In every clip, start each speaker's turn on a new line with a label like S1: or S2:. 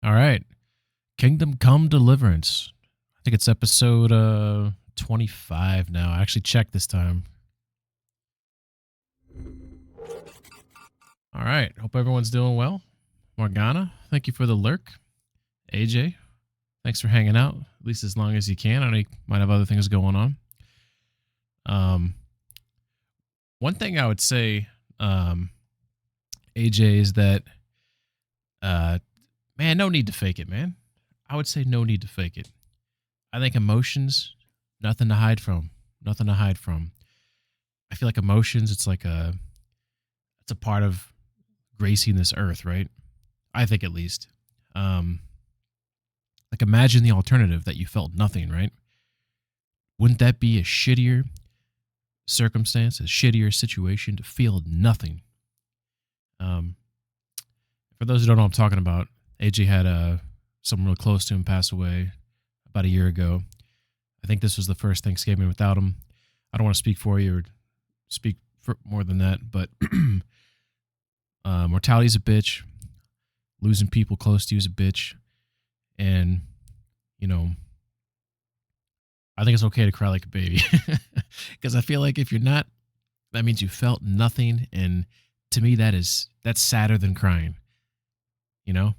S1: All right. Kingdom Come Deliverance. I think it's episode 25 now. I actually checked this time. All right. Hope everyone's doing well. Morgana, thank you for the lurk. AJ, thanks for hanging out, at least as long as you can. I know you might have other things going on. One thing I would say, AJ, is that, man, no need to fake it, man. I would say no need to fake it. I think emotions, nothing to hide from. Nothing to hide from. I feel like emotions, it's a part of gracing this earth, right? I think at least. Like imagine the alternative that you felt nothing, right? Wouldn't that be a shittier circumstance, a shittier situation to feel nothing? For those who don't know what I'm talking about, AJ had someone real close to him pass away about a year ago. I think this was the first Thanksgiving without him. I don't want to speak for you or speak for more than that, but mortality's a bitch. Losing people close to you is a bitch. And, you know, I think it's okay to cry like a baby. Because I feel like if you're not, that means you felt nothing. And to me, that's sadder than crying, you know?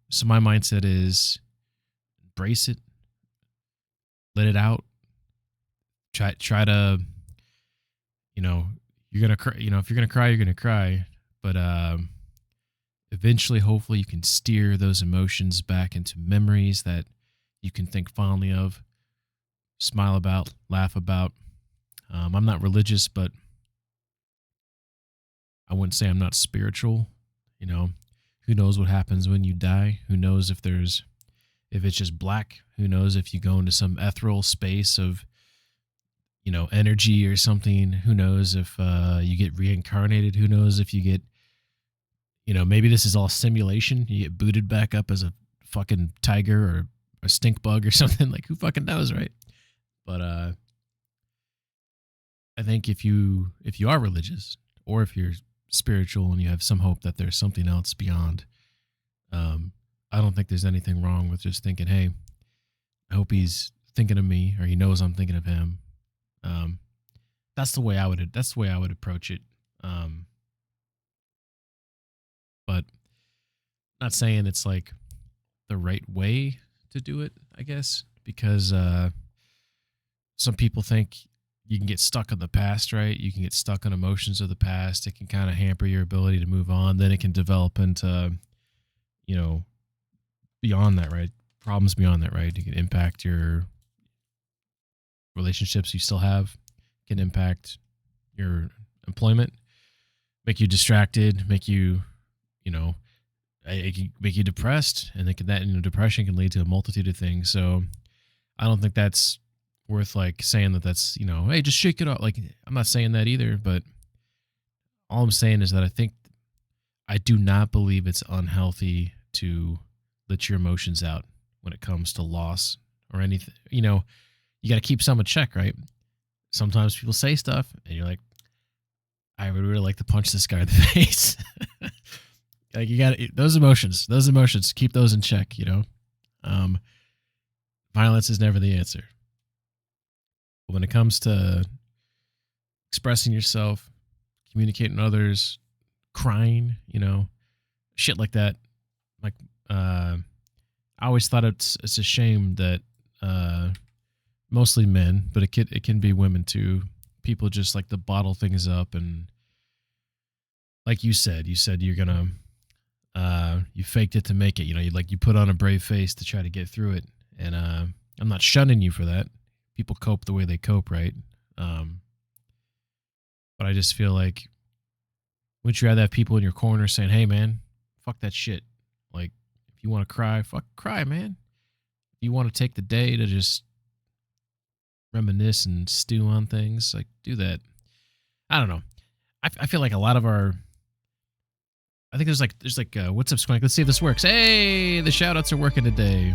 S1: So my mindset is embrace it, let it out, try to, you know, you're going to cry, you know, if you're going to cry, you're going to cry. But, eventually, hopefully, you can steer those emotions back into memories that you can think fondly of, smile about, laugh about. I'm not religious, but I wouldn't say I'm not spiritual. You know, who knows what happens when you die? Who knows if it's just black? Who knows if you go into some ethereal space of, you know, energy or something? Who knows if you get reincarnated? Who knows if you get, you know, maybe this is all simulation. You get booted back up as a fucking tiger or a stink bug or something. Like, who fucking knows, right? But I think if you are religious or if you're spiritual and you have some hope that there's something else beyond, I don't think there's anything wrong with just thinking, hey, I hope he's thinking of me or he knows I'm thinking of him. That's the way I would approach it. But not saying it's like the right way to do it, I guess, because some people think you can get stuck in the past, right? You can get stuck on emotions of the past. It can kind of hamper your ability to move on. Then it can develop into, you know, beyond that, right? Problems beyond that, right? It can impact your relationships you still have, can impact your employment, make you distracted, make you, you know, it can make you depressed, and depression can lead to a multitude of things. So I don't think that's worth like saying that's, you know, hey, just shake it off. Like, I'm not saying that either, but all I'm saying is that I do not believe it's unhealthy to let your emotions out when it comes to loss or anything. You know, you got to keep some in check, right? Sometimes people say stuff and you're like, I would really like to punch this guy in the face. Like, you got those emotions, keep those in check, you know? Violence is never the answer. But when it comes to expressing yourself, communicating with others, crying, you know, shit like that. Like, I always thought it's a shame that mostly men, but it can be women too. People just like to bottle things up, and like you said you're gonna you faked it to make it. You know, you put on a brave face to try to get through it. And I'm not shunning you for that. People cope the way they cope, right? But I just feel like, wouldn't you rather have people in your corner saying, hey, man, fuck that shit. Like, if you want to cry, fuck cry, man. If you want to take the day to just reminisce and stew on things, like, do that. I don't know. I feel like a lot of I think there's like what's up, Squank? Let's see if this works. Hey, the shout-outs are working today.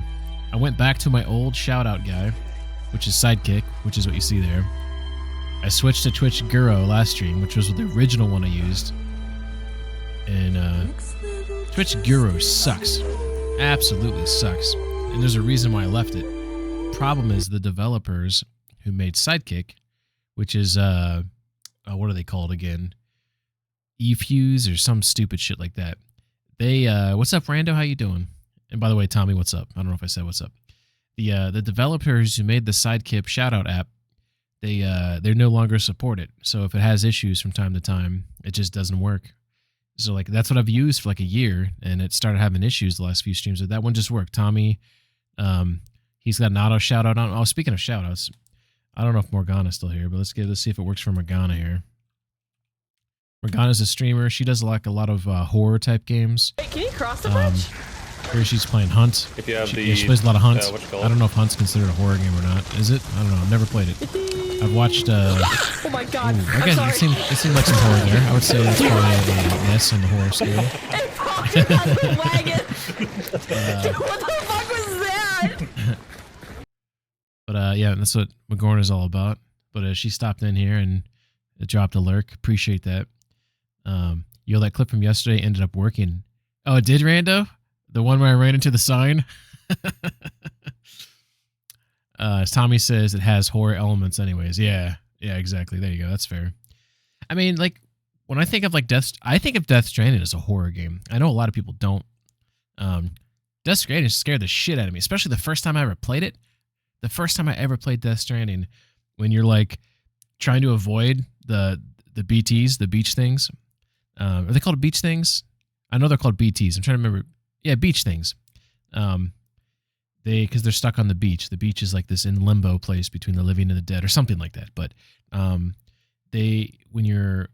S1: I went back to my old shout-out guy, which is Sidekick, which is what you see there. I switched to Twitch Guro last stream, which was the original one I used. And Twitch Guru sucks. Absolutely sucks. And there's a reason why I left it. Problem is the developers who made Sidekick, which is what are they called again? eFuse or some stupid shit like that. They what's up, Rando? How you doing? And by the way, Tommy, what's up? I don't know if I said what's up. The developers who made the Sidekick shoutout app, they no longer support it. So if it has issues from time to time, it just doesn't work. So like that's what I've used for like a year, and it started having issues the last few streams. But that one just worked. Tommy, he's got an auto shout out on. Oh, speaking of shout outs, I don't know if Morgana's still here, but let's see if it works for Morgana here. Morgana's a streamer. She does like a lot of horror type games.
S2: Hey, can you cross the bridge?
S1: Here she's playing Hunt.
S3: If you have
S1: she plays a lot of Hunt. I don't know if Hunt's considered a horror game or not. Is it? I don't know. I've never played it. I've watched.
S2: Oh my god!
S1: I guess it seemed like some horror there. I would say that's probably a S on the horror scale.
S2: It popped in my wagon. Dude, what the fuck was that?
S1: But yeah, that's what McGorn is all about. But she stopped in here and it dropped a lurk. Appreciate that. Yo, that clip from yesterday ended up working. Oh, it did, Rando? The one where I ran into the sign? As Tommy says, it has horror elements anyways. Yeah, exactly. There you go. That's fair. I mean, like, when I think of like I think of Death Stranding as a horror game. I know a lot of people don't. Death Stranding scared the shit out of me, especially the first time I ever played it. The first time I ever played Death Stranding, when you're like trying to avoid the BTs, the beach things. Are they called beach things? I know they're called BTs. I'm trying to remember. Yeah, beach things. Because they're stuck on the beach. The beach is like this in limbo place between the living and the dead, or something like that. But when you're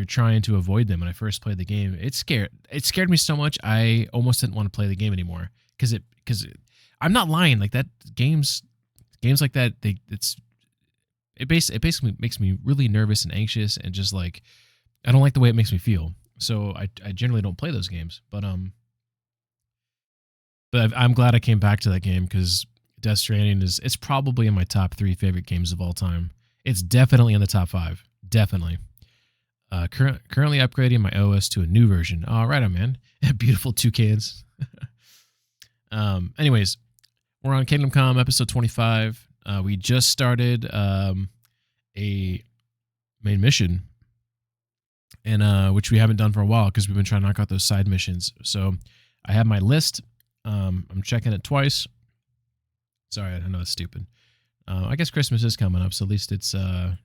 S1: trying to avoid them, when I first played the game, it scared me so much I almost didn't want to play the game anymore. Because I'm not lying. Like that games like that, it basically makes me really nervous and anxious, and just like I don't like the way it makes me feel. So I generally don't play those games. But I'm glad I came back to that game, because Death Stranding it's probably in my top 3 favorite games of all time. It's definitely in the top 5. Definitely. Currently upgrading my OS to a new version. All right, man. Beautiful toucans. Anyways, we're on Kingdom Come episode 25. We just started a main mission, and which we haven't done for a while because we've been trying to knock out those side missions. So I have my list. I'm checking it twice. Sorry, I know it's stupid. I guess Christmas is coming up, so at least it's on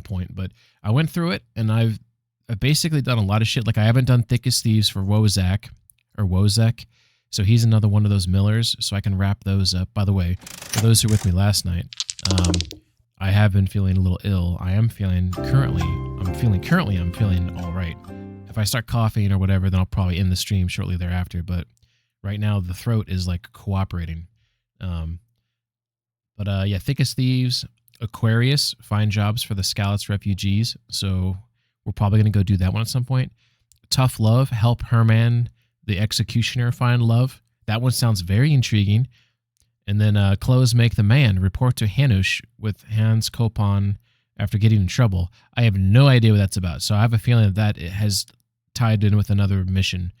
S1: point. But I went through it, and I've basically done a lot of shit. Like I haven't done Thick as Thieves for Wozak. So he's another one of those millers, so I can wrap those up. By the way, for those who were with me last night, I have been feeling a little ill. I'm feeling all right. If I start coughing or whatever, then I'll probably end the stream shortly thereafter. But right now, the throat is like cooperating. Yeah, Thick as Thieves, Aquarius, find jobs for the Scallots refugees. So we're probably going to go do that one at some point. Tough Love, help Herman, the Executioner, find love. That one sounds very intriguing. And then Clothes Make the Man, report to Hanush with Hans Kopan after getting in trouble. I have no idea what that's about. So I have a feeling that it has tied in with another mission.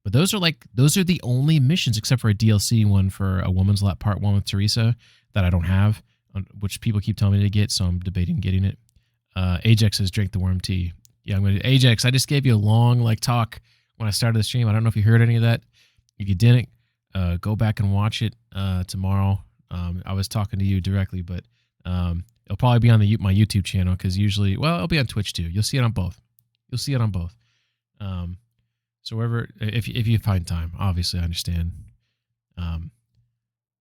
S1: But those are the only missions, except for a DLC one for A Woman's Lap Part 1 with Teresa that I don't have, which people keep telling me to get, so I'm debating getting it. Ajax says, drink the worm tea. Yeah, I'm going to. Ajax, I just gave you a long talk when I started the stream. I don't know if you heard any of that. If you didn't, go back and watch it tomorrow. I was talking to you directly, but it'll probably be on my YouTube channel, because usually, well, it'll be on Twitch too. You'll see it on both. So wherever, if you find time, obviously I understand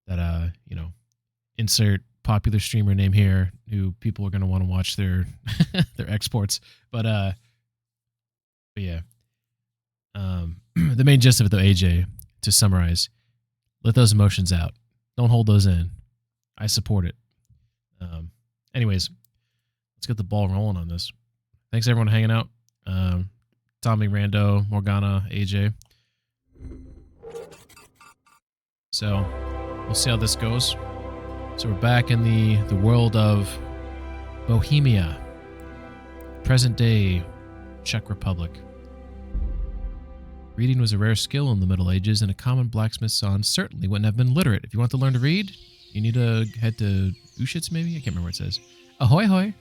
S1: that insert popular streamer name here who people are going to want to watch their their exports, but yeah. The main gist of it though, AJ, to summarize, let those emotions out. Don't hold those in. I support it. Anyways, let's get the ball rolling on this. Thanks everyone for hanging out. Tommy, Rando, Morgana, AJ. So we'll see how this goes. So we're back in the world of Bohemia, present day Czech Republic. Reading was a rare skill in the Middle Ages, and a common blacksmith's son certainly wouldn't have been literate. If you want to learn to read, you need to head to Ushitz, maybe? I can't remember what it says. Ahoy, hoy.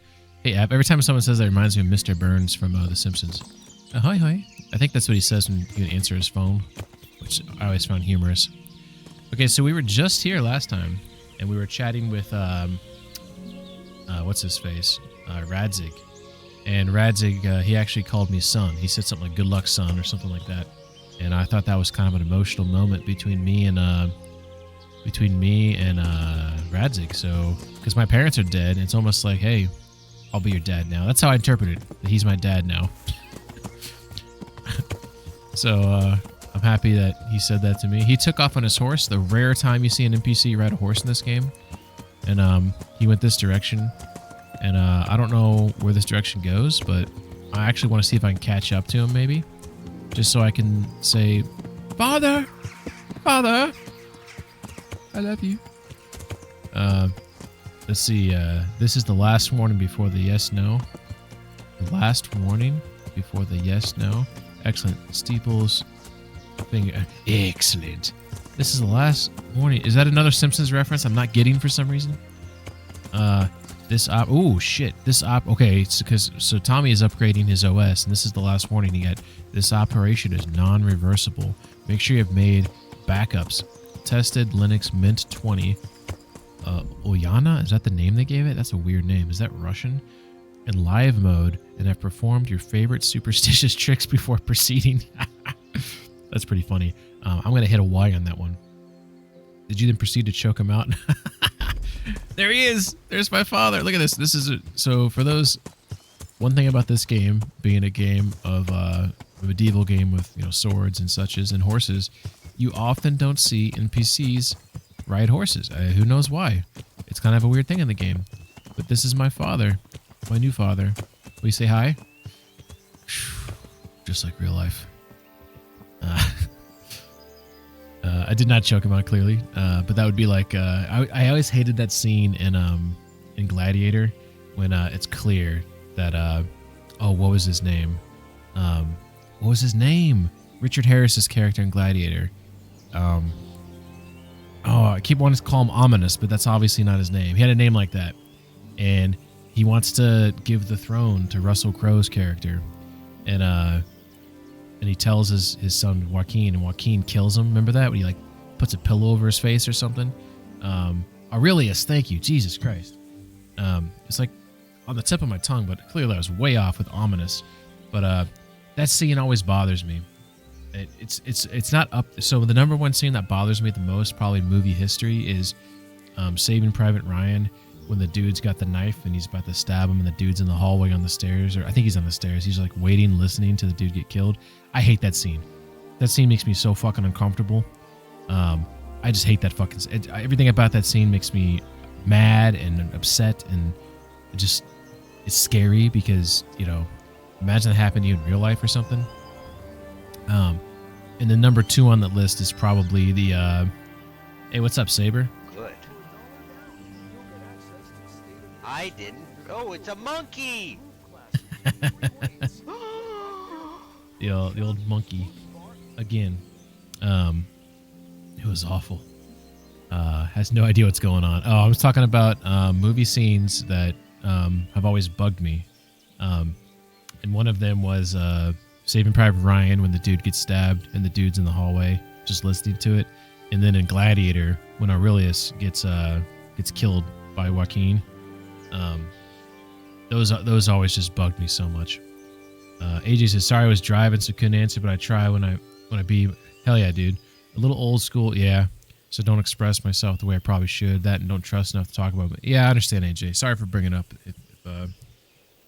S1: Hey, App, every time someone says that, it reminds me of Mr. Burns from The Simpsons. Ahoy, hoy. I think that's what he says when he would answer his phone, which I always found humorous. Okay, so we were just here last time, and we were chatting with, what's his face? Radzig. And Radzig, he actually called me son. He said something like, good luck, son, or something like that. And I thought that was kind of an emotional moment between me and Radzig. So, because my parents are dead, it's almost like, hey, I'll be your dad now. That's how I interpret it. He's my dad now. So, I'm happy that he said that to me. He took off on his horse. The rare time you see an NPC ride a horse in this game. And he went this direction. And I don't know where this direction goes, but I actually want to see if I can catch up to him, maybe. Just so I can say, Father! Father! I love you. Let's see. This is the last warning before the yes-no. The last warning before the yes-no. Excellent. Steeples. Finger. Excellent. This is the last warning. Is that another Simpsons reference I'm not getting for some reason? This op. Oh shit. This op. Okay, so Tommy is upgrading his OS, and this is the last warning he got. This operation is non-reversible. Make sure you have made backups. Tested Linux Mint 20. Oyana, is that the name they gave it? That's a weird name. Is that Russian? In live mode, and have performed your favorite superstitious tricks before proceeding. That's pretty funny. I'm gonna hit a Y on that one. Did you then proceed to choke him out? There he is. There's my father. Look at this. This is so for those. One thing about this game being a game of a medieval game with swords and suches and horses, you often don't see NPCs ride horses. Who knows why? It's kind of a weird thing in the game. But this is my father, my new father. Will you say hi? Just like real life. I did not choke him out clearly, but that would be like I always hated that scene in Gladiator when it's clear that what was his name? What was his name? Richard Harris's character in Gladiator. I keep wanting to call him Ominous, but that's obviously not his name. He had a name like that, and he wants to give the throne to Russell Crowe's character, and he tells his son Joaquin, and Joaquin kills him. Remember that? When he puts a pillow over his face or something? Aurelius, thank you. Jesus Christ. It's like on the tip of my tongue, but clearly I was way off with Ominous. But that scene always bothers me. It's not up. So the number one scene that bothers me the most, probably in movie history, is Saving Private Ryan, when the dude's got the knife and he's about to stab him, and the dude's in the hallway on the stairs, or I think he's on the stairs. He's waiting, listening to the dude get killed. I hate that scene. That scene makes me so fucking uncomfortable. I just hate that fucking. Everything about that scene makes me mad and upset, and it's scary because imagine that happened to you in real life or something. And the number 2 on the list is probably the. Hey, what's up, Saber?
S3: Good. I didn't. Oh, it's a monkey.
S1: The old monkey again. It was awful. Has no idea what's going on. Oh, I was talking about movie scenes that have always bugged me. And one of them was Saving Private Ryan, when the dude gets stabbed and the dude's in the hallway just listening to it. And then in Gladiator, when Aurelius gets killed by Joaquin. Those always just bugged me so much. AJ says, sorry I was driving so couldn't answer, but I try when I be. Hell yeah, dude. A little old school, yeah. So don't express myself the way I probably should. That and don't trust enough to talk about. But yeah, I understand, AJ. Sorry for bringing it up if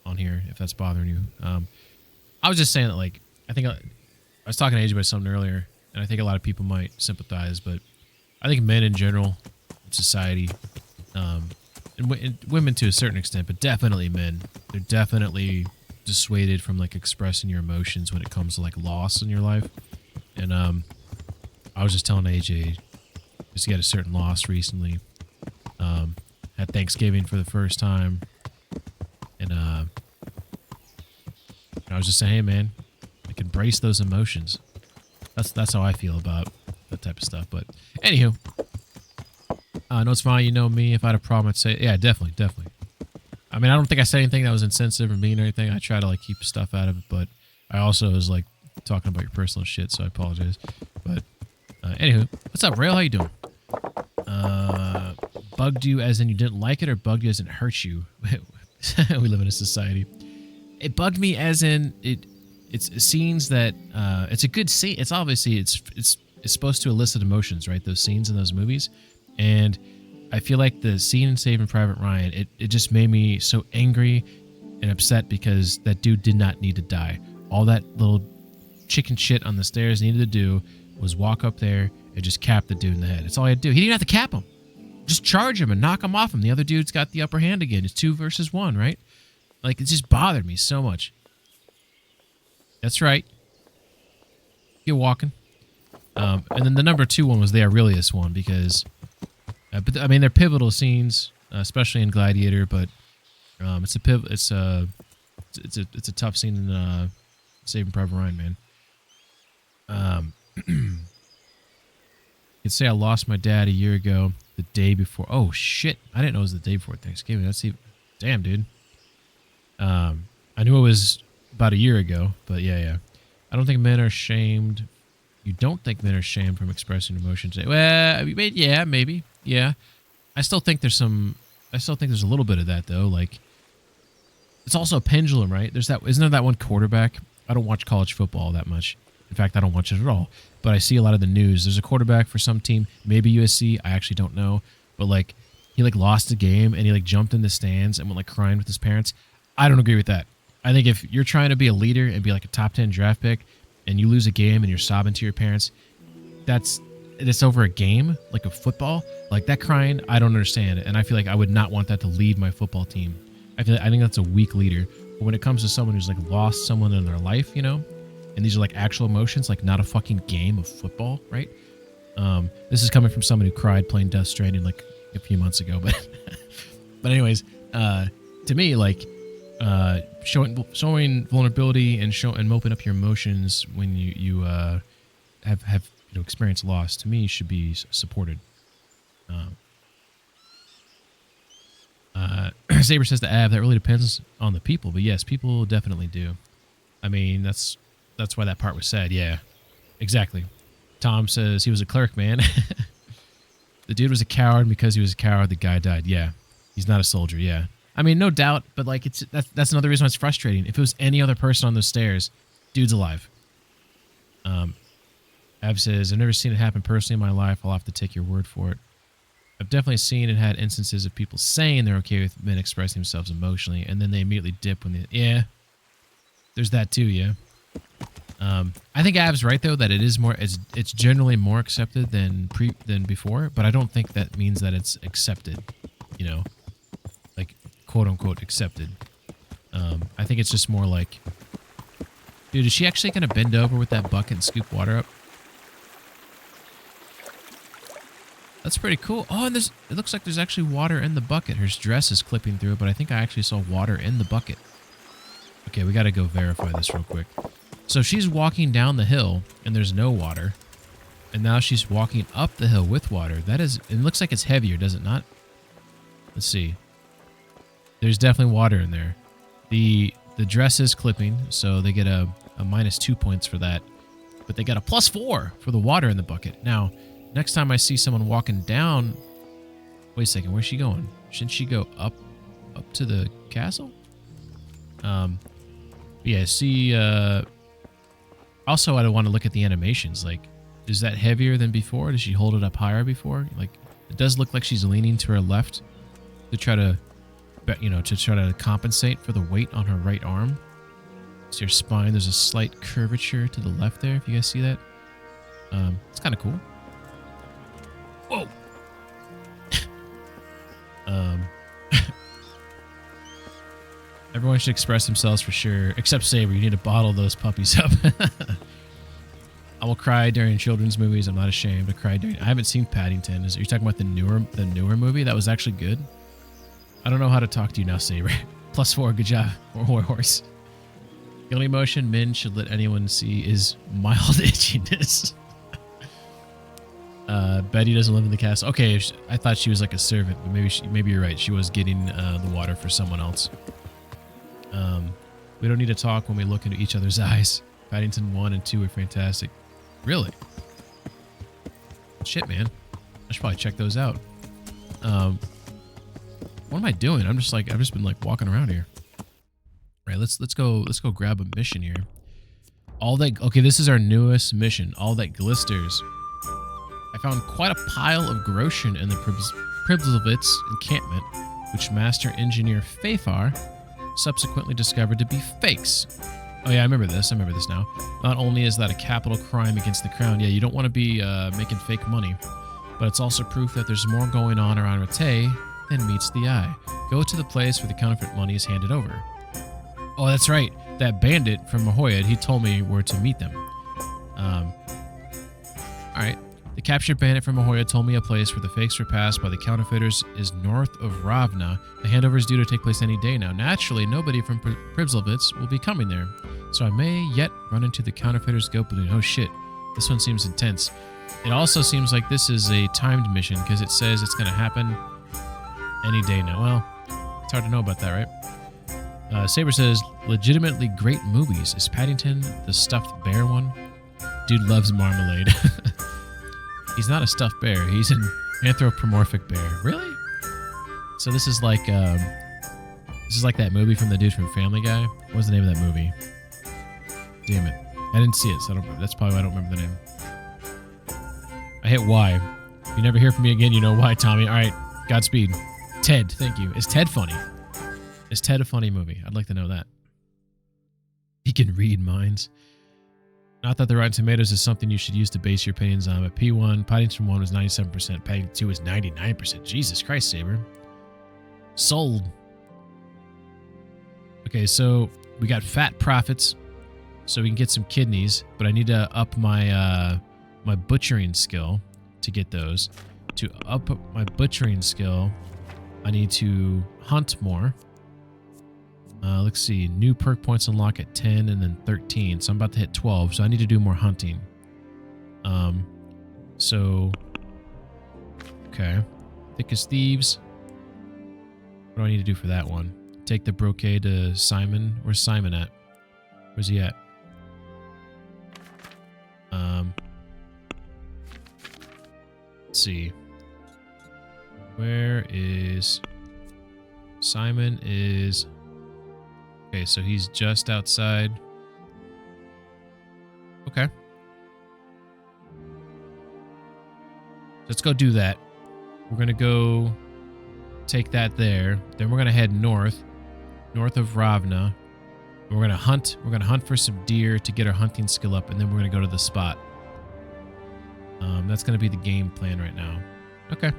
S1: on here if that's bothering you. I was just saying that I think I was talking to AJ about something earlier, and I think a lot of people might sympathize, but I think men in general, in society, and women to a certain extent, but definitely men, they're definitely dissuaded from expressing your emotions when it comes to loss in your life. And I was just telling AJ, just got a certain loss recently. At Thanksgiving for the first time, and I was just saying, hey man, embrace those emotions. That's how I feel about that type of stuff. But anywho, no, it's fine. You know me. If I had a problem, I'd say, yeah, definitely. I mean, I don't think I said anything that was insensitive or mean or anything. I try to like keep stuff out of it, but I also was like talking about your personal shit, so I apologize. But anywho, what's up, Rail? How you doing? Bugged you as in you didn't like it, or bugged you as in hurt you? We live in a society. It bugged me as in it's scenes that it's a good scene. It's obviously it's supposed to elicit emotions, right? Those scenes in those movies, and I feel like the scene in Saving Private Ryan, it just made me so angry and upset because that dude did not need to die. All that little chicken shit on the stairs needed to do was walk up there and just cap the dude in the head. That's all he had to do. He didn't have to cap him. Just charge him and knock him off him. The other dude's got the upper hand again. It's 2 versus 1, right? Like, it just bothered me so much. That's right. Get walking. And then the number 2 one was the Aurelius one because... but I mean, they're pivotal scenes, especially in Gladiator. But it's a tough scene in Saving Private Ryan, man. You'd say I lost my dad a year ago, the day before. Oh shit! I didn't know it was the day before Thanksgiving. That's even damn, dude. I knew it was about a year ago, but yeah. I don't think men are shamed. You don't think men are shamed from expressing emotions? Well, yeah, maybe. Yeah, I still think there's a little bit of that though. Like, it's also a pendulum, right? Isn't there that one quarterback? I don't watch college football that much. In fact, I don't watch it at all. But I see a lot of the news. There's a quarterback for some team, maybe USC. I actually don't know. But like, he like lost a game and he like jumped in the stands and went like crying with his parents. I don't agree with that. I think if you're trying to be a leader and be like a top 10 draft pick and you lose a game and you're sobbing to your parents, it's over a game, like a football, like that crying, I don't understand it. And I feel like I would not want that to lead my football team. I think that's a weak leader. But when it comes to someone who's like lost someone in their life, you know, and these are like actual emotions, like not a fucking game of football, right? This is coming from someone who cried playing Death Stranding like a few months ago, but anyways, to me, like showing vulnerability and moping up your emotions when you have experienced loss, to me, should be supported. Saber says to Ab, that really depends on the people, but yes, people definitely do. I mean, that's why that part was said. Yeah, exactly. Tom says he was a clerk, man. The dude was a coward, and because he was a coward, the guy died. Yeah, he's not a soldier. Yeah, I mean, no doubt, but like that's another reason why it's frustrating. If it was any other person on those stairs, dude's alive. Ab says, I've never seen it happen personally in my life. I'll have to take your word for it. I've definitely seen and had instances of people saying they're okay with men expressing themselves emotionally, and then they immediately dip when they... Yeah, there's that too, yeah. I think Ab's right, though, that it's generally more accepted than before, but I don't think that means that it's accepted, you know, like, quote-unquote accepted. I think it's just more like, dude, is she actually going to bend over with that bucket and scoop water up? That's pretty cool. Oh, and it looks like there's actually water in the bucket. Her dress is clipping through, but I think I actually saw water in the bucket. Okay, we got to go verify this real quick. So she's walking down the hill, and there's no water. And now she's walking up the hill with water. It looks like it's heavier, does it not? Let's see. There's definitely water in there. The dress is clipping, so they get a -2 points for that. But they got a +4 for the water in the bucket. Now, next time I see someone walking down... Wait a second, where's she going? Shouldn't she go up to the castle? Yeah, see... Also, I want to look at the animations. Like, is that heavier than before? Does she hold it up higher before? Like, it does look like she's leaning to her left to try to, compensate for the weight on her right arm. See her spine. There's a slight curvature to the left there. If you guys see that, it's kind of cool. Whoa. Everyone should express themselves for sure, except Saber. You need to bottle those puppies up. I will cry during children's movies. I'm not ashamed to cry during... I haven't seen Paddington. Are you talking about the newer movie? That was actually good. I don't know how to talk to you now, Saber. +4, good job. Or horse. The only emotion Min should let anyone see is mild itchiness. Betty doesn't live in the castle. Okay, I thought she was like a servant, but maybe you're right. She was getting the water for someone else. We don't need to talk when we look into each other's eyes. Paddington 1 and 2 are fantastic. Really? Shit, man. I should probably check those out. What am I doing? I've just been like walking around here. Right, let's go grab a mission here. Okay, this is our newest mission. All that glisters. I found quite a pile of groschen in the Pribslevitz encampment, which Master Engineer Fafar subsequently discovered to be fakes. Oh yeah, I remember this now. Not only is that a capital crime against the crown, yeah, you don't want to be making fake money, but it's also proof that there's more going on around Rattay than meets the eye. Go to the place where the counterfeit money is handed over. Oh, that's right. That bandit from Mahoyad, he told me where to meet them. Alright. The captured bandit from Mahoyad told me a place where the fakes were passed by the counterfeiters is north of Ravna. The handover is due to take place any day now. Naturally, nobody from Pribslevitz will be coming there, so I may yet run into the counterfeiters' go balloon. Oh shit, this one seems intense. It also seems like this is a timed mission because it says it's going to happen any day now. Well, it's hard to know about that, right? Saber says, legitimately great movies. Is Paddington the stuffed bear one? Dude loves marmalade. He's not a stuffed bear. He's an anthropomorphic bear. Really? So this is like that movie from the dude from Family Guy. What was the name of that movie? Damn it. I didn't see it, so that's probably why I don't remember the name. I hit Y. If you never hear from me again, you know why, Tommy. All right. Godspeed. Ted. Thank you. Is Ted funny? Is Ted a funny movie? I'd like to know that. He can read minds. Not that the Rotten Tomatoes is something you should use to base your opinions on, but P1, Paddington 1 was 97%, Paddington 2 was 99%. Jesus Christ, Saber. Sold. Okay, so we got fat profits, so we can get some kidneys, but I need to up my my butchering skill to get those. To up my butchering skill, I need to hunt more. Let's see. New perk points unlock at 10 and then 13. So I'm about to hit 12. So I need to do more hunting. Okay. Thick as thieves. What do I need to do for that one? Take the brocade to Simon. Where's Simon at? Where's he at? Let's see. Where is... Simon is... Okay, so he's just outside. Okay. Let's go do that. We're going to go take that there. Then we're going to head north of Ravna. We're going to hunt. We're going to hunt for some deer to get our hunting skill up, and then we're going to go to the spot. That's going to be the game plan right now. Okay.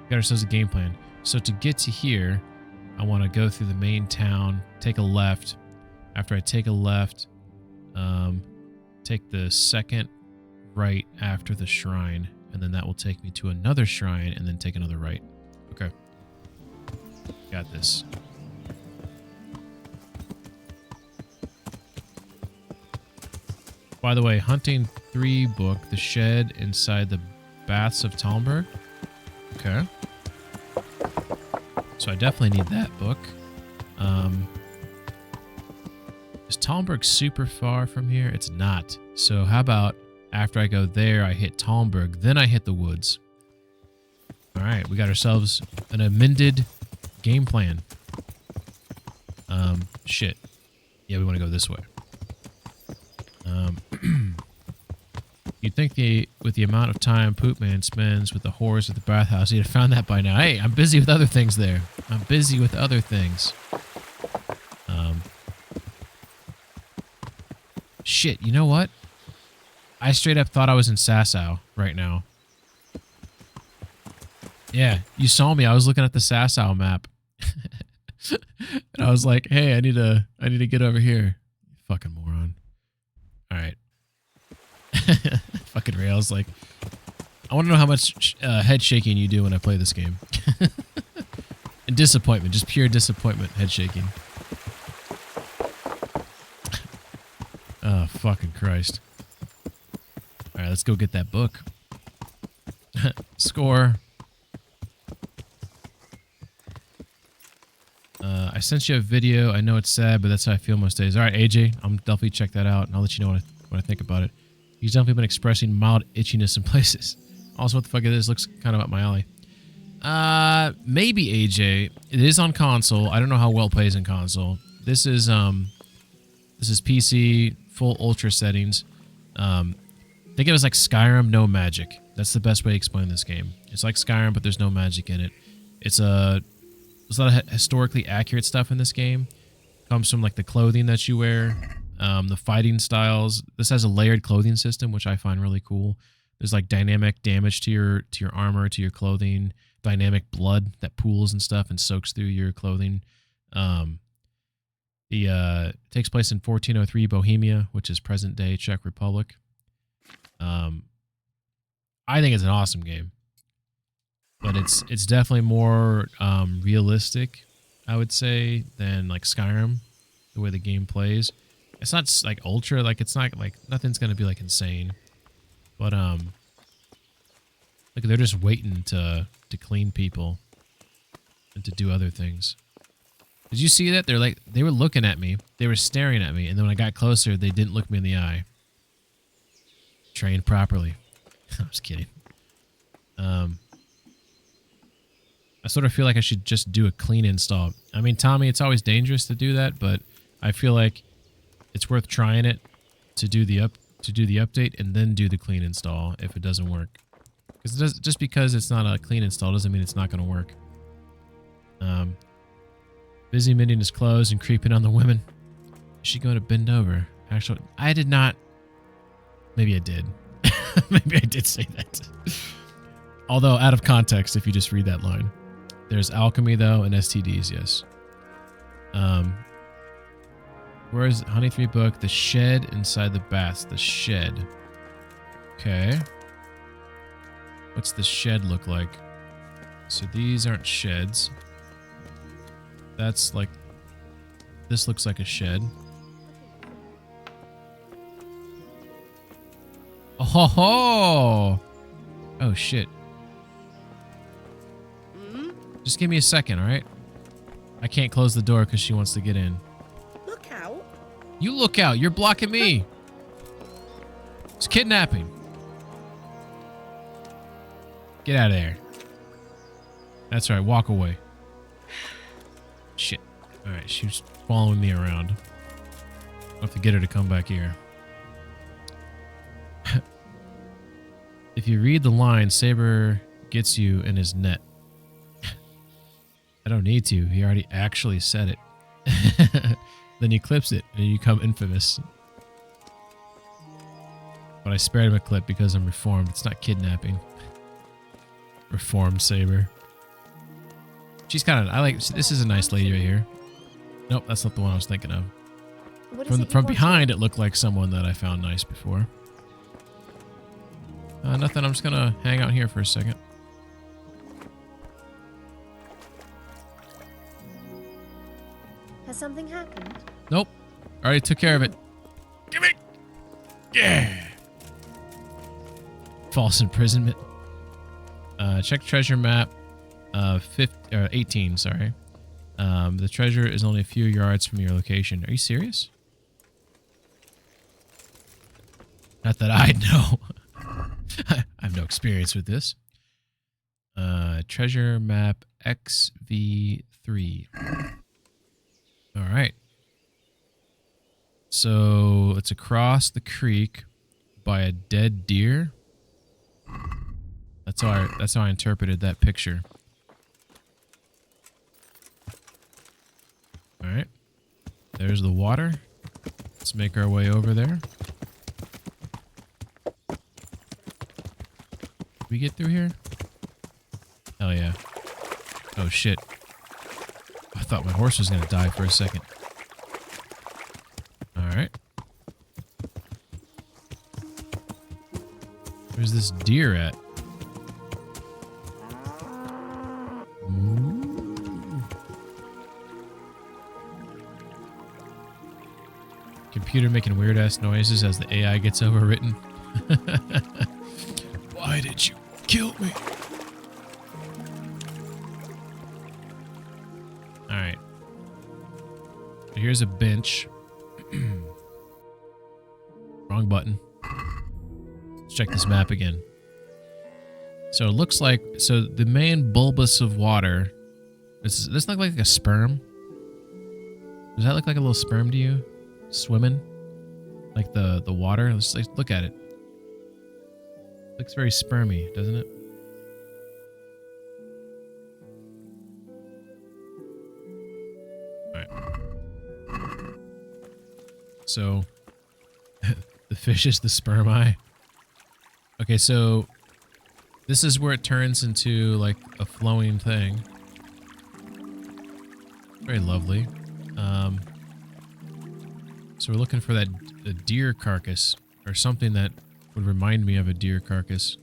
S1: Got ourselves a game plan. So to get to here, I want to go through the main town, take a left. After I take a left, take the second right after the shrine, and then that will take me to another shrine, and then take another right. Okay. Got this. By the way, Hunting 3 book, The Shed Inside the Baths of Talmberg. Okay. So I definitely need that book. Is Talmberg super far from here? It's not. So how about after I go there, I hit Talmberg, then I hit the woods. All right, we got ourselves an amended game plan. Shit. Yeah, we want to go this way. You'd think with the amount of time Poop Man spends with the whores at the bathhouse, he'd have found that by now. Hey, I'm busy with other things there. I'm busy with other things. Shit, you know what? I straight up thought I was in Sasau right now. Yeah, you saw me. I was looking at the Sasau map. And I was like, hey, I need to get over here. Fucking moron. All right. Fucking Rails, like, I want to know how much head shaking you do when I play this game. And disappointment, just pure disappointment, head shaking. fucking Christ. All right, let's go get that book. Score. I sent you a video. I know it's sad, but that's how I feel most days. All right, AJ, I'm definitely check that out, and I'll let you know what I think about it. He's definitely been expressing mild itchiness in places. Also, what the fuck is this? Looks kind of up my alley. Maybe AJ. It is on console. I don't know how well it plays in console. This is PC full ultra settings. Think of it as like Skyrim, no magic. That's the best way to explain this game. It's like Skyrim, but there's no magic in it. There's a lot of historically accurate stuff in this game. Comes from like the clothing that you wear, the fighting styles. This has a layered clothing system, which I find really cool. There's like dynamic damage to your armor, to your clothing, dynamic blood that pools and stuff and soaks through your clothing. It takes place in 1403 Bohemia, which is present day Czech Republic. I think it's an awesome game, but it's definitely more realistic, I would say, than like Skyrim, the way the game plays. It's not like ultra, like it's not like nothing's gonna be like insane, but like they're just waiting to clean people and to do other things. Did you see that? They were looking at me, they were staring at me, and then when I got closer, they didn't look me in the eye. Trained properly. I'm just kidding. I sort of feel like I should just do a clean install. I mean, Tommy, it's always dangerous to do that, but I feel like it's worth trying it to do the update and then do the clean install if it doesn't work. Because just because it's not a clean install doesn't mean it's not going to work. Busy mending his clothes and creeping on the women. Is she going to bend over? Actually, I did not. Maybe I did. Maybe I did say that. Although out of context if you just read that line. There's alchemy though and STDs, yes. Where's Honey 3 book? The shed inside the baths. The shed. Okay. What's the shed look like? So these aren't sheds. That's like... This looks like a shed. Oh ho ho! Oh shit. Just give me a second, alright? I can't close the door because she wants to get in.
S2: Look out.
S1: You look out, you're blocking me! It's kidnapping. Get out of there. That's right, walk away. Shit. Alright, she's following me around. I'll have to get her to come back here. If you read the line, Saber gets you in his net. I don't need to. He already actually said it. Then he clips it and you become infamous. But I spared him a clip because I'm reformed. It's not kidnapping. Reformed Saber. She's kind of... I like... This is a nice lady right here. Nope, that's not the one I was thinking of. From behind, it looked like someone that I found nice before. Nothing. I'm just gonna hang out here for a second.
S2: Has something happened?
S1: Nope. Already took care of it. Give me. Yeah. False imprisonment. Check treasure map. 18. Sorry. The treasure is only a few yards from your location. Are you serious? Not that I know. I have no experience with this. Treasure map XV3. All right. So it's across the creek by a dead deer. That's how I interpreted that picture. All right. There's the water. Let's make our way over there. Did we get through here? Hell yeah. Oh shit. I thought my horse was gonna die for a second. Alright. Where's this deer at? Can computer making weird ass noises as the AI gets overwritten. Why did you kill me? Alright. Here's a bench. Wrong button. Let's check this map again. So it looks like, so the main bulbous of water, does this look like a sperm? Does that look like a little sperm to you? Swimming? Like the water? Let's look at it. Looks very spermy, doesn't it? Alright. So, the fish is the sperm eye. Okay, so this is where it turns into like a flowing thing. Very lovely. So we're looking for a deer carcass or something that would remind me of a deer carcass.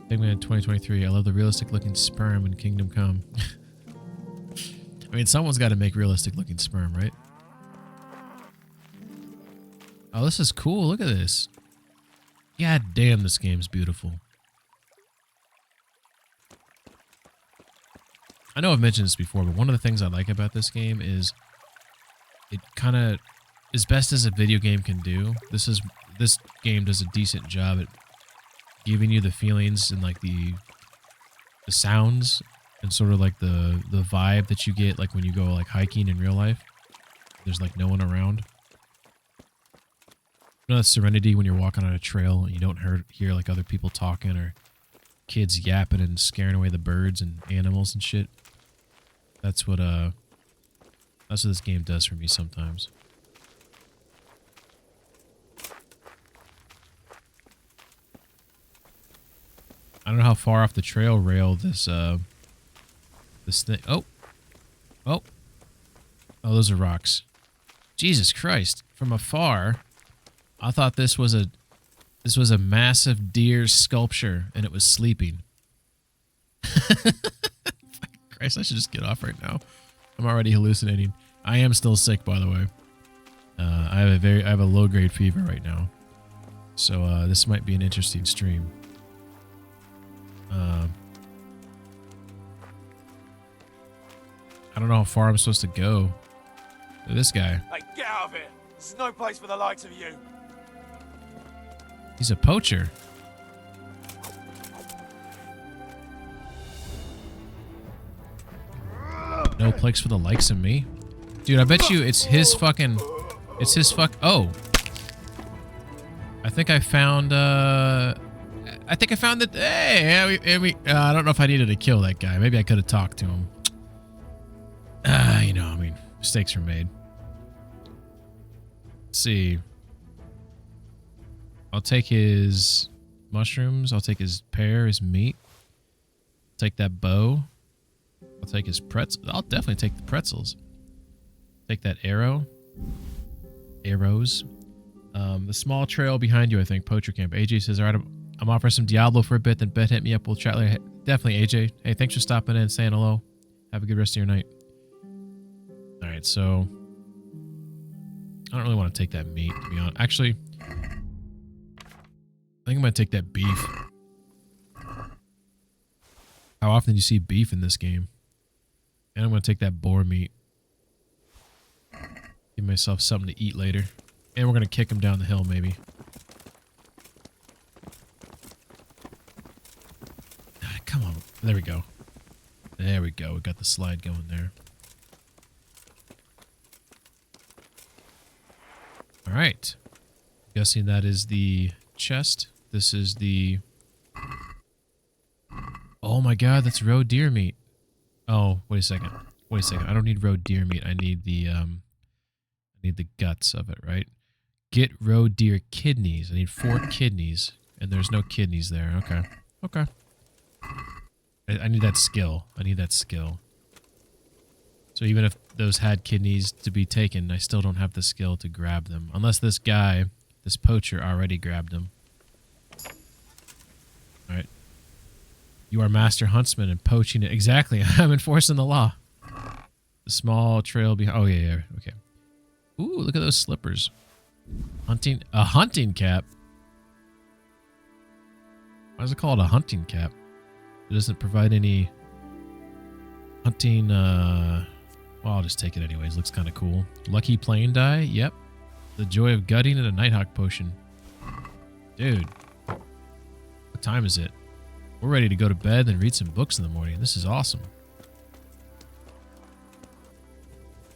S1: Eggman 2023. I love the realistic looking sperm in Kingdom Come. I mean, someone's got to make realistic looking sperm, right? Oh, this is cool. Look at this. God damn, this game's beautiful. I know I've mentioned this before, but one of the things I like about this game is it kind of, as best as a video game can do, this game does a decent job at giving you the feelings and like the sounds and sort of like the vibe that you get like when you go like hiking in real life. There's like no one around. You know that serenity when you're walking on a trail and you don't hear like other people talking or kids yapping and scaring away the birds and animals and shit. That's what this game does for me sometimes. I don't know how far off the trail rail this thing. Oh, those are rocks. Jesus Christ! From afar, I thought this was a massive deer sculpture, and it was sleeping. Christ, I should just get off right now. I'm already hallucinating. I am still sick, by the way. I have a low grade fever right now, so this might be an interesting stream. I don't know how far I'm supposed to go. Look at this guy.
S4: Hey, get out of here! This is no place for the likes of you.
S1: He's a poacher. No place for the likes of me? Dude, I bet you it's his fucking... It's his fuck... Oh. I think I found the... Hey, I don't know if I needed to kill that guy. Maybe I could have talked to him. You know, I mean, mistakes are made. Let's see. I'll take his mushrooms. I'll take his pear, his meat. Take that bow. I'll take his pretzels. I'll definitely take the pretzels. Take that arrow. Arrows. The small trail behind you, I think. Poacher camp. AJ says, all right, I'm off for some Diablo for a bit, then Bet hit me up. We'll chat later. Definitely, AJ. Hey, thanks for stopping in and saying hello. Have a good rest of your night. All right, so I don't really want to take that meat, to be honest. Actually, I think I'm going to take that beef. How often do you see beef in this game? And I'm going to take that boar meat. Give myself something to eat later. And we're going to kick him down the hill, maybe. Come on. There we go. There we go. We got the slide going there. All right. Guessing that is the chest. This is the... Oh my god, that's roe deer meat. Oh, wait a second. Wait a second. I don't need roe deer meat. I need the guts of it, right? Get roe deer kidneys. I need 4 kidneys, and there's no kidneys there. Okay. Okay. I need that skill. I need that skill. So even if those had kidneys to be taken, I still don't have the skill to grab them. Unless this guy, this poacher, already grabbed them. Alright. You are master huntsman and poaching it. Exactly. I'm enforcing the law. The small trail behind... Oh, yeah. Okay. Ooh, look at those slippers. A hunting cap. Why is it called a hunting cap? It doesn't provide any hunting, well, I'll just take it anyways. Looks kind of cool. Lucky plane die. Yep. The joy of gutting and a Nighthawk potion. Dude. What time is it? We're ready to go to bed and read some books in the morning. This is awesome.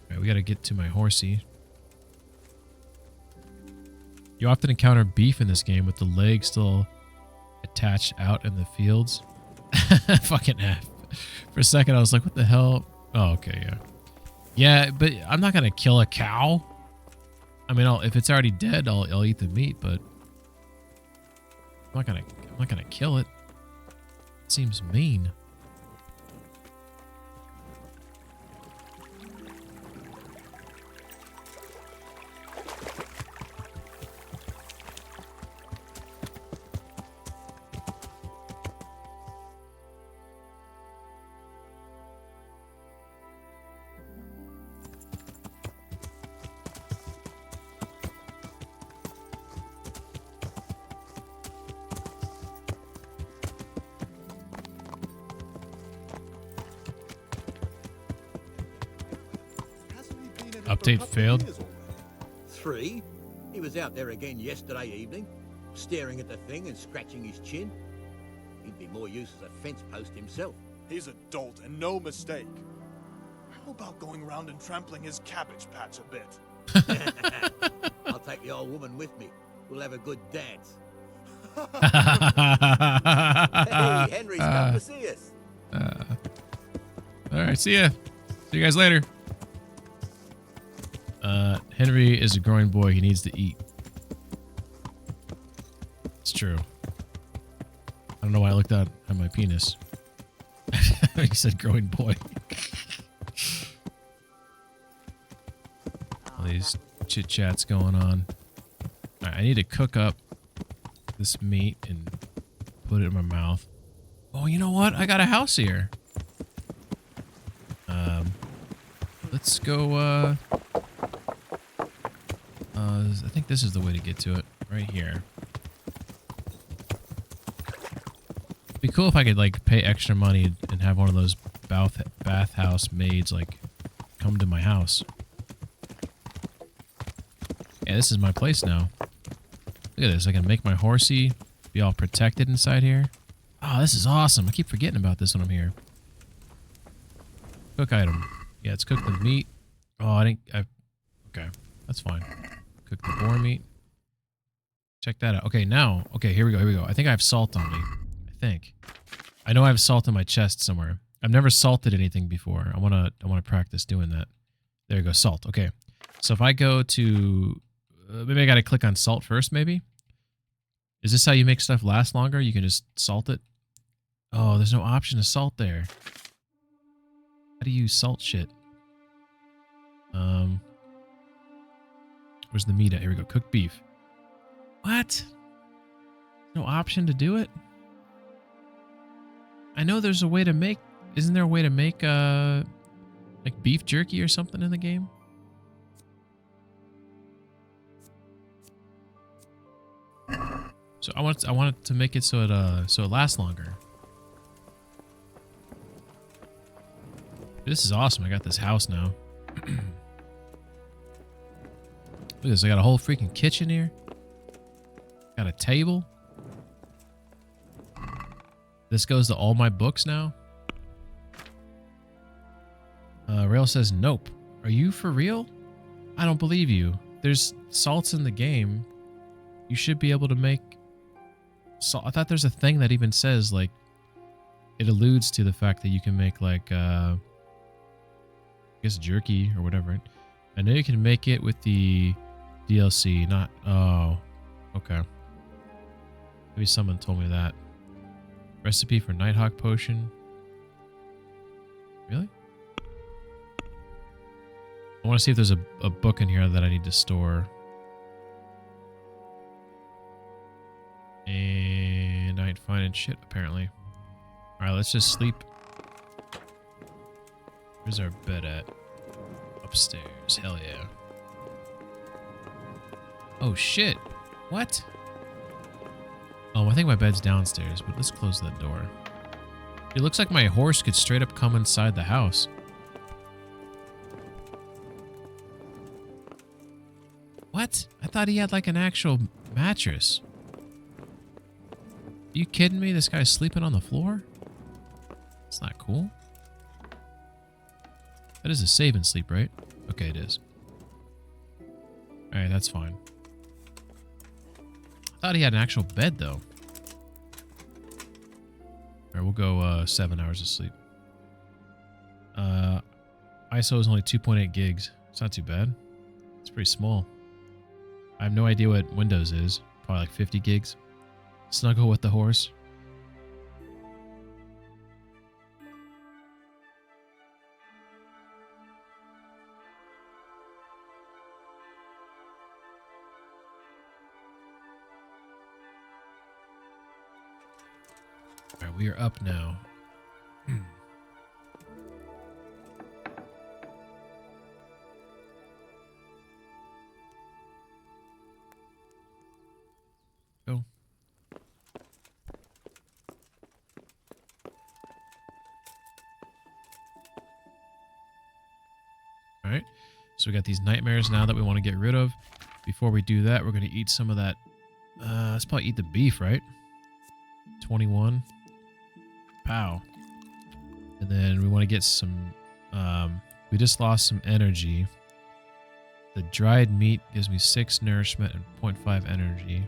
S1: Alright, we gotta get to my horsey. You often encounter beef in this game with the legs still attached out in the fields. Fucking F. For a second I was like, what the hell? Oh, okay, yeah. Yeah, but I'm not gonna kill a cow. I mean, if it's already dead, I'll eat the meat, but I'm not gonna kill it. It seems mean. Update failed.
S5: 3. He was out there again yesterday evening, staring at the thing and scratching his chin. He'd be more use as a fence post himself.
S4: He's a dolt and no mistake. How about going around and trampling his cabbage patch a bit?
S5: I'll take the old woman with me. We'll have a good dance. Hey, Henry's come to see us.
S1: All right, see ya. See you guys later. Henry is a growing boy. He needs to eat. It's true. I don't know why I looked out at my penis. He said growing boy. All these chit-chats going on. All right, I need to cook up this meat and put it in my mouth. Oh, you know what? I got a house here. Let's go, I think this is the way to get to it. Right here. It'd be cool if I could, like, pay extra money and have one of those bathhouse maids, like, come to my house. Yeah, this is my place now. Look at this. I can make my horsey be all protected inside here. Oh, this is awesome. I keep forgetting about this when I'm here. Cook item. Yeah, let's cook the meat. Oh, okay, that's fine. Cook the boar meat. Check that out. Okay, now. Okay, here we go. I think I have salt on me. I know I have salt in my chest somewhere. I've never salted anything before. I wanna practice doing that. There you go, salt. Okay. So if I go to... maybe I gotta click on salt first, maybe? Is this how you make stuff last longer? You can just salt it? Oh, there's no option to salt there. How do you salt shit? Where's the meat at? Here we go. Cooked beef. What? No option to do it? I know there's a way to make... Isn't there a way to make, like beef jerky or something in the game? So I want to make it so it lasts longer. This is awesome. I got this house now. Look at this. I got a whole freaking kitchen here. Got a table. This goes to all my books now. Rail says, nope. Are you for real? I don't believe you. There's salts in the game. You should be able to make salt. I thought there's a thing that even says, like, it alludes to the fact that you can make, like, I guess jerky or whatever. I know you can make it with the DLC, not... Oh, okay. Maybe someone told me that. Recipe for Nighthawk potion. Really? I want to see if there's a book in here that I need to store. And I ain't finding shit, apparently. Alright, let's just sleep. Where's our bed at? Upstairs. Hell yeah. Oh, shit. What? Oh, I think my bed's downstairs, but let's close that door. It looks like my horse could straight up come inside the house. What? I thought he had like an actual mattress. Are you kidding me? This guy's sleeping on the floor? It's not cool. That is a save and sleep, right? Okay, it is. Alright, that's fine. I thought he had an actual bed, though. Alright, we'll go 7 hours of sleep. ISO is only 2.8 gigs. It's not too bad. It's pretty small. I have no idea what Windows is. Probably like 50 gigs. Snuggle with the horse. All right, we are up now. Go. All right, so we got these nightmares now that we want to get rid of. Before we do that, we're going to eat some of that. Let's probably eat the beef, right? 21. Pow. And then we want to get some... we just lost some energy. The dried meat gives me 6 nourishment and 0.5 energy. Is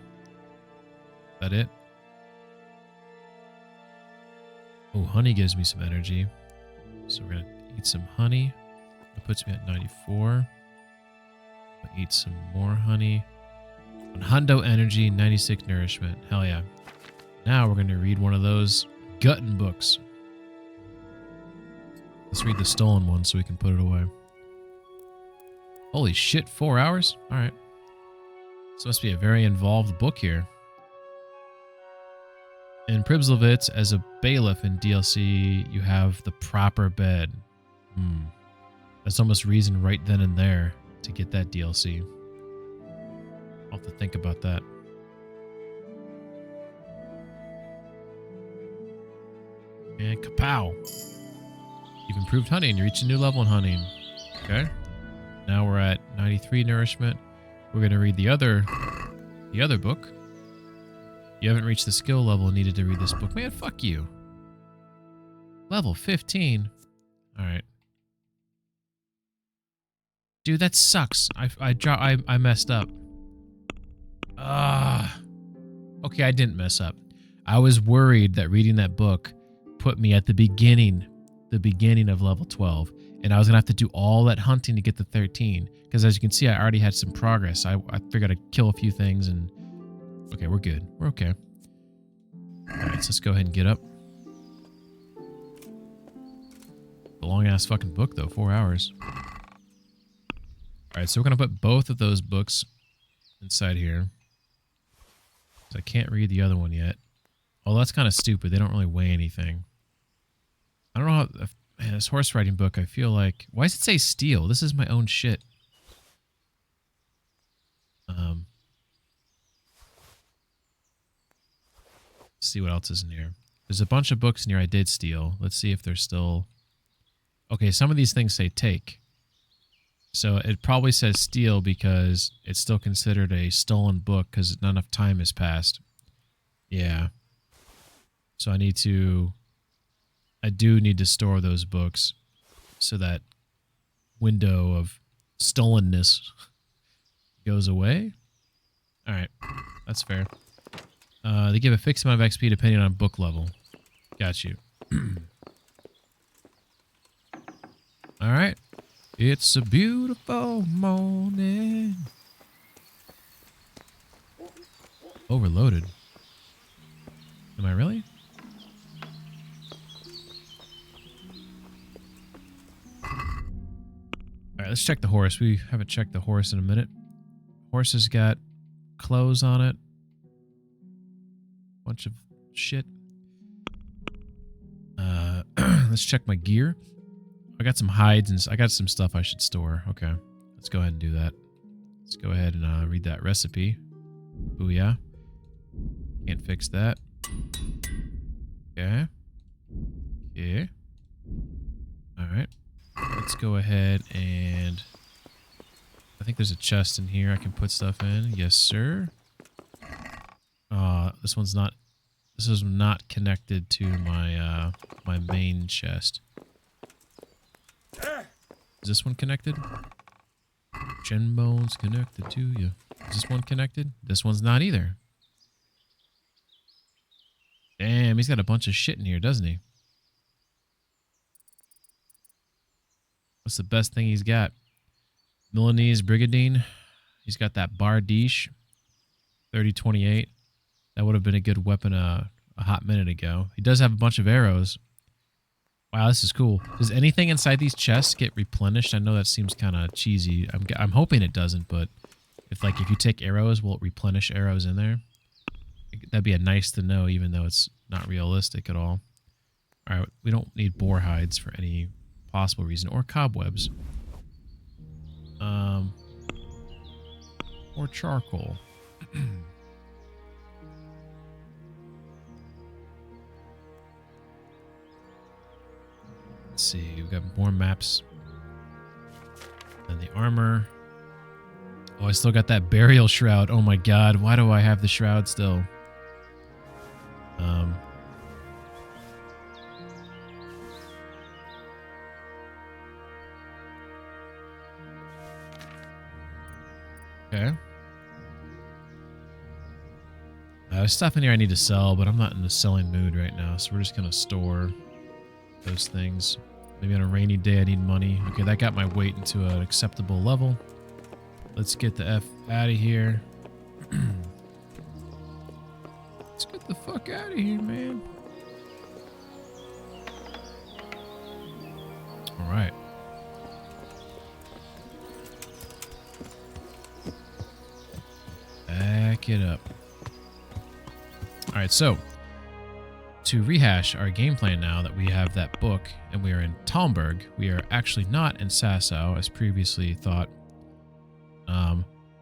S1: that it? Oh, honey gives me some energy. So we're going to eat some honey. That puts me at 94. I'll eat some more honey. 100 energy, 96 nourishment. Hell yeah. Now we're going to read one of those gutting books. Let's read the stolen one so we can put it away. Holy shit, 4 hours? Alright. This must be a very involved book here. In Pribslovitz, as a bailiff in DLC, you have the proper bed. That's almost reason right then and there to get that DLC. I'll have to think about that. And kapow! You've improved hunting. You reached a new level in hunting. Okay. Now we're at 93 nourishment. We're going to read the other book. You haven't reached the skill level needed to read this book. Man, fuck you. Level 15. All right. Dude, that sucks. I messed up. Okay, I didn't mess up. I was worried that reading that book put me at the beginning of level 12, and I was gonna have to do all that hunting to get to 13. Because as you can see, I already had some progress. I figured I'd kill a few things, and okay, we're good. We're okay. All right, so let's go ahead and get up. A long ass fucking book though, 4 hours. All right, so we're gonna put both of those books inside here. So I can't read the other one yet. Oh, that's kind of stupid. They don't really weigh anything. I don't know how... Man, this horse riding book, I feel like... Why does it say steel? This is my own shit. Let's see what else is in here. There's a bunch of books in here I did steal. Let's see if they're still... Okay, some of these things say take. So it probably says steal because it's still considered a stolen book because not enough time has passed. Yeah. So I do need to store those books so that window of stolenness goes away. All right. That's fair. They give a fixed amount of XP depending on book level. Got you. All right. It's a beautiful morning. Overloaded. Am I really? Alright, let's check the horse. We haven't checked the horse in a minute. Horse has got clothes on it. Bunch of shit. Let's check my gear. I got some hides and I got some stuff I should store. Okay, let's go ahead and do that. Let's go ahead and read that recipe. Booyah. Can't fix that. Okay. Okay. Alright. Let's go ahead and... I think there's a chest in here I can put stuff in. Yes, sir. This one's not... This is not connected to my, my main chest. Is this one connected? Shin bones connected to you. Is this one connected? This one's not either. Damn, he's got a bunch of shit in here, doesn't he? What's the best thing he's got? Milanese Brigadine. He's got that Bardiche. 3028. That would have been a good weapon a hot minute ago. He does have a bunch of arrows. Wow, this is cool. Does anything inside these chests get replenished? I know that seems kind of cheesy. I'm hoping it doesn't, but if you take arrows, will it replenish arrows in there? That'd be a nice to know, even though it's not realistic at all. All right, we don't need boar hides for any possible reason, or cobwebs. Or charcoal. Let's see, we've got more maps. And the armor. Oh, I still got that burial shroud. Oh my god, why do I have the shroud still? Okay. There's stuff in here I need to sell, but I'm not in the selling mood right now, so we're just gonna store those things. Maybe on a rainy day I need money. Okay, that got my weight into an acceptable level. Let's get the F out of here. Let's get the fuck out of here, man. All right. Back it up. All right, so to rehash our game plan now that we have that book and we are in Talmberg, we are actually not in Sasau as previously thought.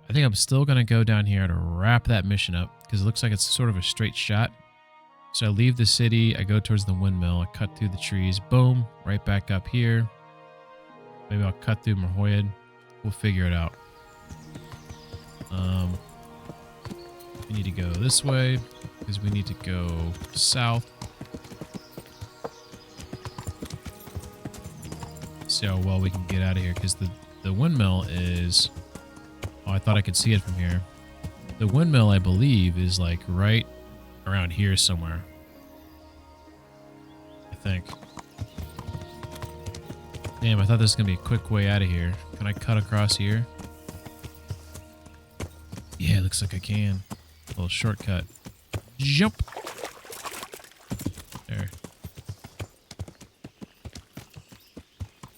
S1: I think I'm still going to go down here to wrap that mission up because it looks like it's sort of a straight shot. So I leave the city, I go towards the windmill, I cut through the trees, boom, right back up here. Maybe I'll cut through Merhoyed. We'll figure it out. We need to go this way because we need to go south. See how well we can get out of here because the windmill is... Oh, I thought I could see it from here. The windmill, I believe, is like right around here somewhere. I think. Damn, I thought this was going to be a quick way out of here. Can I cut across here? Yeah, looks like I can. A little shortcut. Jump! There.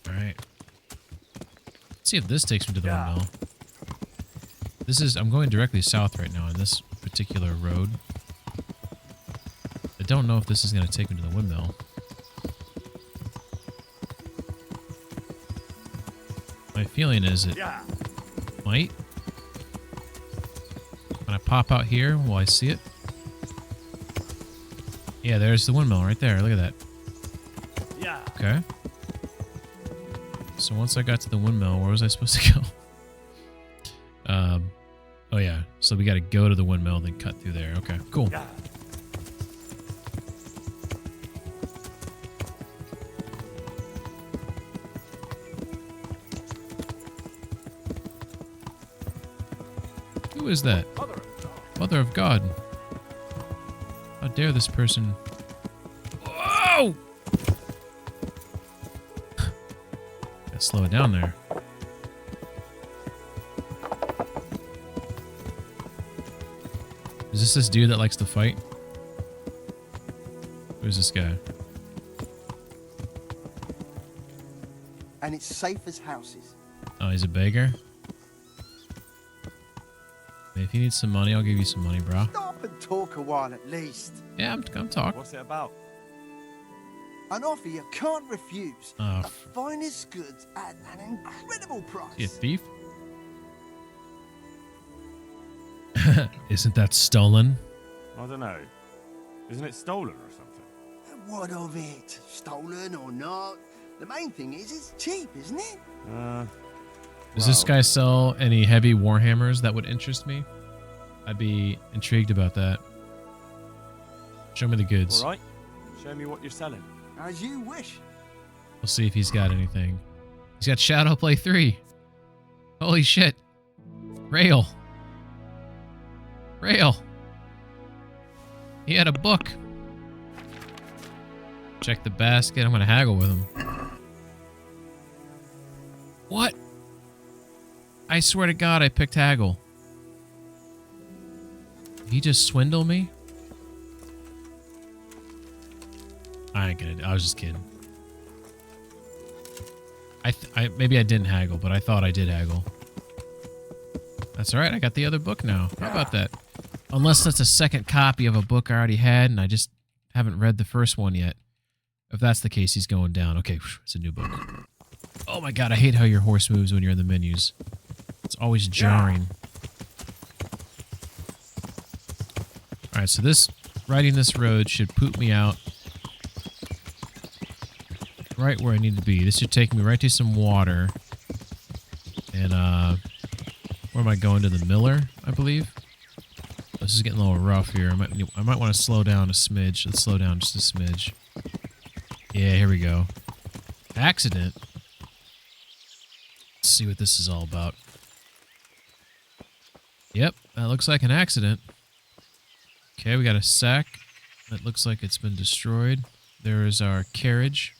S1: Alright. Let's see if this takes me to the windmill. This is... I'm going directly south right now on this particular road. I don't know if this is going to take me to the windmill. My feeling is it might. When I pop out here, will I see it? Yeah, there's the windmill right there. Look at that.
S4: Yeah.
S1: Okay. So once I got to the windmill, where was I supposed to go? Oh yeah. So we got to go to the windmill, then cut through there. Okay, cool.
S4: Yeah.
S1: Who is that? Mother of God. How dare this person... Whoa! Gotta slow it down there. Is this dude that likes to fight? Who's this guy?
S6: And it's safe as houses.
S1: Oh, he's a beggar? If you need some money, I'll give you some money, bro.
S6: Stop and talk a while at least.
S1: Yeah, I'm talking.
S4: What's it about?
S6: An offer you can't refuse.
S1: Oh,
S6: The finest goods at an incredible price.
S1: you a thief? Isn't that stolen?
S7: I don't know. Isn't it stolen or something?
S6: What of it? Stolen or not? The main thing is it's cheap, isn't it?
S1: Does this guy sell any heavy warhammers that would interest me? I'd be intrigued about that. Show me the goods.
S7: All right. Show me what you're selling.
S6: As you wish.
S1: We'll see if he's got anything. He's got Shadowplay 3. Holy shit. Rail. Rail. He had a book. Check the basket. I'm going to haggle with him. What? I swear to God, I picked haggle. Did he just swindle me? I ain't gonna. I was just kidding. Maybe I didn't haggle, but I thought I did haggle. That's all right. I got the other book now. How about that? Unless that's a second copy of a book I already had, and I just haven't read the first one yet. If that's the case, he's going down. Okay, it's a new book. Oh my God, I hate how your horse moves when you're in the menus. It's always jarring. All right, so riding this road should poop me out right where I need to be. This should take me right to some water. And, where am I going? To the Miller, I believe? This is getting a little rough here. I might want to slow down a smidge. Let's slow down just a smidge. Yeah, here we go. Accident. Let's see what this is all about. Yep, that looks like an accident. Okay, we got a sack. That looks like it's been destroyed. There is our carriage.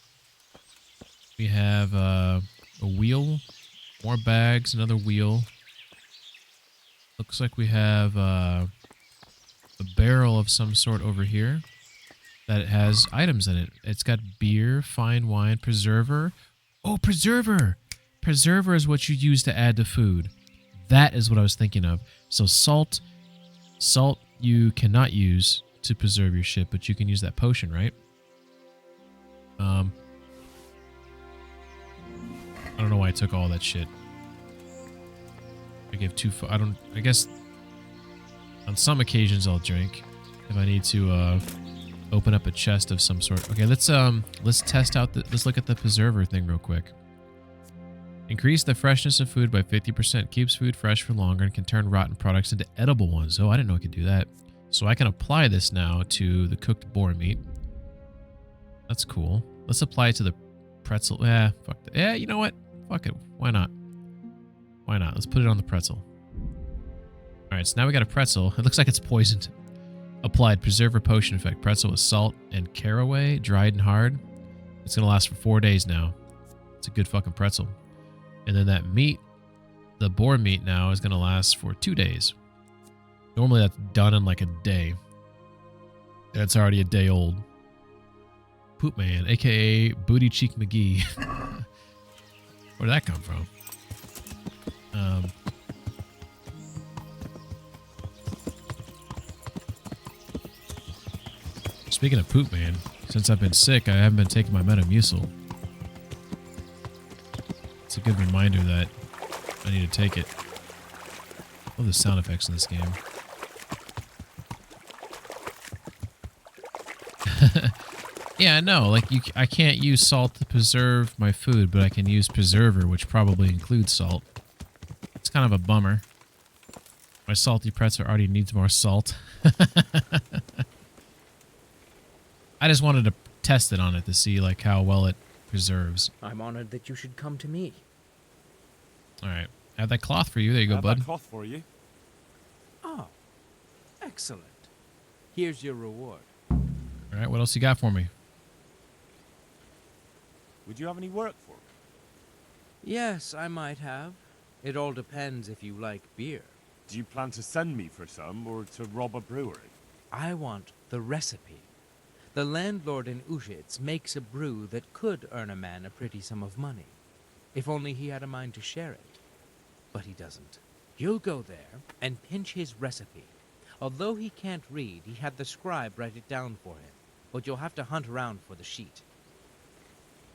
S1: We have a wheel, more bags, another wheel. Looks like we have a barrel of some sort over here that has items in it. It's got beer, fine wine, preserver. Oh, preserver! Preserver is what you use to add to food. That is what I was thinking of. So salt you cannot use to preserve your shit, but you can use that potion, right? I don't know why I took all that shit. I gave I guess on some occasions I'll drink if I need to open up a chest of some sort. Okay, let's test out let's look at the preserver thing real quick. Increase the freshness of food by 50%. Keeps food fresh for longer and can turn rotten products into edible ones. Oh, I didn't know it could do that. So I can apply this now to the cooked boar meat. That's cool. Let's apply it to the pretzel. Fuck that. Yeah, you know what? Fuck it. Why not? Why not? Let's put it on the pretzel. Alright, so now we got a pretzel. It looks like it's poisoned. Applied preserver potion effect. Pretzel with salt and caraway, dried and hard. It's going to last for 4 days now. It's a good fucking pretzel. And then that meat, the boar meat now, is going to last for 2 days. Normally that's done in like a day. That's already a day old. Poop Man, a.k.a. Booty Cheek McGee. Where did that come from? Speaking of Poop Man, since I've been sick, I haven't been taking my Metamucil. It's a good reminder that I need to take it. I love the sound effects in this game. Yeah, no, like I can't use salt to preserve my food, but I can use preserver, which probably includes salt. It's kind of a bummer. My salty pretzel already needs more salt. I just wanted to test it on it to see like how well it preserves.
S8: I'm honored that you should come to me.
S1: All right, I have that cloth for you. There you go, bud.
S7: That cloth for you.
S8: Oh, excellent. Here's your reward.
S1: All right, what else you got for me?
S7: Would you have any work for me?
S8: Yes, I might have. It all depends if you like beer.
S7: Do you plan to send me for some or to rob a brewery?
S8: I want the recipe. The landlord in Ushitz makes a brew that could earn a man a pretty sum of money, if only he had a mind to share it. But he doesn't. You'll go there and pinch his recipe. Although he can't read, he had the scribe write it down for him, but you'll have to hunt around for the sheet.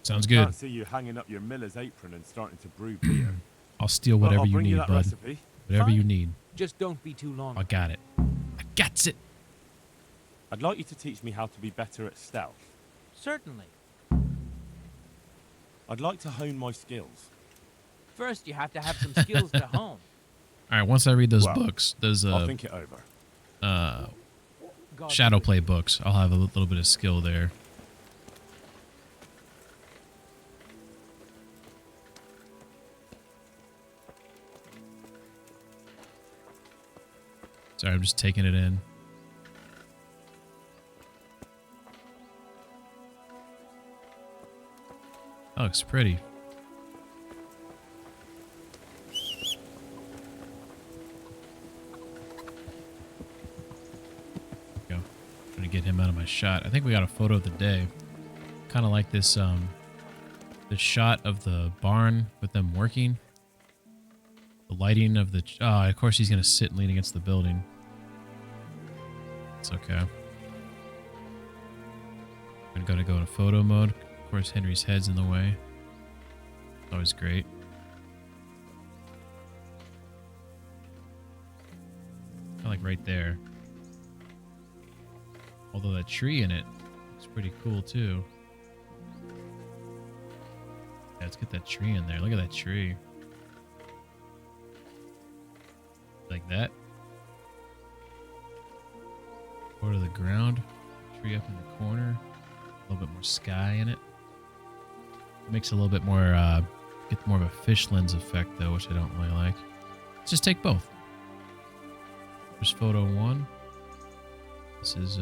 S1: Sounds
S7: I
S1: good.
S7: can't see you hanging up your miller's apron and starting to brew beer.
S1: I'll steal whatever
S7: I'll
S1: you
S7: bring
S1: need,
S7: you that
S1: bud.
S7: recipe.
S1: Whatever you
S8: Fine.
S1: need.
S8: Just don't be too long.
S1: I got it. I got it.
S7: I'd like you to teach me how to be better at stealth.
S8: Certainly.
S7: I'd like to hone my skills.
S8: First, you have to have some skills to hone.
S1: All right, once I read those
S7: Well,
S1: books, those
S7: I'll think it over.
S8: God
S1: shadow
S8: forbid.
S1: play books, I'll have a little bit of skill there. Sorry, I'm just taking it in. That looks pretty. Go. Trying to get him out of my shot. I think we got a photo of the day. Kind of like this, the shot of the barn with them working. The lighting of the... Oh, of course he's going to sit and lean against the building. It's okay. I'm going to go into photo mode. Of course, Henry's head's in the way. Always great. Kind of like right there. Although that tree in it looks pretty cool too. Yeah, let's get that tree in there. Look at that tree. Like that. Go to the ground. Tree up in the corner. A little bit more sky in it. It makes it a little bit more, get more of a fish lens effect though, which I don't really like. Let's just take both. There's photo 1. This is,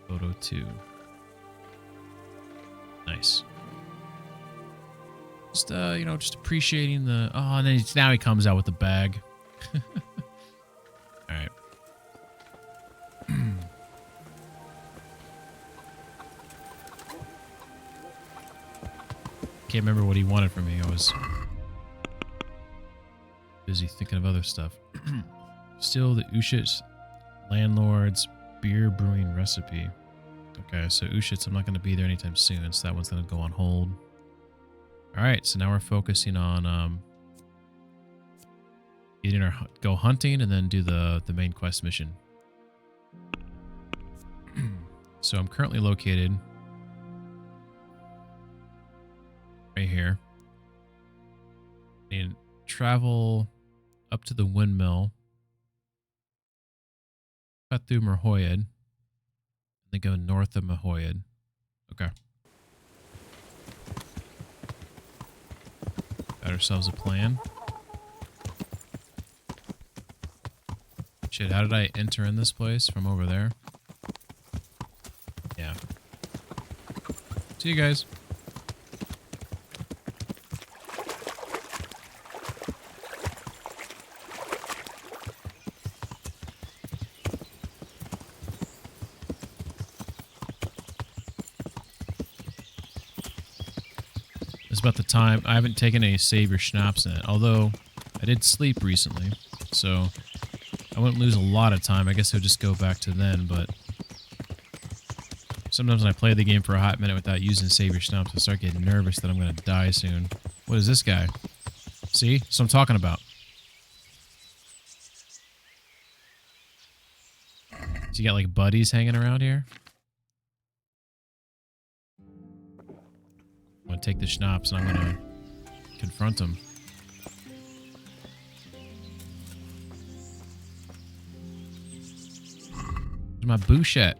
S1: photo 2. Nice. Just, you know, just appreciating the... Oh, and then now he comes out with the bag. All right. Can't remember what he wanted from me. I was busy thinking of other stuff. Still the Ushit's landlord's beer brewing recipe. Okay, so Ushit's, I'm not going to be there anytime soon, so that one's going to go on hold. All right, so now we're focusing on getting our go hunting and then do the main quest mission. So I'm currently located right here. And travel up to the windmill, cut through Merhoyed, and then go north of Merhoyed. Okay. Got ourselves a plan. Shit, how did I enter in this place from over there? Yeah. See you guys. It's about the time. I haven't taken any Save Your Schnapps in it, although I did sleep recently, so I wouldn't lose a lot of time. I guess I'll just go back to then, but sometimes when I play the game for a hot minute without using Save Your Schnapps, I start getting nervous that I'm going to die soon. What is this guy? See? That's what I'm talking about. So you got like buddies hanging around here? I'm going to take the schnapps and I'm going to confront him. Where's my bouchette?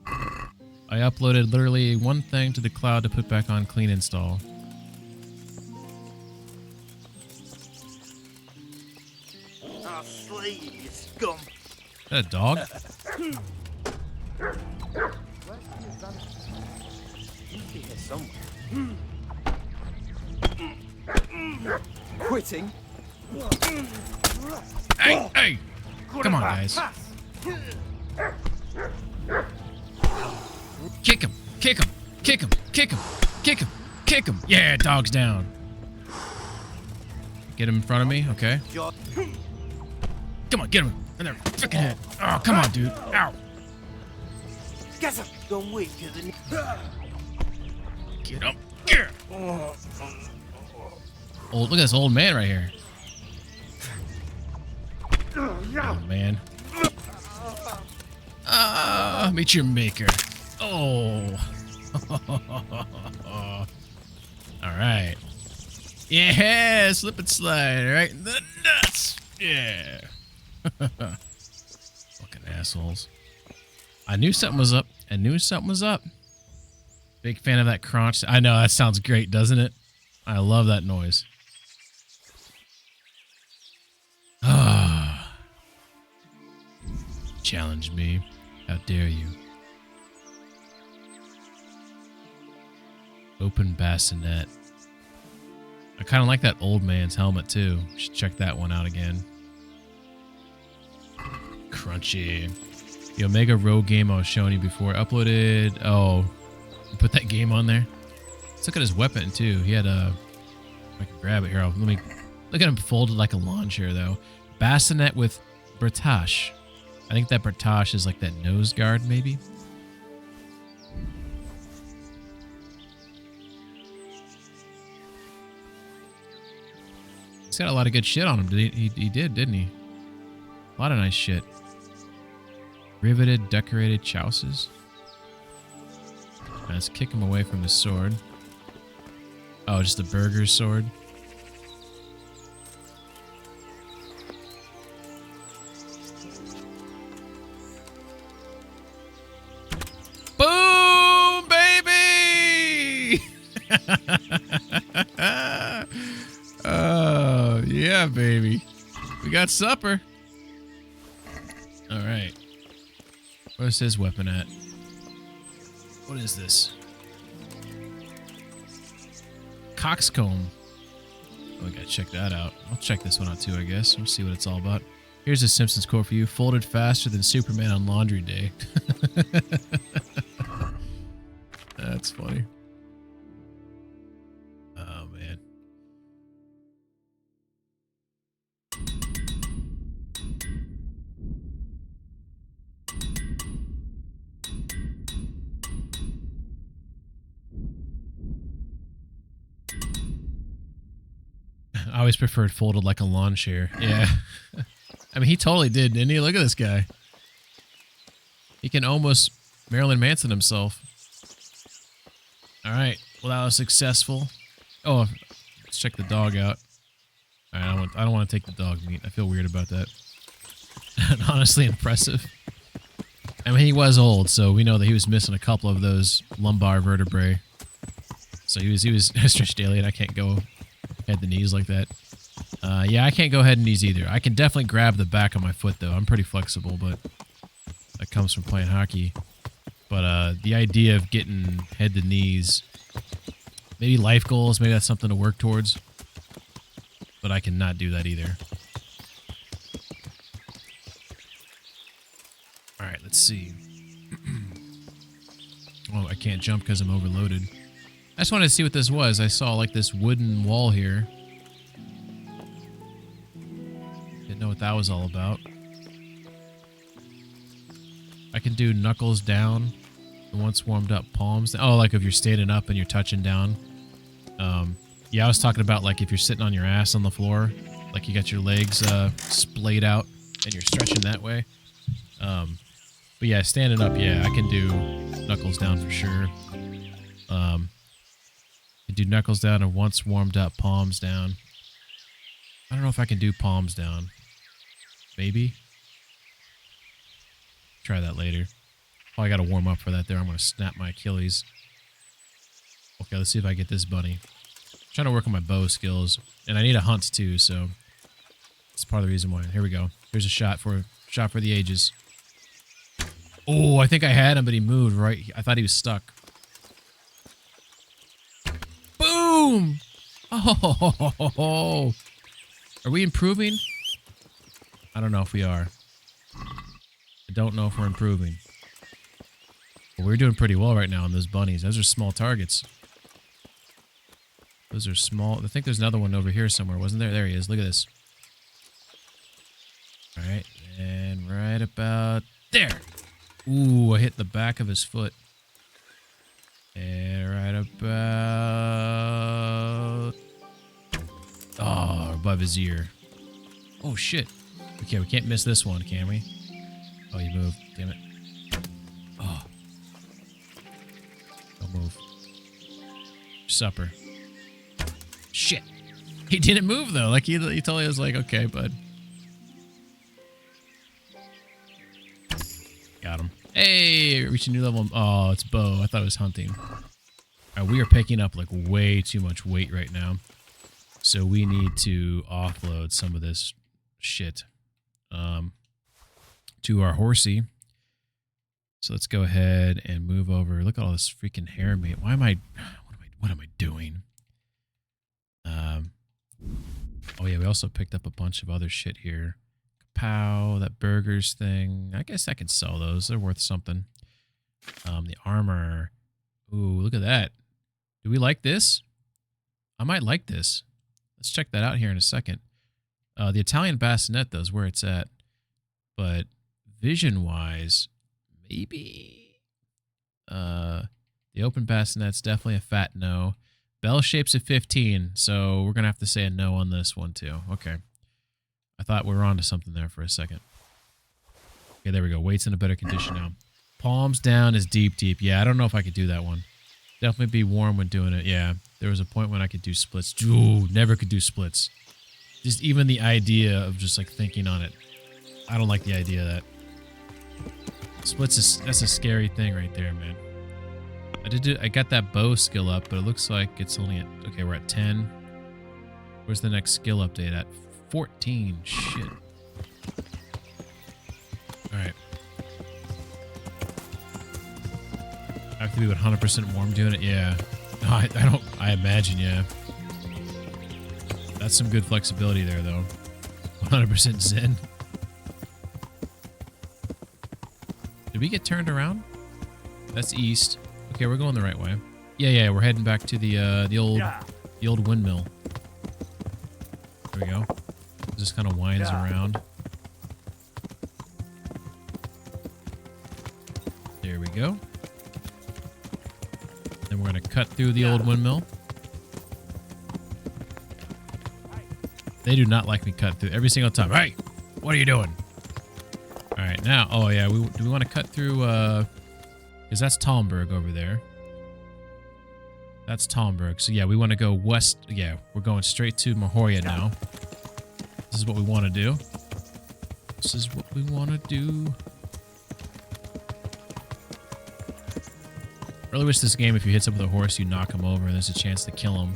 S1: I uploaded literally one thing to the cloud to put back on clean install.
S6: I'll slay you, you scum.
S1: Is that a dog?
S6: Here somewhere. Quitting?
S1: Hey, hey! Come on, guys. Kick him, kick him, kick him, kick him, kick him, kick him. Yeah, dog's down. Get him in front of me, okay. Come on, get him in their freaking head. Oh, come on, dude. Ow.
S6: Get him! Gone weaker than...
S1: Get him. Oh, look at this old man right here. Oh, man. Meet your maker. Oh. All right. Yeah, slip and slide, right in the nuts. Yeah. Fucking assholes. I knew something was up. I knew something was up. Big fan of that crunch. I know, that sounds great, doesn't it? I love that noise. Ah. Challenge me. How dare you? Open bassinet. I kind of like that old man's helmet too. Should check that one out again. Crunchy. The Omega Rogue game I was showing you before. Uploaded. Oh, you put that game on there. Let's look at his weapon too. He had a. I can grab it here. Let me look at him folded like a lawn chair though. Bassinet with Britash. I think that Britash is like that nose guard maybe. He's got a lot of good shit on him. He did, didn't he? A lot of nice shit. Riveted, decorated chouses. Let's kick him away from his sword. Oh, just the burger's sword. Boom, baby! Oh, yeah, baby. We got supper. All right. Where's his weapon at? What is this? Coxcomb. Oh, I gotta check that out. I'll check this one out too, I guess. We'll see what it's all about. Here's a Simpsons quote for you. Folded faster than Superman on laundry day. That's funny. Oh, man. I always preferred folded like a lawn chair. Yeah. I mean, he totally did, didn't he? Look at this guy. He can almost Marilyn Manson himself. All right. Well, that was successful. Oh, let's check the dog out. All right. I don't want to take the dog meat. I feel weird about that. Honestly, impressive. I mean, he was old, so we know that he was missing a couple of those lumbar vertebrae. So he was stretched alien. I can't go head to knees like that. Yeah, I can't go head and knees either. I can definitely grab the back of my foot, though. I'm pretty flexible, but that comes from playing hockey. But the idea of getting head to knees, maybe life goals, maybe that's something to work towards. But I cannot do that either. All right, let's see. Oh, I can't jump because I'm overloaded. I just wanted to see what this was. I saw like this wooden wall here. Didn't know what that was all about. I can do knuckles down. And once warmed up, palms down. Oh, like if you're standing up and you're touching down. Yeah, I was talking about like if you're sitting on your ass on the floor, like you got your legs splayed out and you're stretching that way. But yeah, standing up, yeah, I can do knuckles down for sure. I do knuckles down and once warmed up, palms down. I don't know if I can do palms down. Maybe. Try that later. Oh, I got to warm up for that there. I'm going to snap my Achilles. Okay, let's see if I get this bunny. I'm trying to work on my bow skills. And I need a hunt too, so that's part of the reason why. Here we go. Here's a shot for the ages. Oh, I think I had him, but he moved, right? I thought he was stuck. Boom! Oh, are we improving? I don't know if we are. I don't know if we're improving. But we're doing pretty well right now on those bunnies. Those are small targets. Those are small. I think there's another one over here somewhere, wasn't there? There he is. Look at this. All right, and right about there. Ooh, I hit the back of his foot. And right about... Oh, above his ear. Oh, shit. Okay, we can't miss this one, can we? Oh, you moved. Damn it. Oh. Don't move. Supper. Shit. He didn't move, though. Like, he totally was like, okay, bud. Got him. Hey, reach a new level. Oh, it's bow. I thought it was hunting. All right, we are picking up, like, way too much weight right now. So we need to offload some of this shit to our horsey. So let's go ahead and move over. Look at all this freaking hair meat. What am I doing? Oh yeah, we also picked up a bunch of other shit here. Kapow, that burgers thing. I guess I can sell those. They're worth something. The armor. Ooh, look at that. Do we like this? I might like this. Let's check that out here in a second. The Italian bassinet, though, is where it's at. But vision-wise, maybe... the open bassinet's definitely a fat no. Bell shape's a 15, so we're going to have to say a no on this one, too. Okay. I thought we were on to something there for a second. Okay, there we go. Weight's in a better condition now. Palms down is deep, deep. Yeah, I don't know if I could do that one. Definitely be warm when doing it. Yeah, there was a point when I could do splits. Ooh, never could do splits. Just even the idea of just like thinking on it. I don't like the idea of that. Splits that's a scary thing right there, man. I got that bow skill up, but it looks like it's only at, okay, we're at 10. Where's the next skill update at? 14. Shit. All right. I have to be 100% warm doing it. Yeah. No, I imagine, yeah. That's some good flexibility there, though. 100% zen. Did we get turned around? That's east. Okay, we're going the right way. Yeah, we're heading back to the old windmill. There we go. It just kind of winds around. There we go. Then we're going to cut through the old windmill. They do not like me cut through every single time. Hey, what are you doing? All right, now. Oh, yeah. Do we want to cut through... because that's Talmberg over there. That's Talmberg. So, yeah, we want to go west. Yeah, we're going straight to Mahoria now. This is what we want to do. This is what we want to do. Really wish this game, if you hit someone with a horse, you knock them over, and there's a chance to kill them.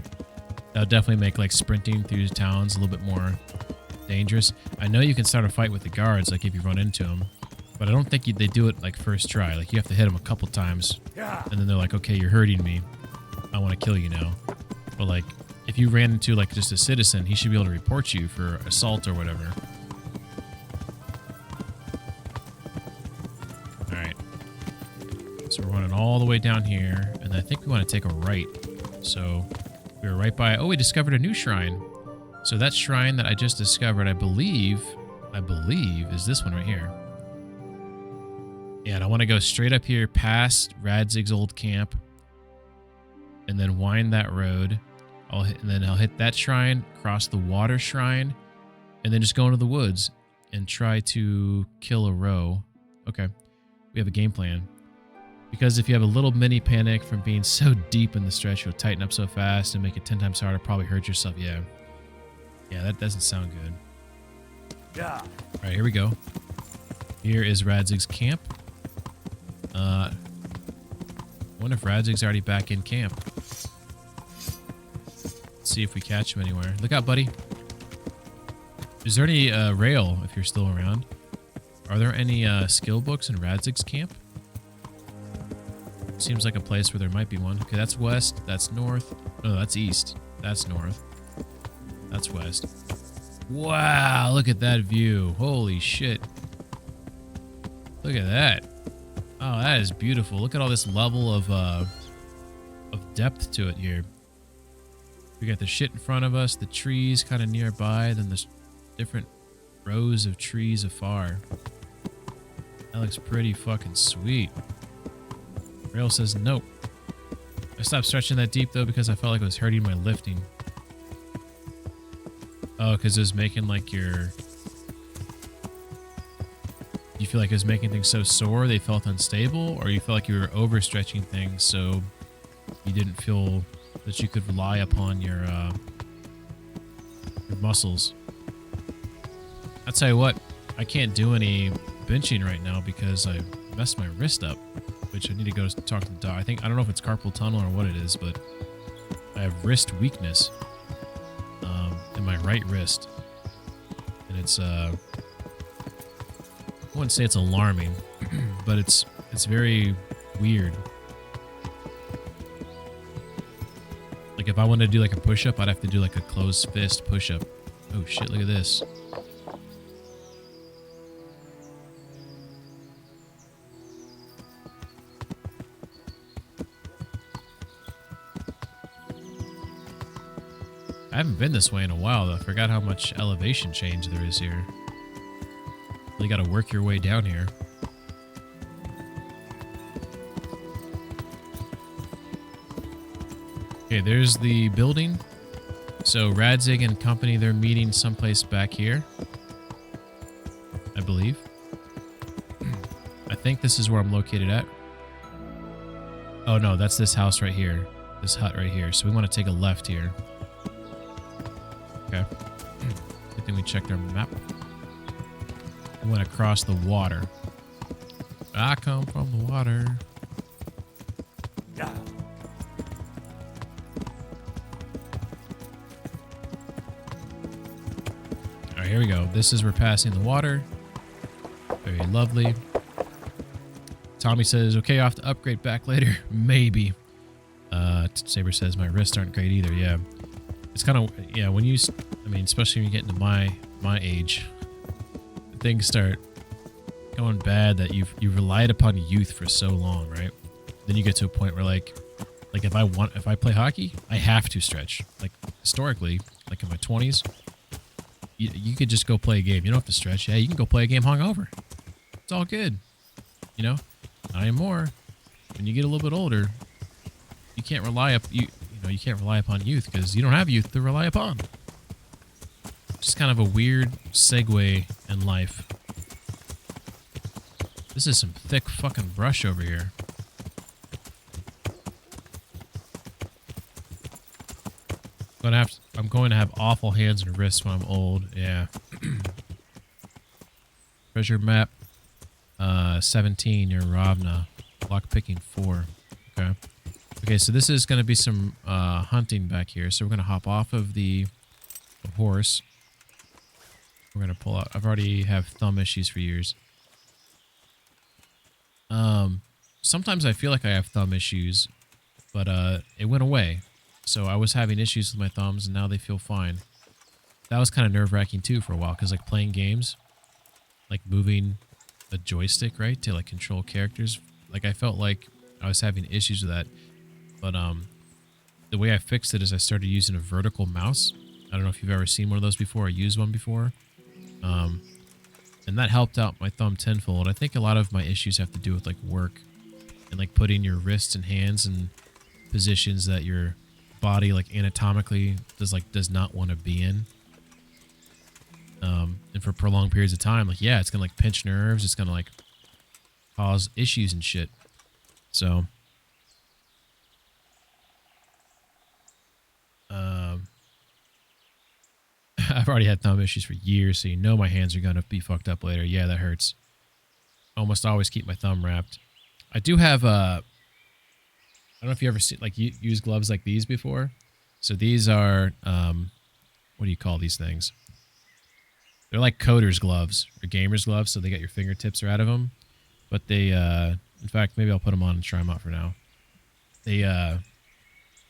S1: That would definitely make, like, sprinting through towns a little bit more dangerous. I know you can start a fight with the guards, like, if you run into them. But I don't think they do it, like, first try. Like, you have to hit them a couple times. And then they're like, okay, you're hurting me. I want to kill you now. But, like, if you ran into, like, just a citizen, he should be able to report you for assault or whatever. Alright. So we're running all the way down here. And I think we want to take a right. So we were right by... Oh, we discovered a new shrine. So that shrine that I just discovered, I believe, is this one right here. Yeah, and I want to go straight up here past Radzig's old camp. And then wind that road. And then I'll hit that shrine, cross the water shrine, and then just go into the woods and try to kill a row. Okay, we have a game plan. Because if you have a little mini panic from being so deep in the stretch, you'll tighten up so fast and make it 10 times harder, probably hurt yourself. Yeah. Yeah, that doesn't sound good. Yeah. All right, here we go. Here is Radzig's camp. I wonder if Radzig's already back in camp. Let's see if we catch him anywhere. Look out, buddy. Is there any rail if you're still around? Are there any skill books in Radzig's camp? Seems like a place where there might be one. Okay, that's west. That's north. No, that's east. That's north. That's west. Wow, look at that view. Holy shit. Look at that. Oh, that is beautiful. Look at all this level of depth to it here. We got the shit in front of us, the trees kind of nearby, then the different rows of trees afar. That looks pretty fucking sweet. Rail says nope. I stopped stretching that deep though because I felt like it was hurting my lifting. Oh, because it was making like your... You feel like it was making things so sore they felt unstable, or you felt like you were overstretching things so you didn't feel that you could rely upon your muscles. I'll tell you what, I can't do any benching right now because I messed my wrist up, which I need to go talk to the doc. I don't know if it's carpal tunnel or what it is, but I have wrist weakness in my right wrist, and it's I wouldn't say it's alarming, but it's very weird. Like if I wanted to do like a push-up, I'd have to do like a closed fist push-up. Oh shit, look at this. I haven't been this way in a while though. I forgot how much elevation change there is here. You gotta work your way down here. Okay, there's the building. So Radzig and company, they're meeting someplace back here, I believe. I think this is where I'm located at. Oh no, that's this house right here. This hut right here. So we want to take a left here. Okay. Good thing we checked our map. We went across the water. I come from the water.
S7: Yeah.
S1: All right, here we go. This is we're passing the water. Very lovely. Tommy says, okay, I'll have to upgrade back later. Maybe. Saber says, my wrists aren't great either. Yeah. It's kind of, yeah, when you, I mean, especially when you get into my age, things start going bad that you've relied upon youth for so long, right? Then you get to a point where like if I play hockey, I have to stretch. Like historically, like in my 20s, you could just go play a game. You don't have to stretch. Yeah, you can go play a game hungover. It's all good. You know, not anymore. When you get a little bit older, you can't rely you can't rely upon youth because you don't have youth to rely upon. Just kind of a weird segue in life. This is some thick fucking brush over here. I'm going to have awful hands and wrists when I'm old. Yeah. Treasure map. 17. You're Ravna. Lockpicking 4. Okay. Okay, so this is going to be some hunting back here. So we're going to hop off of the horse. We're going to pull out. I've already have thumb issues for years. Sometimes I feel like I have thumb issues, but it went away. So I was having issues with my thumbs, and now they feel fine. That was kind of nerve-wracking too for a while, because like playing games, like moving a joystick, right, to like control characters, like I felt like I was having issues with that. But the way I fixed it is I started using a vertical mouse. I don't know if you've ever seen one of those before or used one before. And that helped out my thumb tenfold. I think a lot of my issues have to do with like work and like putting your wrists and hands in positions that your body like anatomically does not want to be in. And for prolonged periods of time, like, yeah, it's gonna like pinch nerves. It's gonna like cause issues and shit. So, I've already had thumb issues for years, so you know my hands are gonna be fucked up later. Yeah, that hurts. Almost always keep my thumb wrapped. I do have I don't know if you ever see like you use gloves like these before. So these are what do you call these things? They're like coders gloves or gamers gloves, so they get your fingertips right out of them. But they in fact, maybe I'll put them on and try them out for now. They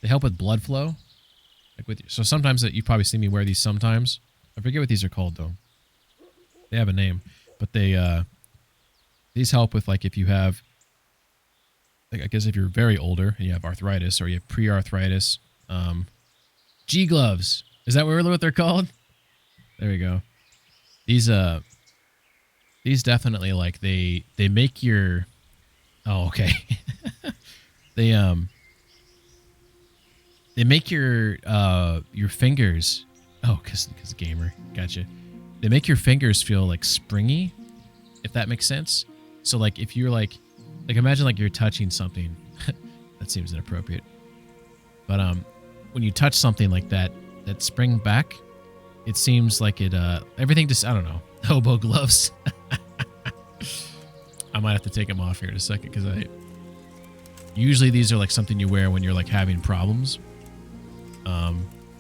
S1: help with blood flow. Like so sometimes you probably see me wear these sometimes. I forget what these are called though. They have a name, but these help with like if you have, like, I guess if you're very older and you have arthritis or you have pre-arthritis, G gloves. Is that what they're called? There we go. These definitely like they make your, oh okay. They make your fingers. Oh, cause gamer. Gotcha. They make your fingers feel like springy, if that makes sense. So like if you're like imagine like you're touching something. That seems inappropriate. But when you touch something like that spring back, it seems like it everything just, I don't know. Hobo gloves. I might have to take them off here in a second because usually these are like something you wear when you're like having problems.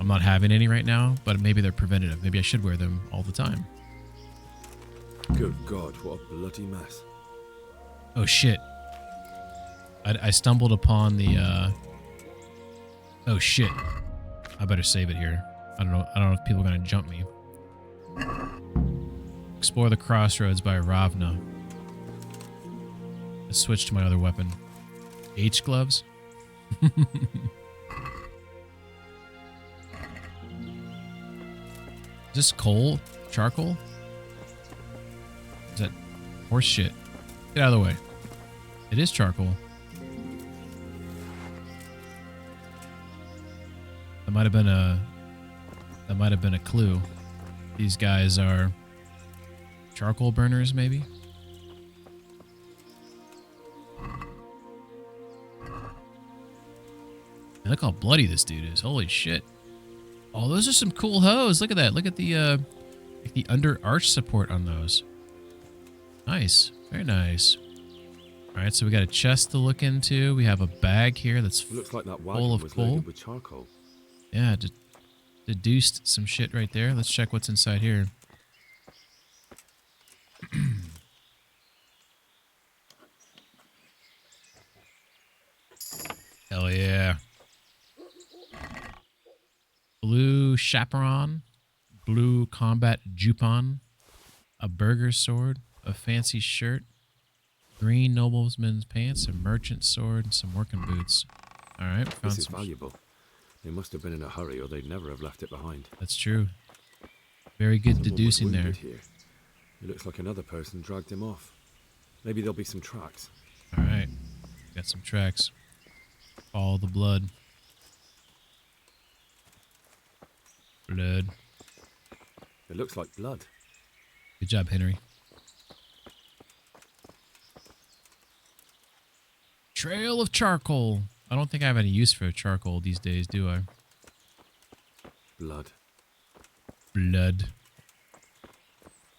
S1: I'm not having any right now, but maybe they're preventative. Maybe I should wear them all the time.
S9: Good God, what a bloody mess.
S1: Oh shit. I stumbled upon the oh shit. I better save it here. I don't know if people are gonna jump me. Explore the crossroads by Ravna. Let's switch to my other weapon. H gloves. Is this coal? Charcoal? Is that horse shit? Get out of the way. It is charcoal. That might have been a clue. These guys are charcoal burners, maybe? And look how bloody this dude is. Holy shit. Oh, those are some cool hose. Look at that. Look at the under arch support on those. Nice. Very nice. All right, so we got a chest to look into. We have a bag here that's
S9: Looks like that
S1: full
S9: wagon
S1: of
S9: was
S1: coal.
S9: loaded with charcoal.
S1: Yeah, deduced some shit right there. Let's check what's inside here. Hell yeah. Blue chaperon, blue combat jupon, a burger sword, a fancy shirt, green nobleman's pants, a merchant sword, and some working boots. All right, found
S9: This is
S1: some.
S9: valuable. They must have been in a hurry or they'd never have left it behind.
S1: That's true. Very good
S9: Someone was
S1: deducing there.
S9: wounded here. It looks like another person dragged him off. Maybe there'll be some tracks.
S1: All right, got some tracks. Follow the blood. Blood.
S9: It looks like blood.
S1: Good job, Henry. Trail of charcoal. I don't think I have any use for charcoal these days, do I?
S9: Blood.
S1: Blood.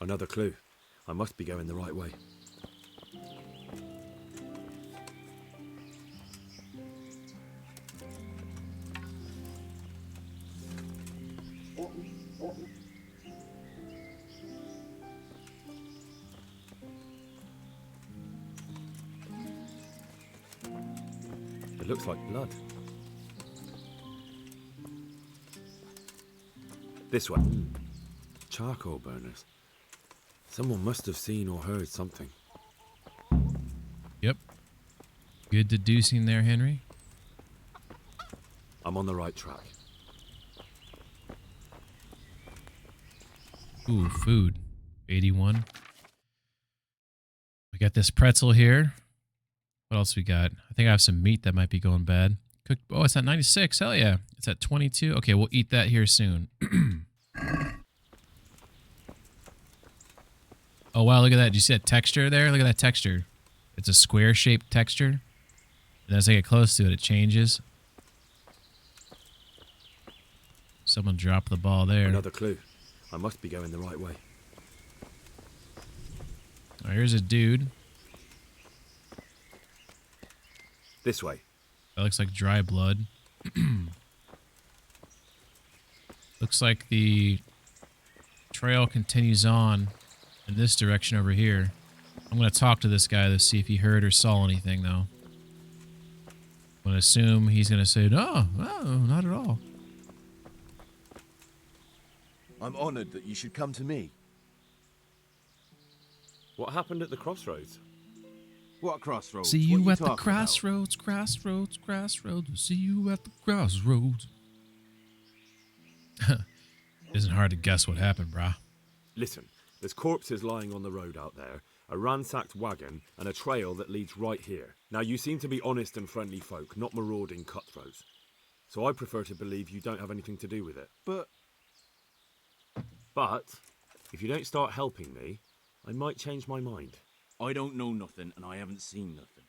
S9: Another clue. I must be going the right way. It looks like blood. This way. Charcoal burners. Someone must have seen or heard something.
S1: Yep. Good deducing there, Henry.
S9: I'm on the right track.
S1: Ooh, food. 81. We got this pretzel here. What else we got? I think I have some meat that might be going bad. Cooked. Oh, it's at 96. Hell yeah. It's at 22. Okay, we'll eat that here soon. Oh, wow. Look at that. Did you see that texture there? Look at that texture. It's a square-shaped texture. And as I get close to it, it changes. Someone dropped the ball there.
S9: Another clue. I must be going the right way.
S1: Oh, here's a dude.
S9: This way.
S1: That looks like dry blood. Looks like the trail continues on in this direction over here. I'm going to talk to this guy to see if he heard or saw anything, though. I'm going to assume he's going to say, no, not at all.
S4: I'm honored that you should come to me.
S9: What happened at the crossroads?
S4: What crossroads?
S1: See
S4: What
S1: you at the
S4: talking about?
S1: crossroads, crossroads. See you at the crossroads. Isn't hard to guess what happened, brah.
S9: Listen, there's corpses lying on the road out there, a ransacked wagon, and a trail that leads right here. Now, you seem to be honest and friendly folk, not marauding cutthroats. So I prefer to believe you don't have anything to do with it.
S4: But
S9: But if you don't start helping me, I might change my mind.
S10: I don't know nothing, and I haven't seen nothing.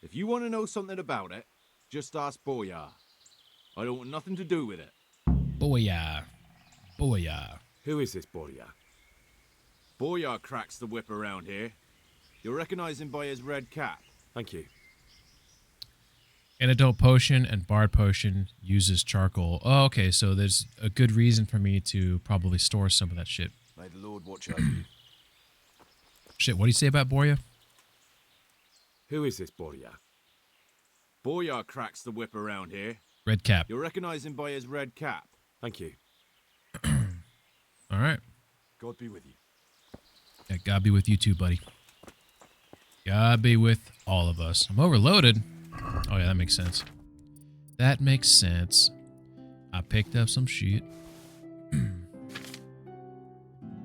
S10: If you want to know something about it, just ask Boyar. I don't want nothing to do with it.
S1: Booyah. Booyah.
S9: Who is this Boria?
S10: Boyar cracks the whip around here. You'll recognize him by his red cap.
S9: Thank you.
S1: Antidote potion and bard potion uses charcoal. Oh, okay, so there's a good reason for me to probably store some of that shit.
S10: May the Lord watch over you.
S1: Shit, what do you say about Boria?
S9: Who is this Boria?
S10: Boyar cracks the whip around here.
S1: Red cap.
S10: You'll recognize him by his red cap.
S9: Thank you.
S1: All right.
S10: God be with you.
S1: Yeah, God be with you too, buddy. God be with all of us. I'm overloaded. Oh, yeah, that makes sense. That makes sense. I picked up some shit. Boom,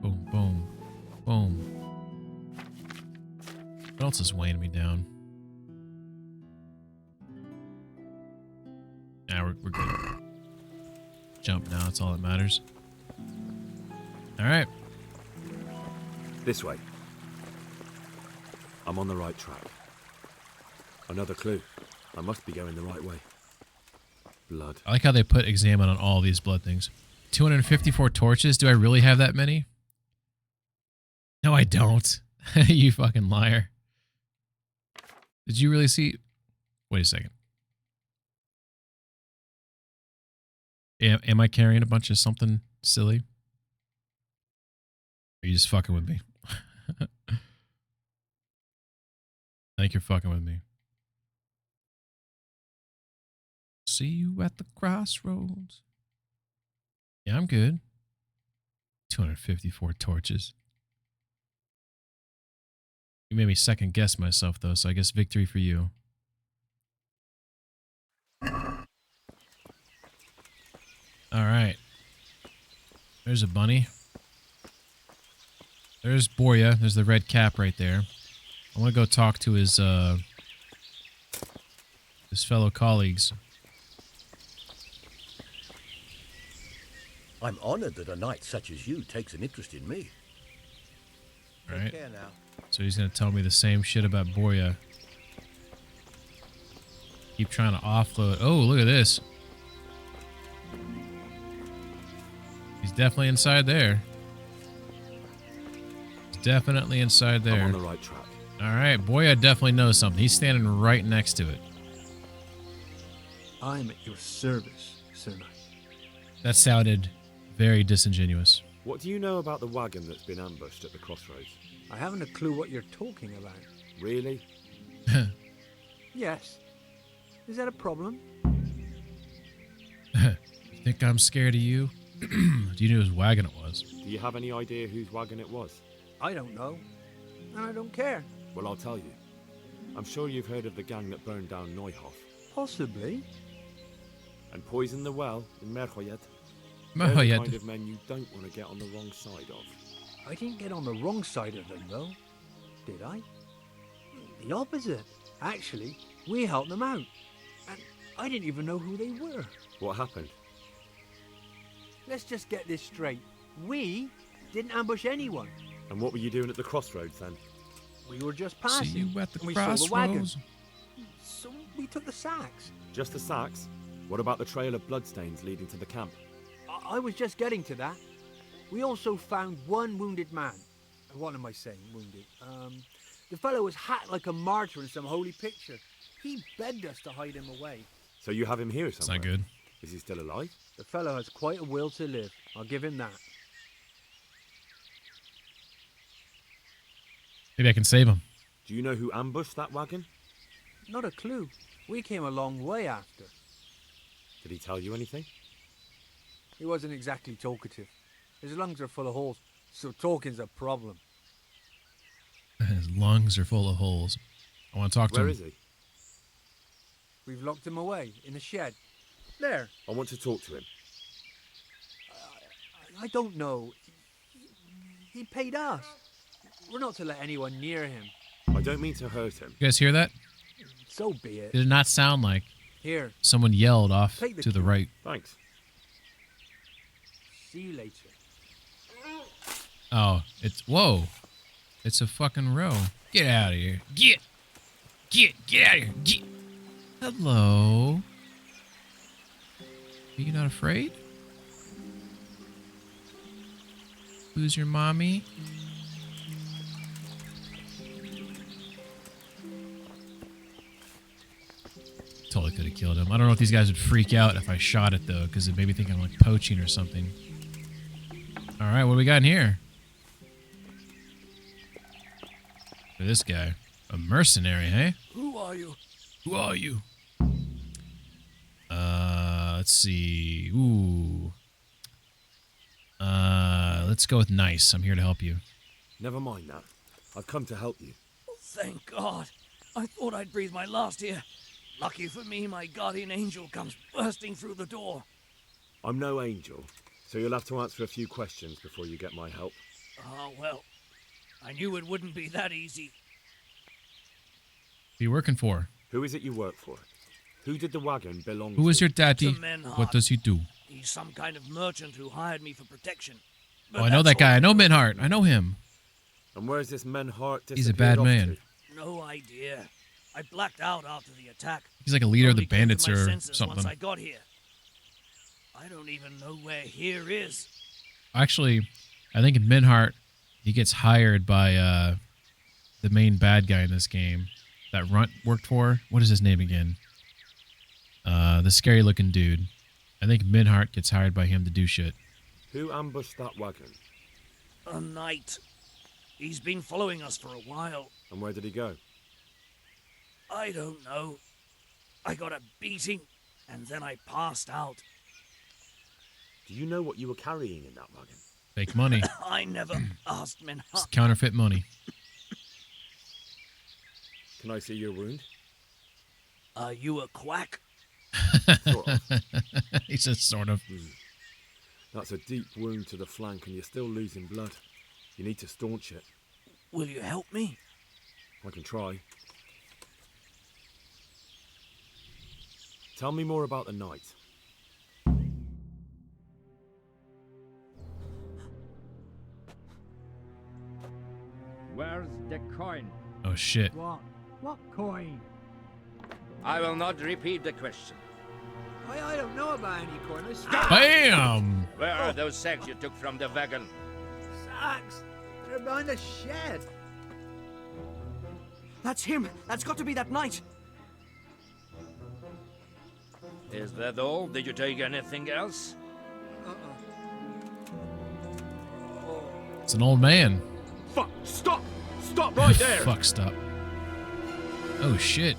S1: boom, boom. What else is weighing me down? Nah, we're good. Jump now, that's all that matters. Alright.
S9: This way. I'm on the right track. Another clue. I must be going the right way. Blood.
S1: I like how they put examine on all these blood things. 254 torches? Do I really have that many? No, I don't. You fucking liar. Did you really see? Wait a second. Am I carrying a bunch of something silly? Are you just fucking with me? I think you're fucking with me. See you at the crossroads. Yeah, I'm good. 254 torches. You made me second guess myself, though, so I guess victory for you. Alright. There's a bunny. There's Boria. There's the red cap right there. I want to go talk to his fellow colleagues.
S5: I'm honored that a knight such as you takes an interest in me.
S1: All right.
S6: Take care now.
S1: So he's going to tell me the same shit about Boria. Keep trying to offload. Oh, look at this. He's definitely inside there. He's definitely inside there.
S9: I'm on the right track.
S1: All right, Boya definitely knows something. He's standing right next to it.
S11: I'm at your service, Sir Knight.
S1: That sounded very disingenuous.
S9: What do you know about the wagon that's been ambushed at the crossroads?
S11: I haven't a clue what you're talking about.
S9: Really?
S11: Yes. Is that a problem?
S1: You think I'm scared of you? Do you know whose wagon it was?
S9: Do you have any idea whose wagon it was?
S11: I don't know. And I don't care.
S9: Well, I'll tell you. I'm sure you've heard of the gang that burned down Neuhof.
S11: Possibly.
S9: And poisoned the well in Merhoyet.
S1: Merhoyet.
S9: They're the kind of men you don't want to get on the wrong side of.
S11: I didn't get on the wrong side of them, though. Did I? The opposite. Actually, we helped them out. And I didn't even know who they were.
S9: What happened?
S11: Let's just get this straight. We didn't ambush anyone.
S9: And what were you doing at the crossroads then?
S11: We were just passing.
S1: See you at the
S11: and we saw the wagon.
S1: crossroads.
S11: So we took the sacks.
S9: Just the sacks? What about the trail of bloodstains leading to the camp?
S11: I was just getting to that. We also found one wounded man. What am I saying, wounded? The fellow was hacked like a martyr in some holy picture. He begged us to hide him away.
S9: So you have him here
S1: It's
S9: somewhere?
S1: not good.
S9: Is he still alive?
S11: The fellow has quite a will to live. I'll give him that.
S1: Maybe I can save him.
S9: Do you know who ambushed that wagon?
S11: Not a clue. We came a long way after.
S9: Did he tell you anything?
S11: He wasn't exactly talkative. His lungs are full of holes, so talking's a problem.
S1: His lungs are full of holes. I want to talk to him.
S9: Where is he?
S11: We've locked him away in a shed. There.
S9: I want to talk to him.
S11: I don't know. He paid us. We're not to let anyone near him.
S9: I don't mean to hurt him.
S1: You guys hear that?
S11: So be it.
S1: Did it not sound like
S11: Here.
S1: Someone yelled off
S11: Take the
S1: to the
S11: key.
S1: right.
S9: Thanks.
S11: See you later.
S1: Oh, whoa. It's a fucking row. Get out of here. Get out of here. Get. Hello. Are you not afraid? Who's your mommy? Totally could have killed him. I don't know if these guys would freak out if I shot it, though, because it made me think I'm, like, poaching or something. All right, what do we got in here? For this guy. A mercenary, hey?
S11: Who are you?
S1: Who are you? Let's see. Ooh. Let's go with nice. I'm here to help you.
S9: Never mind that. I've come to help you.
S12: Thank God. I thought I'd breathe my last here. Lucky for me, my guardian angel comes bursting through the door.
S9: I'm no angel, so you'll have to answer a few questions before you get my help.
S12: Ah, well, I knew it wouldn't be that easy.
S1: Who are you working for?
S9: Who is it you work for? Who did the wagon belong
S1: Who
S9: to?
S1: is your daddy?
S12: To Menhart.
S1: What does he do?
S12: He's some kind of merchant who hired me for protection.
S1: Oh, I know that guy. I know Minhart. I know him.
S9: And where's this Menhart disappeared
S1: He's a bad
S9: off
S1: man.
S9: to?
S12: No idea. I blacked out after the attack.
S1: He's like a leader of the
S12: Only came to
S1: bandits
S12: my
S1: or
S12: senses
S1: something.
S12: Once I got here. I don't even know where here is.
S1: Actually, I think in Minhart, he gets hired by the main bad guy in this game that Runt worked for. What is his name again? The scary looking dude. I think Minhart gets hired by him to do shit.
S9: Who ambushed that wagon?
S12: A knight. He's been following us for a while.
S9: And where did he go?
S12: I don't know. I got a beating, and then I passed out.
S9: Do you know what you were carrying in that wagon?
S1: Fake money.
S12: I never asked
S1: It's
S12: Menhart.
S1: counterfeit money.
S9: Can I see your wound?
S12: Are you a quack?
S9: Sort of.
S1: He says sort of.
S9: That's a deep wound to the flank and you're still losing blood. You need to staunch it.
S12: Will you help me?
S9: I can try. Tell me more about the night.
S13: Where's the coin?
S1: Oh shit.
S11: What? What coin?
S13: I will not repeat the question.
S11: I don't know about any coin.
S1: Bam!
S13: Where are those sacks you took from the wagon?
S11: Sacks. They're behind the shed.
S12: That's him. That's got to be that knight.
S13: Is that all? Did you take anything else?
S1: It's an old man.
S10: Fuck! Stop! Stop right there!
S1: Fuck, stop. Oh shit.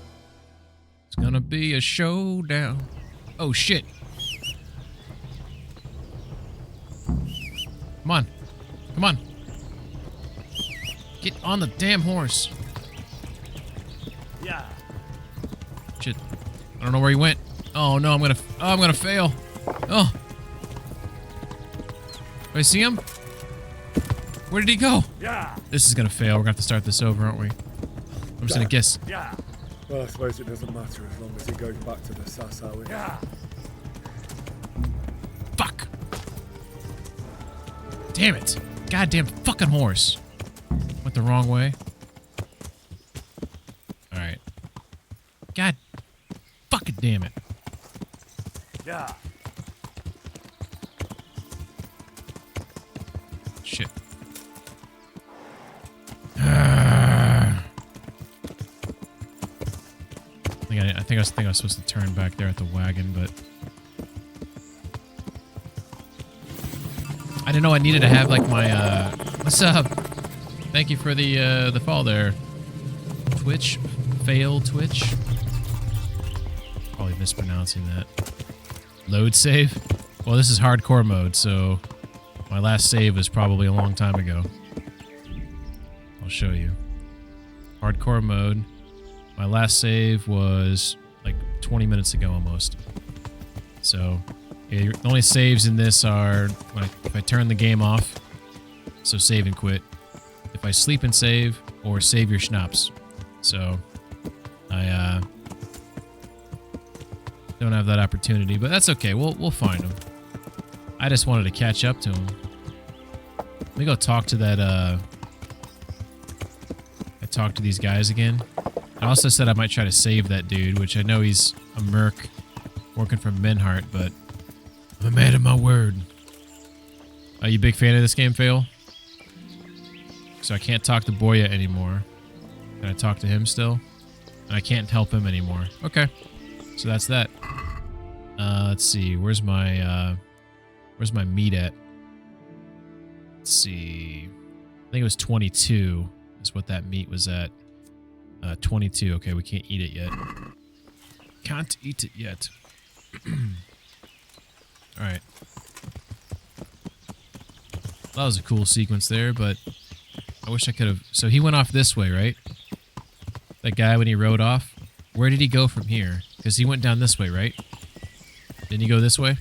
S1: It's gonna be a showdown. Oh shit. Come on. Come on. Get on the damn horse.
S13: Yeah.
S1: Shit. I don't know where he went. Oh no, I'm gonna fail. Oh. Do I see him? Where did he go?
S13: Yeah.
S1: This is gonna fail. We're gonna have to start this over, aren't we? I'm just gonna guess.
S13: Yeah.
S9: Well, I suppose it doesn't matter as long as he goes back to the Sassawi.
S13: Yeah.
S1: Fuck. Damn it. Goddamn fucking horse. Went the wrong way. Alright. God fucking damn it.
S13: Yeah.
S1: Shit. I think I was supposed to turn back there at the wagon, but I didn't know I needed to have like my what's up? Thank you for the fall there. Twitch, fail Twitch. Probably mispronouncing that. Load save. Well, this is hardcore mode, so my last save was probably a long time ago. I'll show you. Hardcore mode. My last save was like 20 minutes ago almost. So, yeah, the only saves in this are when if I turn the game off, so save and quit. If I sleep and save, or save your schnapps. So, Don't have that opportunity, but that's okay. We'll find him. I just wanted to catch up to him. Let me go talk to that, I talked to these guys again. I also said I might try to save that dude, which I know he's a merc working for Menhart, but I'm a man of my word. Are you a big fan of this game, Fail? So I can't talk to Boya anymore. Can I talk to him still? And I can't help him anymore. Okay. So that's that. Let's see. Where's my meat at? Let's see. I think it was 22 is what that meat was at. 22. Okay, we can't eat it yet. Can't eat it yet. Alright. That was a cool sequence there, but I wish I could have... So he went off this way, right? That guy when he rode off? Where did he go from here? Because he went down this way, right? Didn't he go this way?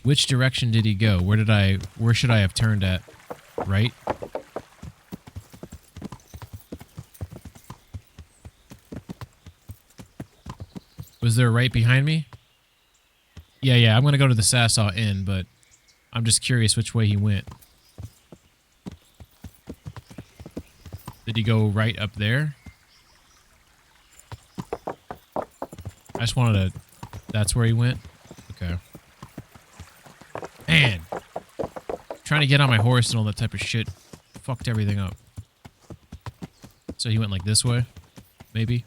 S1: Which direction did he go? Where should I have turned at? Right? Was there a right behind me? Yeah, I'm gonna go to the Sassaw Inn, but I'm just curious which way he went. Did he go right up there? I just wanted to... That's where he went? Okay. Man! Trying to get on my horse and all that type of shit fucked everything up. So he went like this way? Maybe?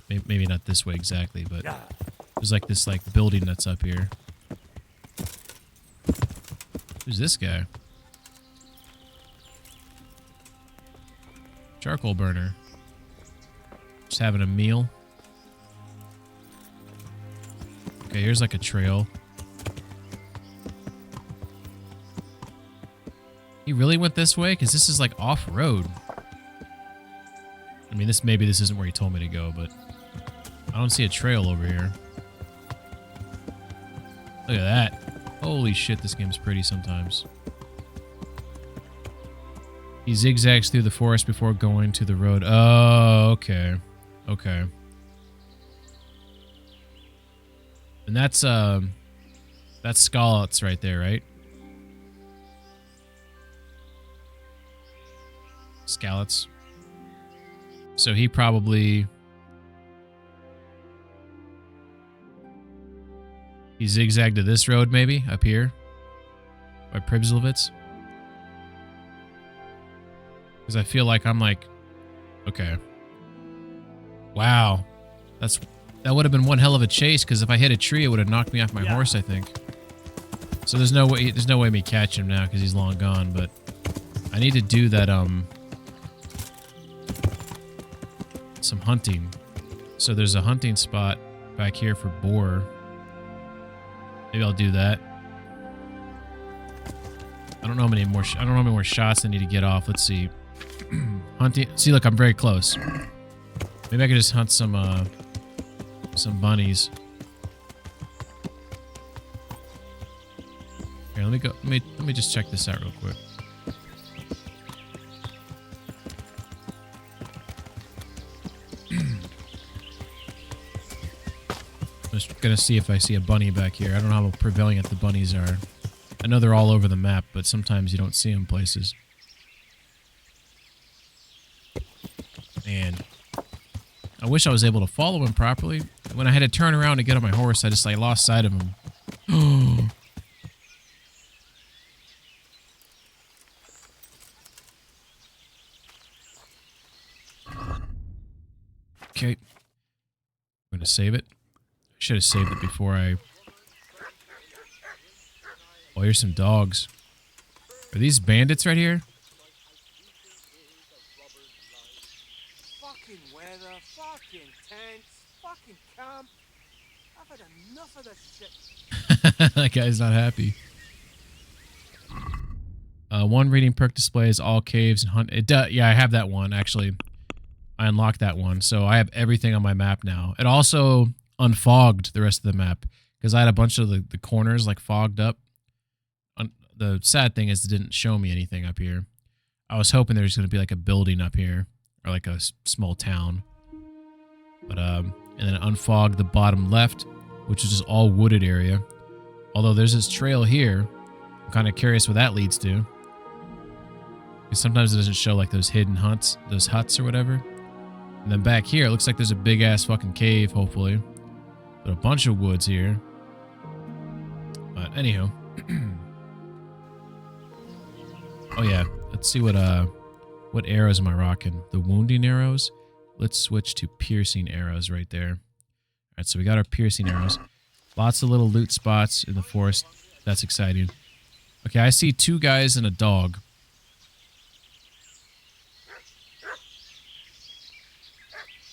S1: Maybe not this way exactly, but... There's like this like building that's up here. Who's this guy? Charcoal burner. Just having a meal. Okay, here's like a trail. He really went this way? Because this is like off-road. I mean, maybe this isn't where he told me to go, but... I don't see a trail over here. Look at that. Holy shit, this game's pretty sometimes. He zigzags through the forest before going to the road. Oh, okay. Okay. And that's Scallots right there, right? Scallots. So he probably... He zigzagged to this road, maybe? Up here? By Pribslovitz? Because I feel like I'm like... Okay. Wow. That would have been one hell of a chase, because if I hit a tree, it would have knocked me off my horse, I think. So there's no way me catch him now, because he's long gone, but... I need to do that, some hunting. So there's a hunting spot back here for boar. Maybe I'll do that. I don't know how many more shots I need to get off. Let's see. Hunting. See, look, I'm very close. Maybe I could just hunt some bunnies. Here, let me go. Let me just check this out real quick. Just gonna see if I see a bunny back here. I don't know how prevalent the bunnies are. I know they're all over the map, but sometimes you don't see them places. Man, I wish I was able to follow him properly. When I had to turn around to get on my horse, I just like lost sight of him. Okay, I'm gonna save it. I should have saved it before I... Oh, here's some dogs. Are these bandits right here?
S11: Fucking weather, fucking tents, fucking camp. I've had enough of this shit.
S1: That guy's not happy. One reading perk displays all caves and hunt. Yeah, I have that one, actually. I unlocked that one, so I have everything on my map now. It also unfogged the rest of the map, because I had a bunch of the corners like fogged up. The sad thing is it didn't show me anything up here. I was hoping there was going to be like a building up here, or like a small town. But and then unfog the bottom left, which is just all wooded area. Although there's this trail here. I'm kind of curious what that leads to. Because sometimes it doesn't show like those hidden huts or whatever. And then back here, it looks like there's a big ass fucking cave, hopefully. But a bunch of woods here. But anyhow. Oh yeah, let's see what arrows am I rocking? The wounding arrows. Let's switch to piercing arrows right there. All right, so we got our piercing arrows. Lots of little loot spots in the forest. That's exciting. Okay, I see 2 guys and a dog.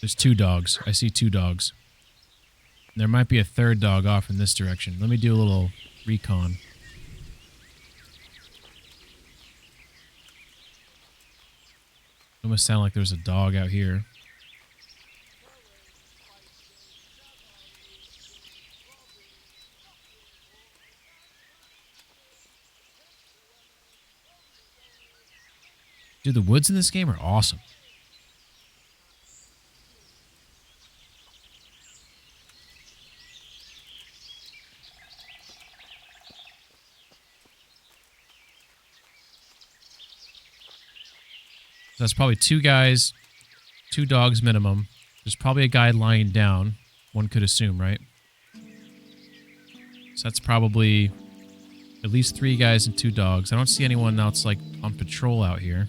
S1: There's 2 dogs. I see 2 dogs. There might be a 3rd dog off in this direction. Let me do a little recon. Almost sound like there's a dog out here. Dude, the woods in this game are awesome. So that's probably 2 guys, 2 dogs minimum. There's probably a guy lying down, one could assume, right? So that's probably at least 3 guys and 2 dogs. I don't see anyone else like on patrol out here.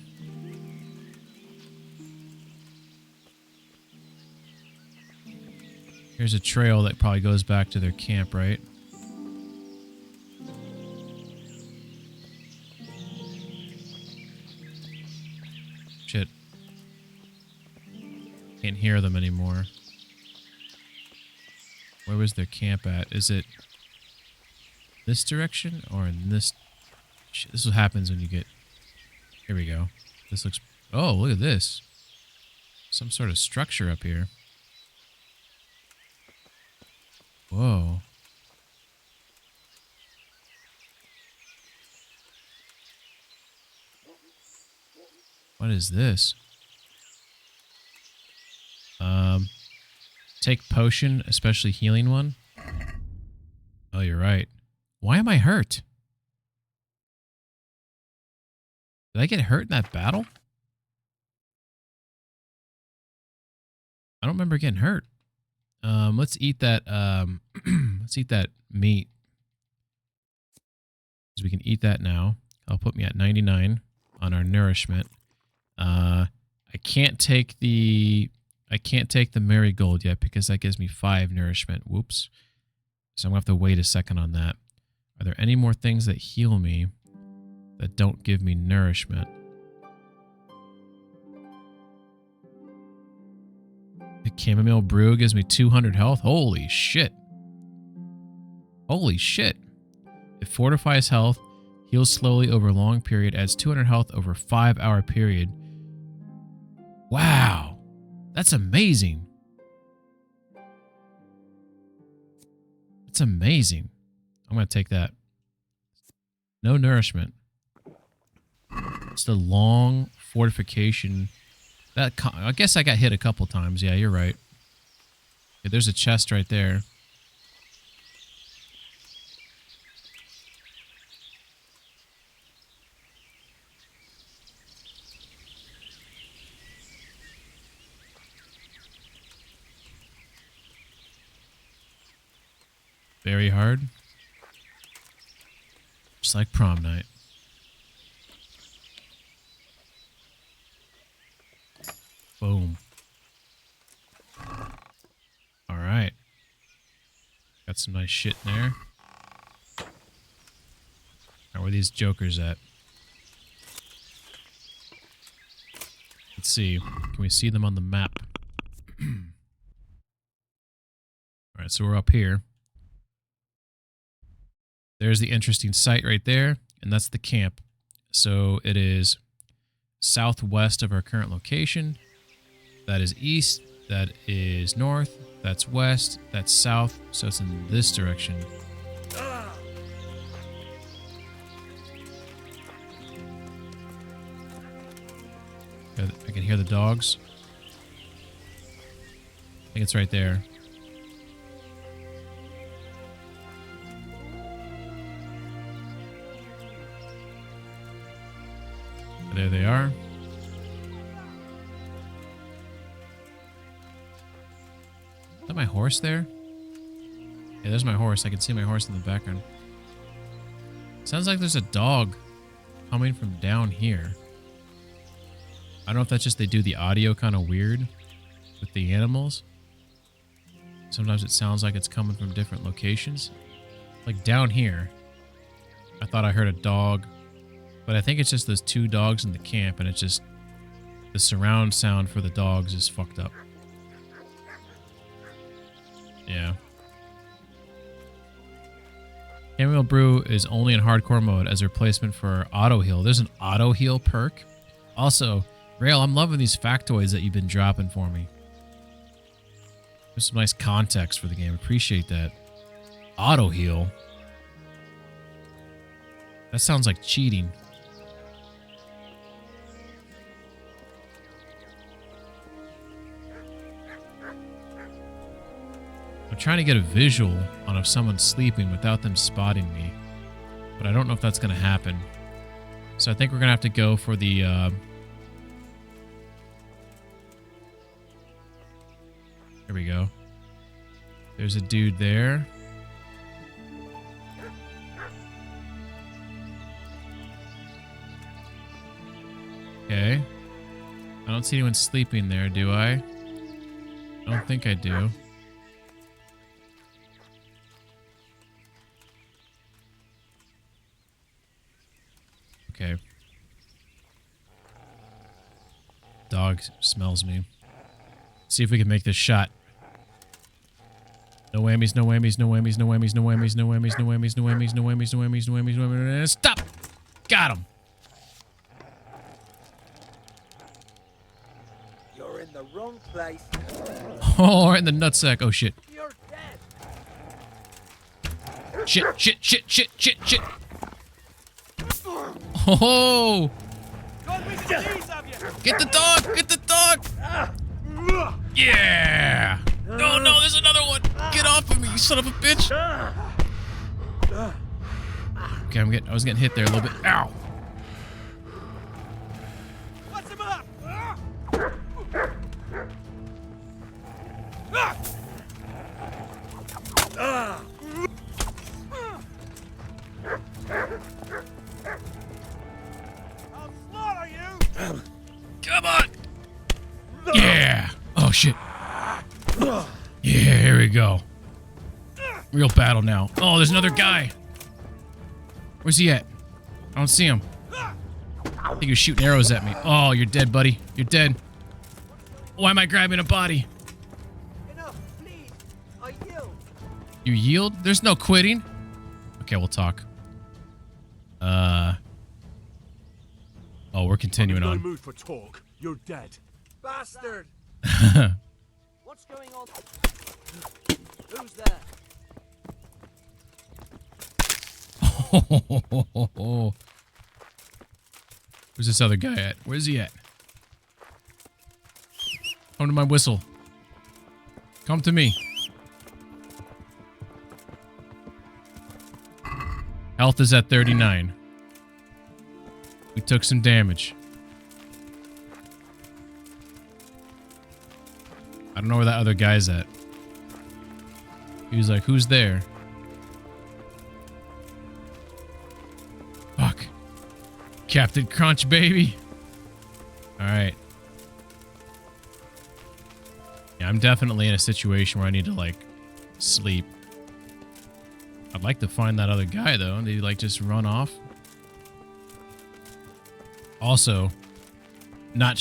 S1: Here's a trail that probably goes back to their camp, right? Shit. Can't hear them anymore. Where was their camp at? Is it this direction or in this? Shit, this is what happens when you get... Here we go. This looks... Oh, look at this. Some sort of structure up here. Whoa. What is this? Take potion, especially healing one. Oh, you're right. Why am I hurt? Did I get hurt in that battle? I don't remember getting hurt. Let's eat that. Let's eat that meat. So we can eat that now. I'll put me at 99 on our nourishment. I can't take the marigold yet because that gives me 5 nourishment. Whoops. So I'm gonna have to wait a second on that. Are there any more things that heal me that don't give me nourishment? The chamomile brew gives me 200 health. Holy shit. Holy shit. It fortifies health, heals slowly over a long period, adds 200 health over a 5-hour period. Wow. That's amazing. That's amazing. I'm going to take that. No nourishment. It's the long fortification. I guess I got hit a couple times. Yeah, you're right. Yeah, there's a chest right there. Very hard. Just like prom night. Boom. All right. Got some nice shit in there. Now, where are these jokers at? Let's see. Can we see them on the map? All right, so we're up here. There's the interesting site right there, and that's the camp. So it is southwest of our current location. That is east, that is north, that's west, that's south, so it's in this direction. I can hear the dogs. I think it's right there. they are. Is that my horse there? Yeah, there's my horse. I can see my horse in the background. Sounds like there's a dog coming from down here. I don't know if that's just they do the audio kind of weird with the animals. Sometimes it sounds like it's coming from different locations. Like down here, I thought I heard a dog, but I think it's just those two dogs in the camp, and it's just the surround sound for the dogs is fucked up. Yeah. Chamomile Brew is only in hardcore mode as a replacement for auto heal. There's an auto heal perk. Also, Rail, I'm loving these factoids that you've been dropping for me. There's some nice context for the game. Appreciate that. Auto heal. That sounds like cheating. I'm trying to get a visual on if someone's sleeping without them spotting me, but I don't know if that's going to happen. So I think we're going to have to go for the... Here we go. There's a dude there. Okay. I don't see anyone sleeping there, do I? I don't think I do. Okay. Dog smells me. See if we can make this shot. No whammies, no whammies, no whammies, no whammies, no whammies, no whammies, no whammies, no whammies, no whammies, no whammies, no whammies, no whammies. Stop! Got him!
S11: You're in the wrong place.
S1: Oh, right in the nutsack. Oh, shit.
S11: You're dead.
S1: Shit, shit, shit, shit, shit, shit. Oh! Get the dog! Get the dog! Yeah! No, no, there's another one! Get off of me, you son of a bitch! Okay, I was getting hit there a little bit. Ow!
S11: What's him up? I'll slaughter you!
S1: Come on! Yeah! Oh, shit. Yeah, here we go. Real battle now. Oh, there's another guy. Where's he at? I don't see him. I think you're shooting arrows at me. Oh, you're dead, buddy. You're dead. Why am I grabbing a body?
S11: Enough, please. I yield.
S1: You yield? There's no quitting. Okay, we'll talk. Oh, we're continuing
S4: I'm in
S1: on.
S4: no mood for talk. You're dead.
S11: Bastard!
S12: What's going on? Who's there?
S1: Where's this other guy at? Where's he at? Come to my whistle. Come to me. Health is at 39. We took some damage. I don't know where that other guy's at. He was like, who's there? Fuck. Captain Crunch, baby. Alright. Yeah, I'm definitely in a situation where I need to, like, sleep. I'd like to find that other guy, though. Did he, like, just run off? Also, I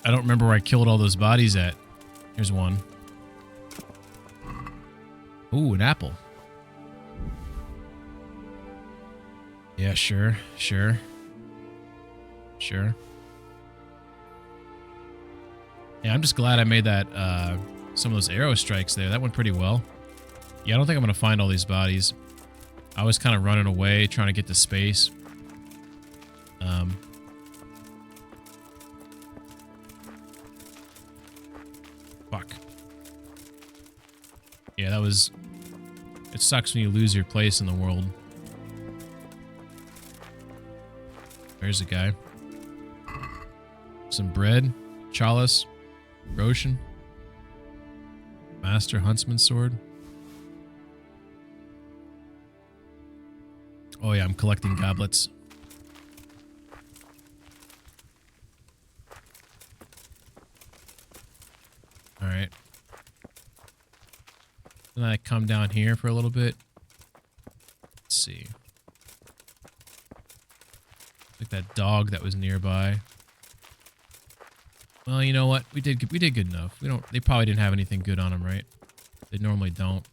S1: don't remember where I killed all those bodies at. Here's one. Ooh, an apple. Yeah, sure. Sure. Sure. Yeah, I'm just glad I made that, some of those arrow strikes there. That went pretty well. Yeah, I don't think I'm going to find all these bodies. I was kind of running away, trying to get to space. Fuck. Yeah, that was... It sucks when you lose your place in the world. There's a guy. Some bread. Chalice. Roshan. Master Huntsman Sword. Oh yeah, I'm collecting goblets. Alright. Then I come down here for a little bit. Let's see. Like that dog that was nearby. Well, you know what? We did good enough. They probably didn't have anything good on them, right? They normally don't.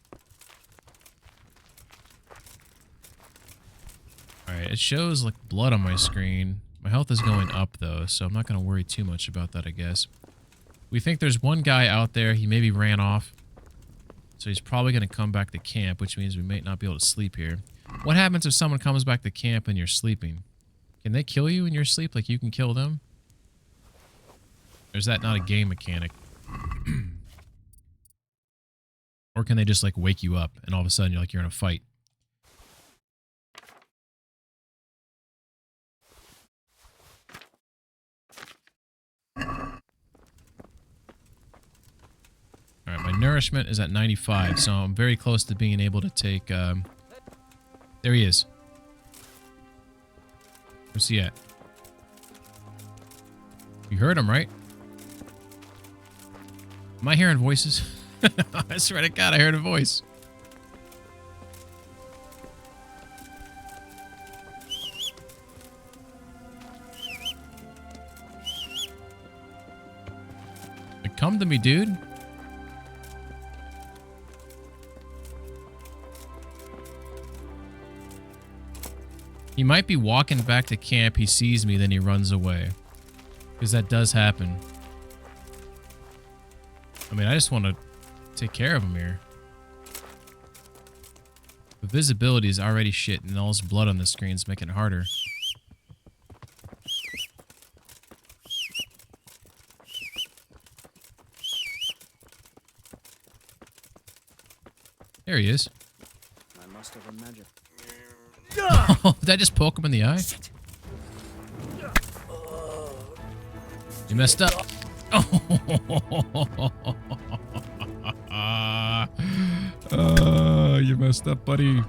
S1: Alright, it shows like blood on my screen. My health is going up though, so I'm not going to worry too much about that, I guess. We think there's one guy out there. He maybe ran off. So he's probably going to come back to camp, which means we may not be able to sleep here. What happens if someone comes back to camp and you're sleeping? Can they kill you in your sleep like you can kill them? Or is that not a game mechanic? Or can they just like wake you up and all of a sudden you're in a fight? Alright, my nourishment is at 95, so I'm very close to being able to take... there he is. Where's he at? You heard him, right? Am I hearing voices? I swear to God, I heard a voice. Come to me, dude. He might be walking back to camp. He sees me, then he runs away. Because that does happen. I mean, I just want to take care of him here. The visibility is already shit, and all this blood on the screen is making it harder. There he is.
S14: I must have imagined.
S1: Oh, did I just poke him in the eye? You messed up. Oh, you messed up, buddy.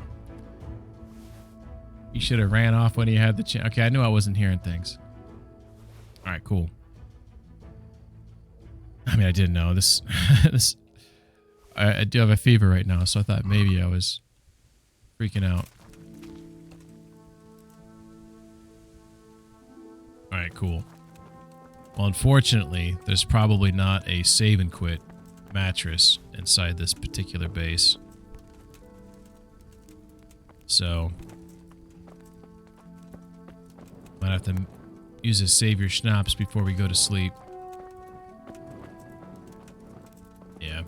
S1: You should have ran off when he had the chance. Okay, I knew I wasn't hearing things. All right, cool. I mean, I didn't know this. I do have a fever right now, so I thought maybe I was freaking out. Alright, cool. Well, unfortunately, there's probably not a save and quit mattress inside this particular base. So, might have to use a save your schnapps before we go to sleep. Yeah.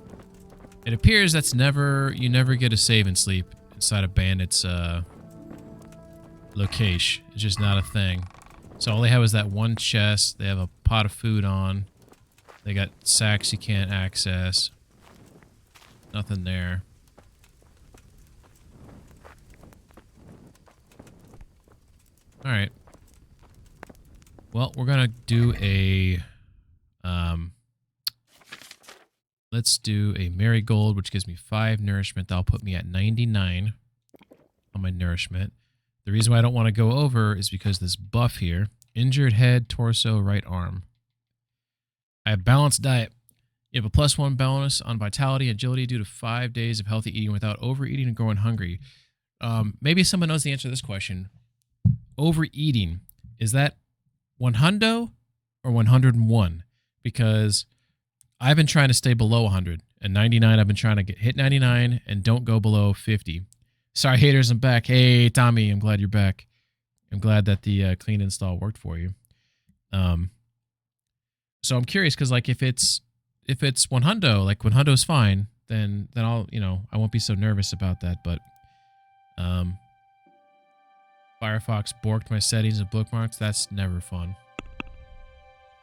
S1: It appears that's you never get a save and sleep inside a bandit's location. It's just not a thing. So all they have is that one chest. They have a pot of food on. They got sacks you can't access. Nothing there. Alright. Well, we're gonna do a let's do a marigold, which gives me 5 nourishment. That'll put me at 99 on my nourishment. The reason why I don't want to go over is because this buff here. Injured head, torso, right arm. I have balanced diet. You have a +1 bonus on vitality and agility due to 5 days of healthy eating without overeating and growing hungry. Maybe someone knows the answer to this question. Overeating, is that 100 or 101? Because I've been trying to stay below 100. And 99, I've been trying to hit 99 and don't go below 50. Sorry, haters, I'm back. Hey, Tommy, I'm glad you're back. I'm glad that the clean install worked for you. So I'm curious because, like, if it's 100, like 100 is fine, then I'll, I won't be so nervous about that. But Firefox borked my settings and bookmarks. That's never fun.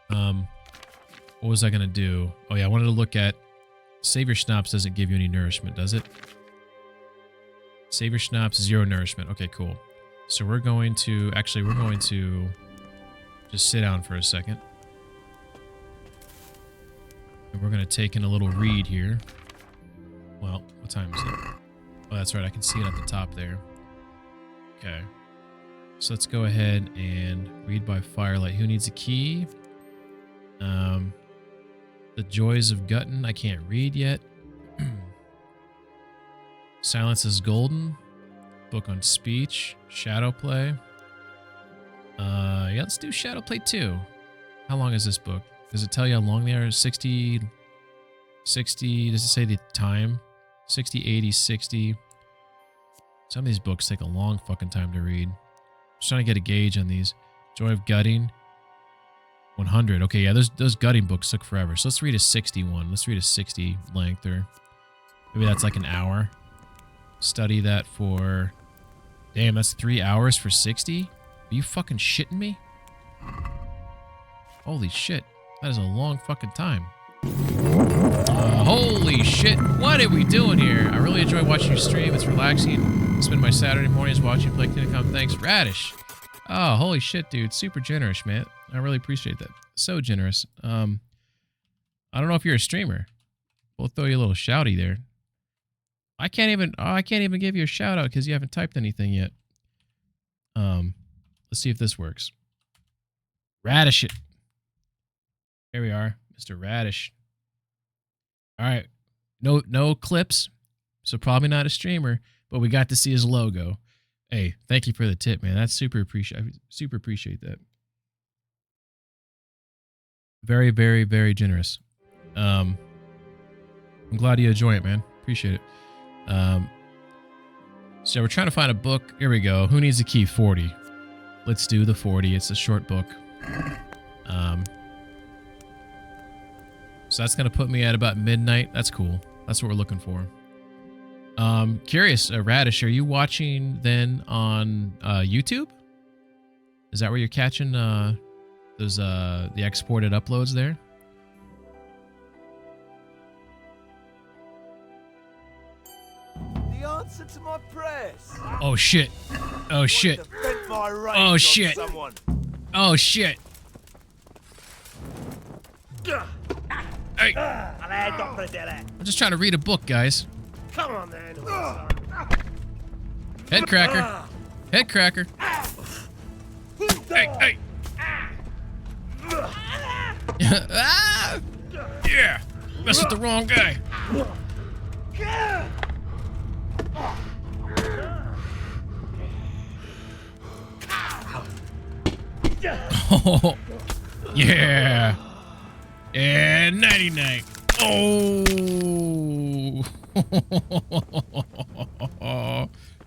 S1: What was I gonna do? Oh yeah, I wanted to look at save your schnapps. Doesn't give you any nourishment, does it? Save your schnapps, 0 nourishment. Okay, cool. So we're going to just sit down for a second. And we're going to take in a little read here. Well, what time is it? Oh, that's right. I can see it at the top there. Okay. So let's go ahead and read by firelight. Who needs a key? The Joys of Gutton. I can't read yet. Silence is Golden. Book on speech. Shadow play. Yeah, let's do Shadow play 2. How long is this book? Does it tell you how long they are? 60, does it say the time? 60, 80, 60. Some of these books take a long fucking time to read. Just trying to get a gauge on these. Joy of Gutting. 100. Okay, yeah, those gutting books took forever. So let's read a 61. Let's read a 60 length, or maybe that's like an hour. Study that for... Damn, that's 3 hours for 60? Are you fucking shitting me? Holy shit. That is a long fucking time. Holy shit. What are we doing here? I really enjoy watching your stream. It's relaxing. I spend my Saturday mornings watching play Kingdom Come. Thanks, Radish. Oh, holy shit, dude. Super generous, man. I really appreciate that. So generous. I don't know if you're a streamer. We'll throw you a little shouty there. I can't even give you a shout out because you haven't typed anything yet. Let's see if this works. Radish it. Here we are, Mr. Radish. All right. No clips, so probably not a streamer, but we got to see his logo. Hey, thank you for the tip, man. That's super appreciate that. Very, very, very generous. I'm glad you enjoy it, man. Appreciate it. So we're trying to find a book. Here we go. Who needs a key? 40. Let's do the 40. It's a short book. So that's going to put me at about midnight. That's cool. That's what we're looking for. Curious, Radish, are you watching then on YouTube? Is that where you're catching those the exported uploads there?
S15: The answer to my prayers.
S1: Oh shit. Oh shit. Oh shit. Oh shit. Hey. I'm just trying to read a book, guys.
S15: Come on then.
S1: Head cracker. Head cracker. Hey, hey. Ah! Yeah. Mess with the wrong guy. Oh, yeah. And 99. Oh.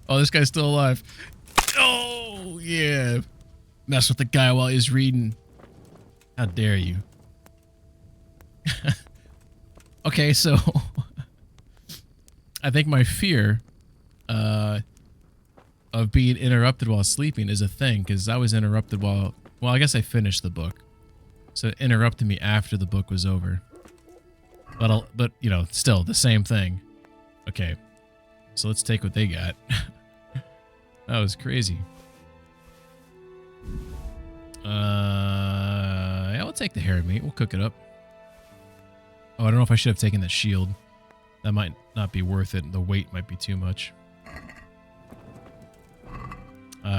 S1: Oh, this guy's still alive. Oh, yeah. Mess with the guy while he's reading. How dare you? Okay, so I think my fear of being interrupted while sleeping is a thing, because I was interrupted while... Well, I guess I finished the book. So it interrupted me after the book was over. But you know, still the same thing. Okay. So let's take what they got. That was crazy. Yeah, we'll take the hair meat. We'll cook it up. Oh, I don't know if I should have taken that shield. That might not be worth it. The weight might be too much.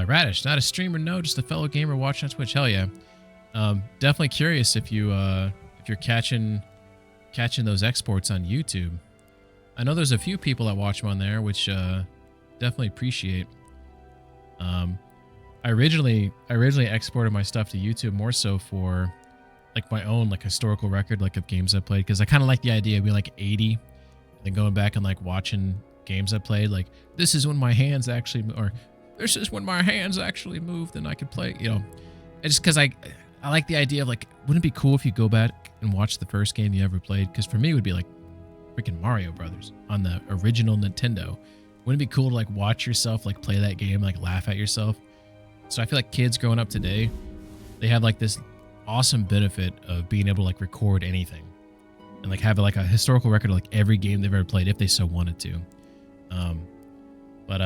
S1: Radish, not a streamer, no, just a fellow gamer watching on Twitch. Hell yeah. Definitely curious if you're catching those exports on YouTube. I know there's a few people that watch them on there, which definitely appreciate. I originally exported my stuff to YouTube more so for like my own like historical record like of games I played, because I kind of like the idea of being like 80 and then going back and like watching games I played, like this is when my hands actually, or this is when my hands actually moved and I could play, you know. It's just because I like the idea of like, wouldn't it be cool if you go back and watch the first game you ever played? Because for me it would be like freaking Mario Brothers on the original Nintendo. Wouldn't it be cool to like watch yourself like play that game, like laugh at yourself? So I feel like kids growing up today, they have like this awesome benefit of being able to like record anything and like have like a historical record of like every game they've ever played if they so wanted to. But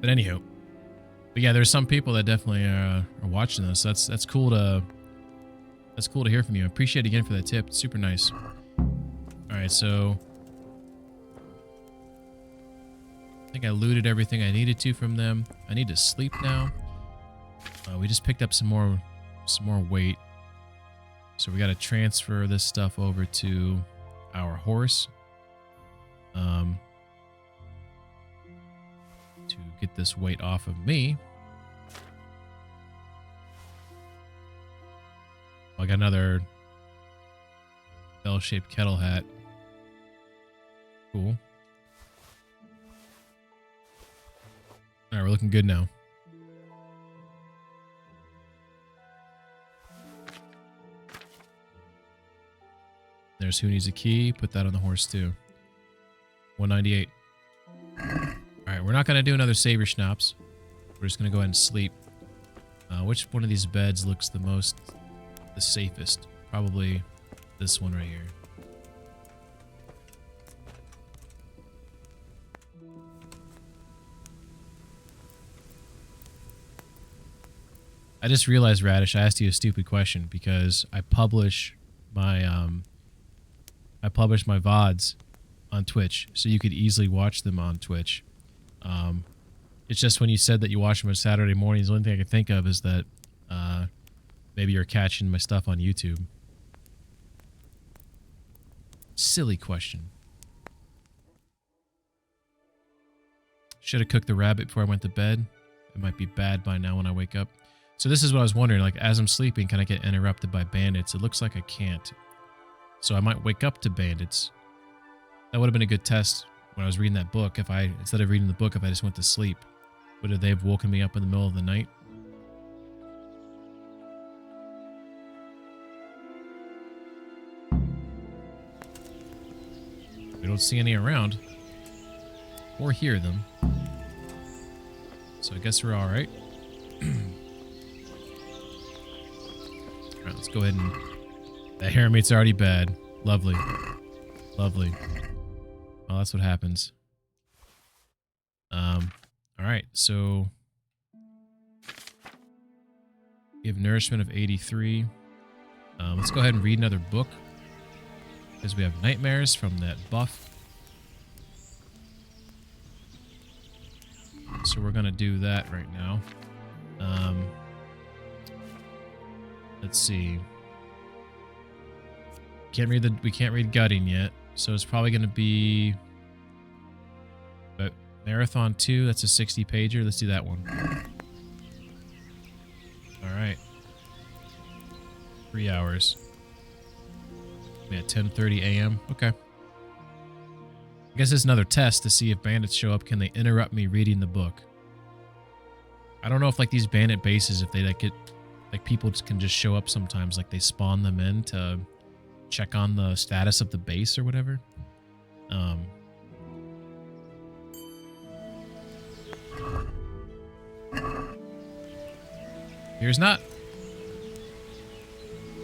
S1: anywho, but yeah, there's some people that definitely are watching this. That's cool to That's cool to hear from you. I appreciate it again for that tip. It's super nice. All right, so I think I looted everything I needed to from them. I need to sleep now. We just picked up some more weight. So we got to transfer this stuff over to our horse. To get this weight off of me. I got another bell-shaped kettle hat. Cool. All right, we're looking good now. There's who needs a key. Put that on the horse too. 198. All right, we're not going to do another savior schnapps. We're just going to go ahead and sleep. Which one of these beds looks the safest? Probably this one right here. I just realized, Radish, I asked you a stupid question because I publish my VODs on Twitch, so you could easily watch them on Twitch. It's just when you said that you watch them on Saturday mornings, the only thing I could think of is that maybe you're catching my stuff on YouTube. Silly question. Should have cooked the rabbit before I went to bed. It might be bad by now when I wake up. So this is what I was wondering, like as I'm sleeping, can I get interrupted by bandits? It looks like I can't. So I might wake up to bandits. That would have been a good test when I was reading that book. If I, instead of reading the book, if I just went to sleep, would they have woken me up in the middle of the night? We don't see any around or hear them. So I guess we're all right. All right, let's go ahead and... That hair meat's already bad. Lovely. Lovely. Well, that's what happens. All right, so... We have nourishment of 83. Let's go ahead and read another book. Because we have nightmares from that buff. So we're going to do that right now. Let's see. We can't read gutting yet, so it's probably going to be Marathon 2. That's a 60 pager. Let's do that one. All right. 3 hours. At 10:30 a.m. Okay. I guess it's another test to see if bandits show up. Can they interrupt me reading the book? I don't know if like these bandit bases, if they like get like people can just show up sometimes, like they spawn them in to check on the status of the base or whatever. Here's not.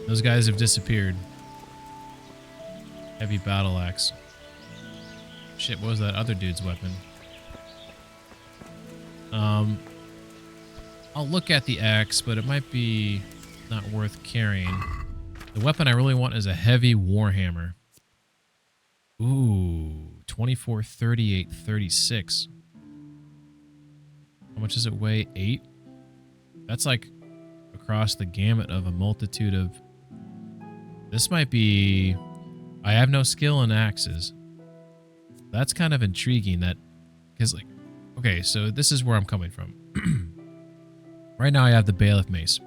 S1: Those guys have disappeared. Heavy battle axe. Shit, what was that other dude's weapon? I'll look at the axe, but it might be not worth carrying. The weapon I really want is a heavy warhammer. Ooh, 24, 38, 36. How much does it weigh? 8? That's like across the gamut of a multitude of... This might be... I have no skill in axes. That's kind of intriguing that... Because, like... Okay, so this is where I'm coming from. Right now I have the Bailiff Mace.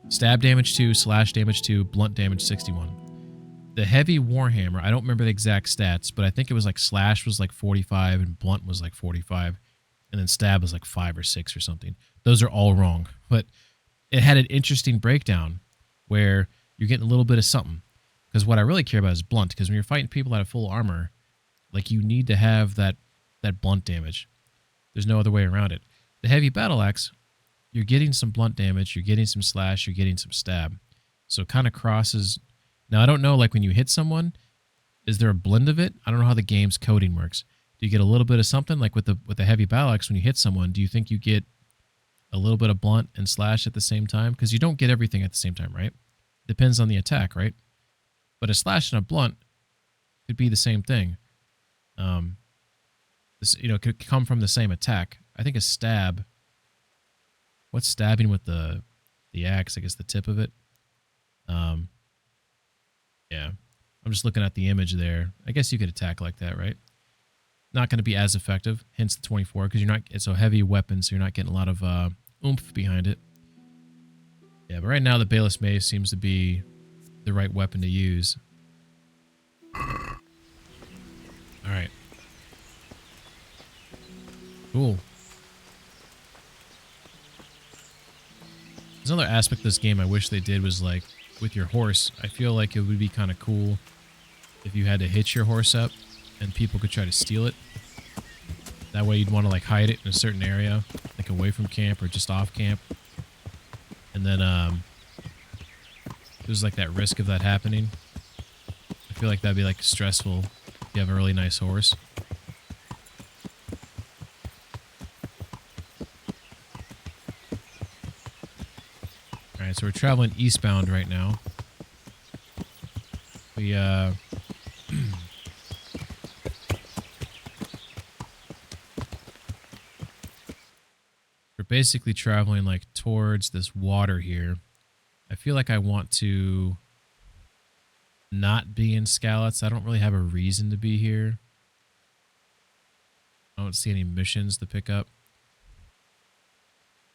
S1: Stab damage 2, slash damage 2, blunt damage 61. The heavy warhammer, I don't remember the exact stats, but I think it was like slash was like 45 and blunt was like 45. And then stab was like 5 or 6 or something. Those are all wrong. But it had an interesting breakdown where you're getting a little bit of something. Because what I really care about is blunt. Because when you're fighting people out of full armor, like you need to have that blunt damage. There's no other way around it. The heavy battle axe, you're getting some blunt damage, you're getting some slash, you're getting some stab. So it kind of crosses. Now I don't know, like when you hit someone, is there a blend of it? I don't know how the game's coding works. Do you get a little bit of something like with the heavy battle axe when you hit someone? Do you think you get a little bit of blunt and slash at the same time? Because you don't get everything at the same time, right? Depends on the attack, right? But a slash and a blunt could be the same thing. This, could come from the same attack. I think a stab. What's stabbing with the axe? I guess the tip of it. Yeah. I'm just looking at the image there. I guess you could attack like that, right? Not going to be as effective, hence the 24, because it's a heavy weapon, so you're not getting a lot of oomph behind it. Yeah, but right now the Bayless Mace seems to be the right weapon to use. Alright. Cool. There's another aspect of this game I wish they did was like with your horse. I feel like it would be kind of cool if you had to hitch your horse up and people could try to steal it. That way you'd want to like hide it in a certain area, like away from camp or just off camp. And then there's like that risk of that happening. I feel like that'd be like stressful if you have a really nice horse. Alright, so we're traveling eastbound right now. We're basically traveling like towards this water here. I feel like I want to not be in Skalitz. I don't really have a reason to be here. I don't see any missions to pick up.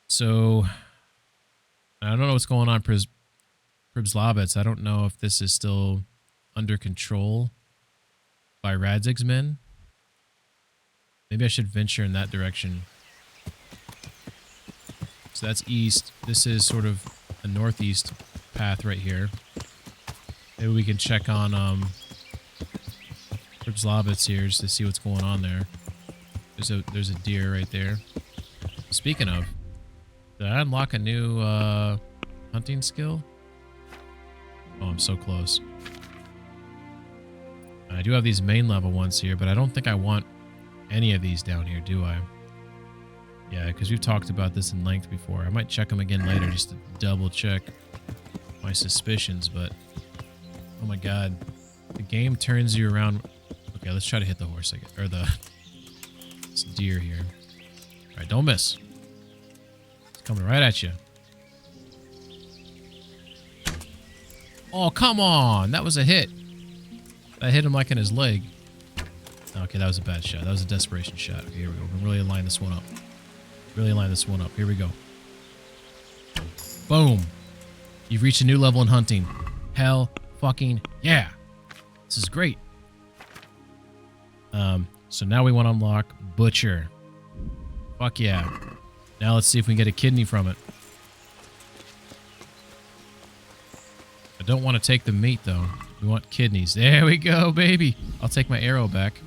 S1: So I don't know what's going on Pribslavitz. I don't know if this is still under control by Radzig's men. Maybe I should venture in that direction. So that's east. This is sort of a northeast path right here. Maybe we can check on Pribslavitz here just to see what's going on there. There's a deer right there. Speaking of, did I unlock a new hunting skill? Oh, I'm so close. I do have these main level ones here, but I don't think I want any of these down here, do I? Yeah, because we've talked about this in length before. I might check them again later just to double check my suspicions, but oh my god. The game turns you around. Okay, let's try to hit the horse again, or this deer here. All right, don't miss. It's coming right at you. Oh, come on. That was a hit. I hit him like in his leg. Okay, that was a bad shot. That was a desperation shot. Okay, here we go. We're gonna really line this one up. Really line this one up. Here we go. Boom. You've reached a new level in hunting. Hell fucking yeah. This is great. So now we want to unlock Butcher. Fuck yeah. Now let's see if we can get a kidney from it. I don't want to take the meat though. We want kidneys. There we go, baby. I'll take my arrow back.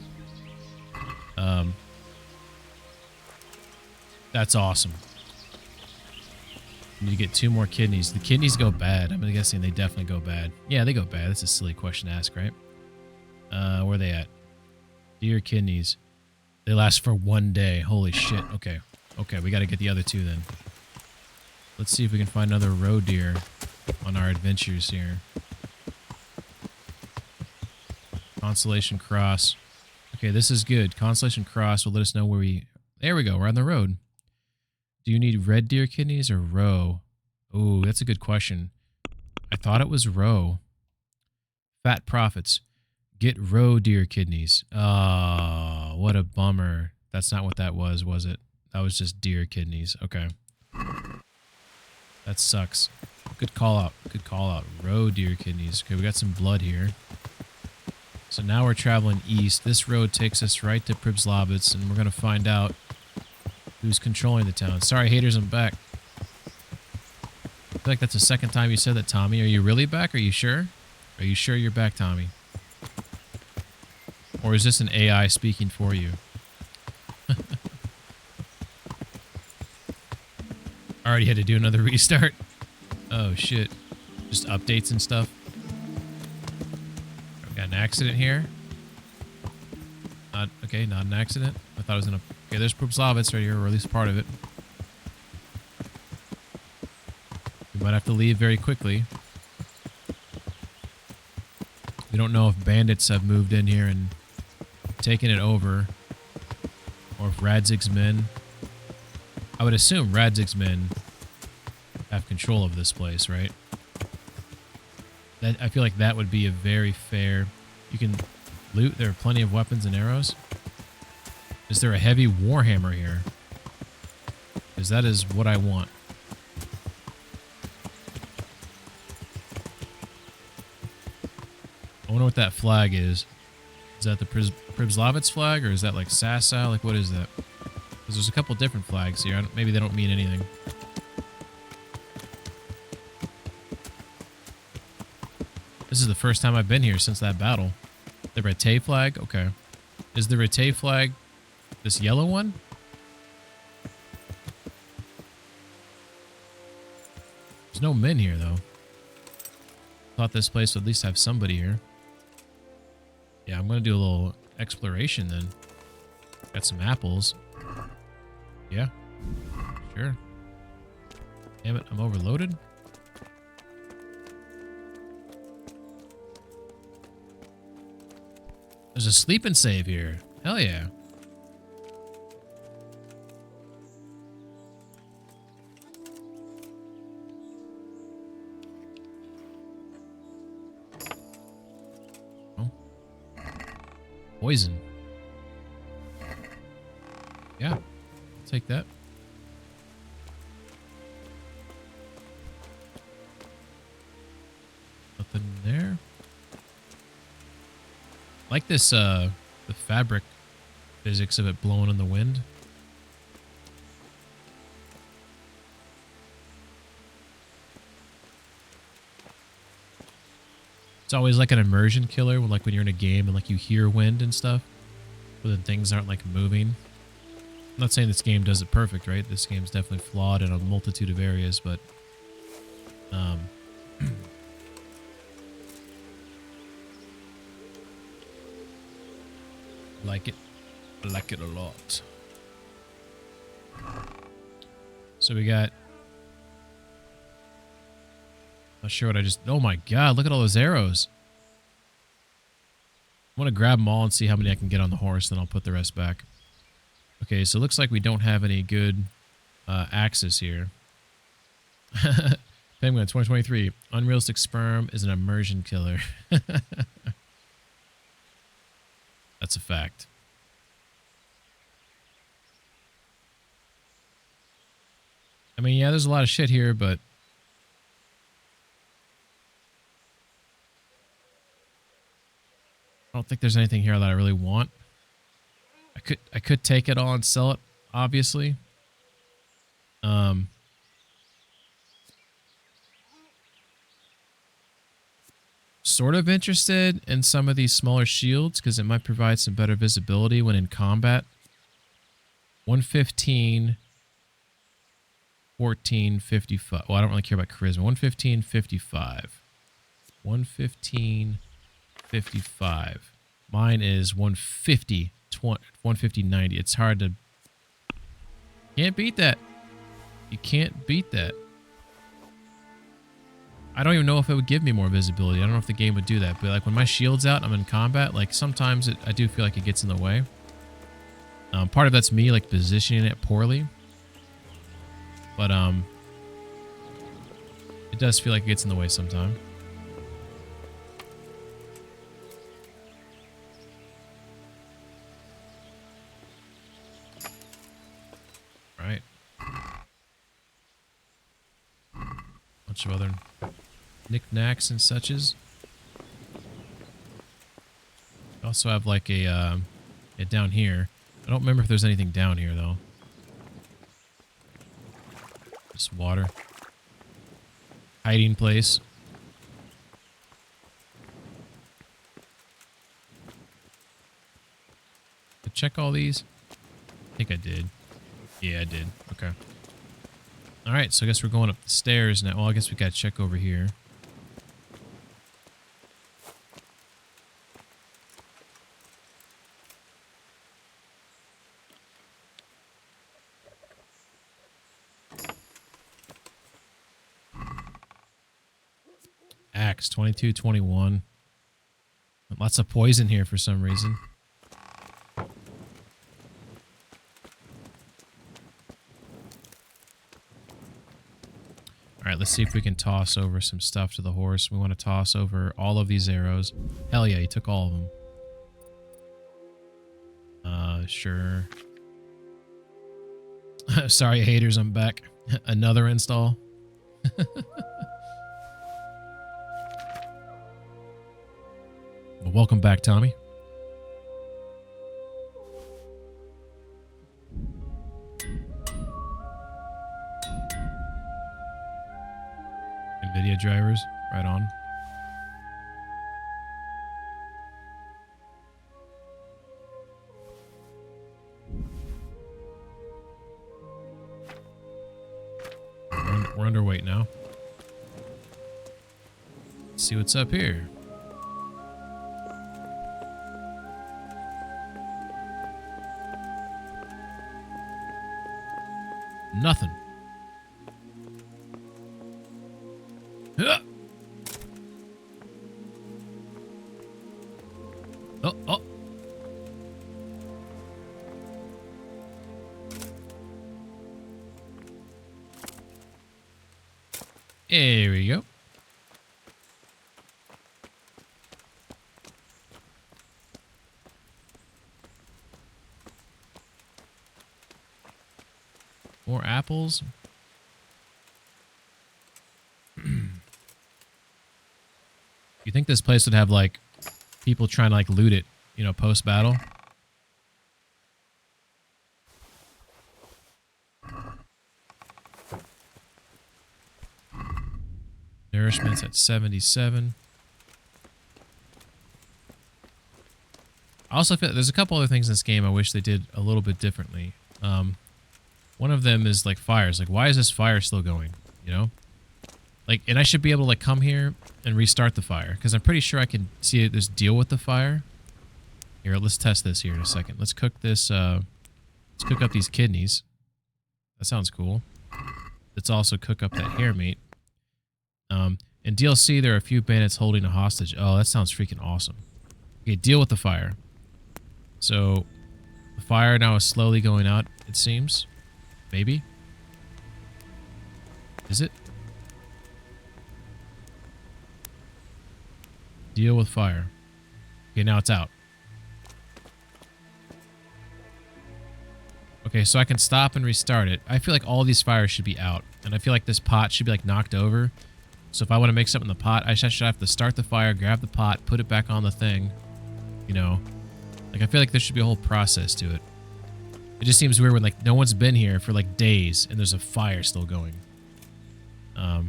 S1: That's awesome. Need to get 2 more kidneys. The kidneys go bad. I'm guessing they definitely go bad. Yeah, they go bad. That's a silly question to ask, right? Where are they at? Deer kidneys. They last for 1 day. Holy shit. Okay. Okay, we got to get the other 2 then. Let's see if we can find another roe deer on our adventures here. Constellation Cross. Okay, this is good. Constellation Cross will let us know where we... There we go. We're on the road. Do you need red deer kidneys or roe? Oh, that's a good question. I thought it was roe. Fat profits. Get roe deer kidneys. Oh, what a bummer. That's not what that was it? That was just deer kidneys. Okay. That sucks. Good call out. Good call out. Roe deer kidneys. Okay, we got some blood here. So now we're traveling east. This road takes us right to Pribslavitz, and we're going to find out who's controlling the town. Sorry, haters, I'm back. I feel like that's the second time you said that, Tommy. Are you really back? Are you sure? Are you sure you're back, Tommy? Or is this an AI speaking for you? Already had to do another restart. Oh, shit. Just updates and stuff. Got an accident here. Okay, not an accident. I thought it was gonna... Okay, there's Pribslavitz right here, or at least part of it. We might have to leave very quickly. We don't know if bandits have moved in here and taken it over, or if Radzig's men. I would assume Radzig's men have control of this place, right? I feel like that would be a very fair... You can loot. There are plenty of weapons and arrows. Is there a heavy warhammer here? Because that is what I want. I wonder what that flag is. Is that the Pribslavitz flag, or is that like Sasau? Like, what is that? Because there's a couple different flags here. Maybe they don't mean anything. This is the first time I've been here since that battle. The Rete flag? Okay. Is the Rete flag this yellow one? There's no men here, though. Thought this place would at least have somebody here. Yeah, I'm going to do a little exploration then. Got some apples. Yeah. Sure. Damn it, I'm overloaded. There's a sleep and save here. Hell yeah. Oh. Poison. Yeah. I'll take that. Nothing there. Like this, the fabric physics of it blowing in the wind. It's always like an immersion killer, like when you're in a game and like you hear wind and stuff, but then things aren't like moving. I'm not saying this game does it perfect, right? This game's definitely flawed in a multitude of areas, but like it. I like it a lot. So we got... Not sure what I just... Oh my god, look at all those arrows. I want to grab them all and see how many I can get on the horse, then I'll put the rest back. Okay, so it looks like we don't have any good axes here. Penguin 2023. Unrealistic sperm is an immersion killer. That's a fact. I mean, yeah, there's a lot of shit here, but I don't think there's anything here that I really want. I could take it all and sell it, obviously. Sort of interested in some of these smaller shields because it might provide some better visibility when in combat. 115, 14, 55. Well, I don't really care about charisma. 115, 55. 115, 55. Mine is 150, 150, 90. It's hard to... Can't beat that. You can't beat that. I don't even know if it would give me more visibility. I don't know if the game would do that. But like when my shield's out and I'm in combat, like sometimes I do feel like it gets in the way. Part of that's me like positioning it poorly. But it does feel like it gets in the way sometime. Right. Bunch of other knickknacks and suches. We also have like a down here. I don't remember if there's anything down here though. Just water. Hiding place. Did I check all these? I think I did. Yeah, I did. Okay. Alright, so I guess we're going up the stairs now. Well, I guess we gotta check over here. Axe, 22, 21. Lots of poison here for some reason. All right, let's see if we can toss over some stuff to the horse. We want to toss over all of these arrows. Hell yeah, he took all of them. Sure. Sorry, haters, I'm back. Another install. Well, welcome back, Tommy. NVIDIA drivers, right on. We're underweight now. Let's see what's up here. Nothing. Ah! Oh, oh. There we go. More apples. You think this place would have, like, people trying to, like, loot it, you know, post-battle? Nourishment's at 77. I also feel there's a couple other things in this game I wish they did a little bit differently. One of them is, like, fires. Like, why is this fire still going, you know? Like, and I should be able to, like, come here and restart the fire, because I'm pretty sure I can see this deal with the fire. Here, let's test this here in a second. Let's cook this, let's cook up these kidneys. That sounds cool. Let's also cook up that hare meat. In DLC, there are a few bandits holding a hostage. Oh, that sounds freaking awesome. Okay, deal with the fire. So, the fire now is slowly going out, it seems. Maybe? Is it? Deal with fire. Okay, now it's out. Okay, so I can stop and restart it. I feel like all these fires should be out. And I feel like this pot should be, like, knocked over. So if I want to make something in the pot, I should have to start the fire, grab the pot, put it back on the thing. You know? Like, I feel like there should be a whole process to it. It just seems weird when, like, no one's been here for, like, days and there's a fire still going. I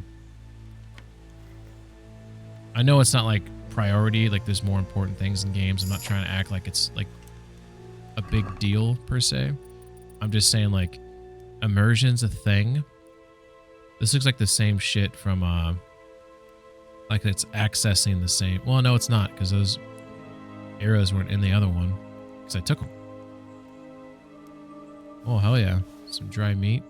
S1: know it's not, like, priority. Like, there's more important things in games. I'm not trying to act like it's, like, a big deal, per se. I'm just saying, like, immersion's a thing. This looks like the same shit from, like, it's accessing the same... Well, no, it's not, because those arrows weren't in the other one. Because I took them. Oh, hell yeah. Some dry meat.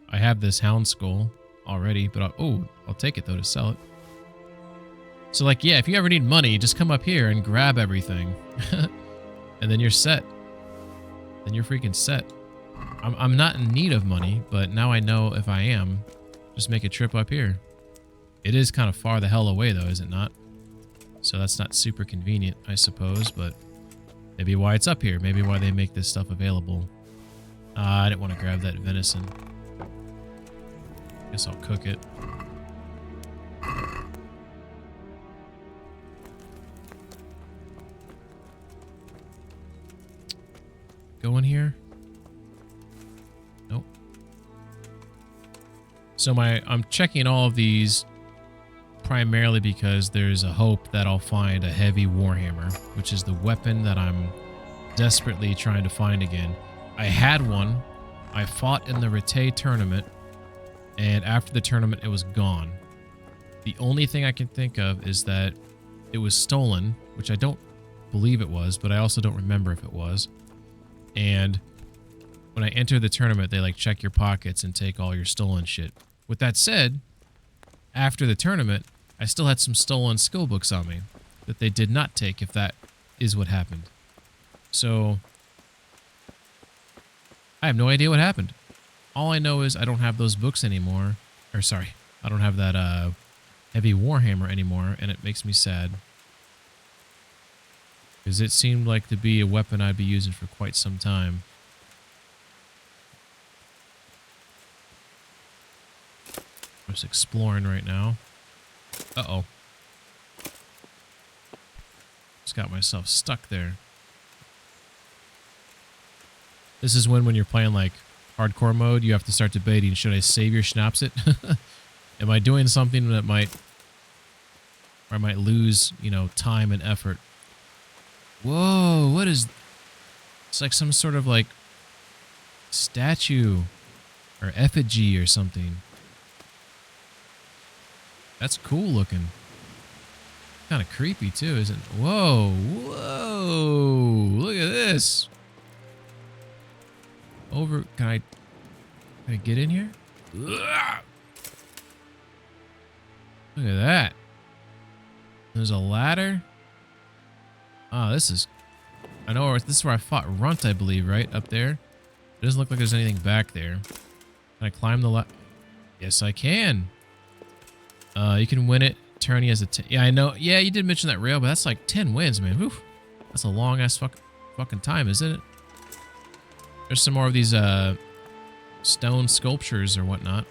S1: I have this hound skull already, but I'll take it, though, to sell it. So, like, yeah, if you ever need money, just come up here and grab everything. And then you're set. Then you're freaking set. I'm not in need of money, but now I know if I am, just make a trip up here. It is kind of far the hell away, though, is it not? So that's not super convenient, I suppose, but maybe why it's up here. Maybe why they make this stuff available. I didn't want to grab that venison. Guess I'll cook it. Go in here? Nope. So I'm checking all of these primarily because there's a hope that I'll find a heavy warhammer, which is the weapon that I'm desperately trying to find again. I had one. I fought in the Rete tournament, and after the tournament, it was gone. The only thing I can think of is that it was stolen, which I don't believe it was, but I also don't remember if it was. And when I enter the tournament, they, like, check your pockets and take all your stolen shit. With that said, after the tournament, I still had some stolen skill books on me. that they did not take, if that is what happened. So I have no idea what happened. All I know is I don't have those books anymore. Or sorry, I don't have that heavy warhammer anymore, and it makes me sad. Because it seemed like to be a weapon I'd be using for quite some time. I'm just exploring right now. Uh-oh. Just got myself stuck there. This is when you're playing like hardcore mode, you have to start debating, should I save your schnapps it? Am I doing something that might, or I might lose, you know, time and effort? Whoa, what is, it's like some sort of like statue or effigy or something. That's cool looking. Kind of creepy too, isn't it? Whoa, whoa, look at this. Over, can I get in here? Look at that. There's a ladder. Oh, this is, I know where, this is where I fought Runt, I believe, right? Up there. It doesn't look like there's anything back there. Can I climb the ladder? Yes, I can. You can win it. Tourney as a 10. Yeah, I know. Yeah, you did mention that rail, but that's like 10 wins, man. Whew. That's a long ass fucking time, isn't it? There's some more of these stone sculptures or whatnot.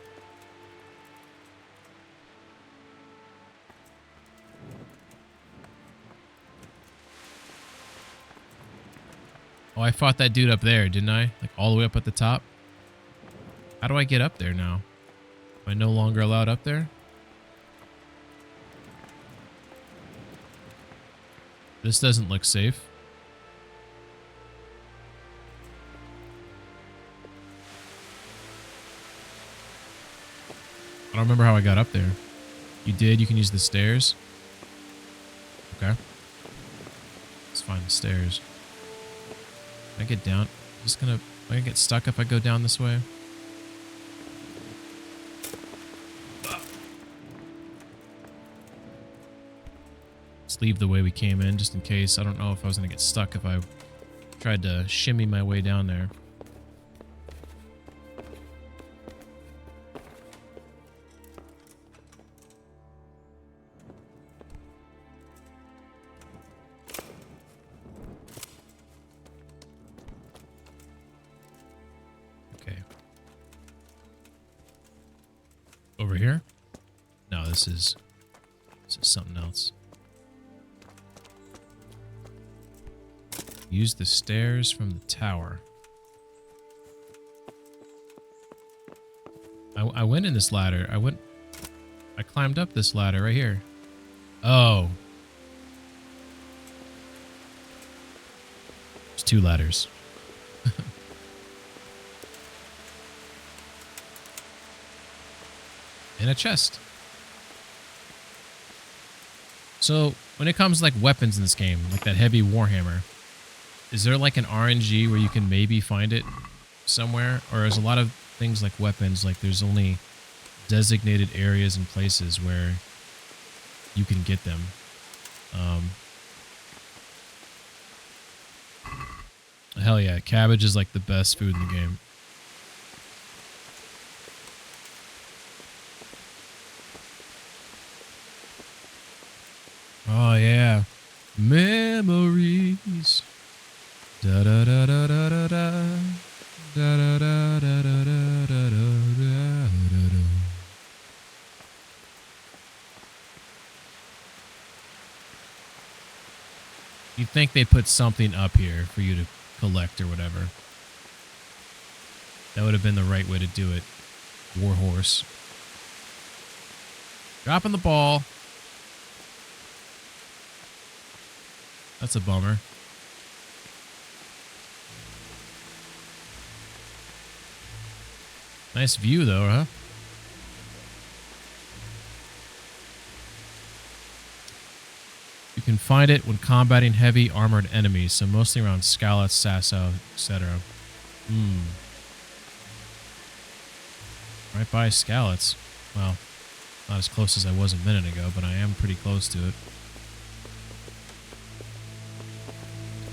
S1: Oh, I fought that dude up there, didn't I? Like all the way up at the top. How do I get up there now? Am I no longer allowed up there? This doesn't look safe. I don't remember how I got up there. You did? You can use the stairs? Okay. Let's find the stairs. Can I get down? Am I gonna get stuck if I go down this way? Let's leave the way we came in just in case. I don't know if I was gonna get stuck if I tried to shimmy my way down there. Over here? No, this is something else. Use the stairs from the tower. I went in this ladder. I climbed up this ladder right here. Oh. There's two ladders. In a chest. So when it comes to like weapons in this game, like that heavy warhammer, is there like an RNG where you can maybe find it somewhere? Or is a lot of things like weapons, like there's only designated areas and places where you can get them? Hell yeah, cabbage is like the best food in the game. Oh yeah, memories. Da da da da da da da da da da da da da da. You'd think they'd put something up here for you to collect or whatever. That would have been the right way to do it. Warhorse. Dropping the ball. That's a bummer. Nice view though, huh? You can find it when combating heavy armored enemies, so mostly around Scalats, Sasso, etc. Right by Scalats. Well, not as close as I was a minute ago, but I am pretty close to it.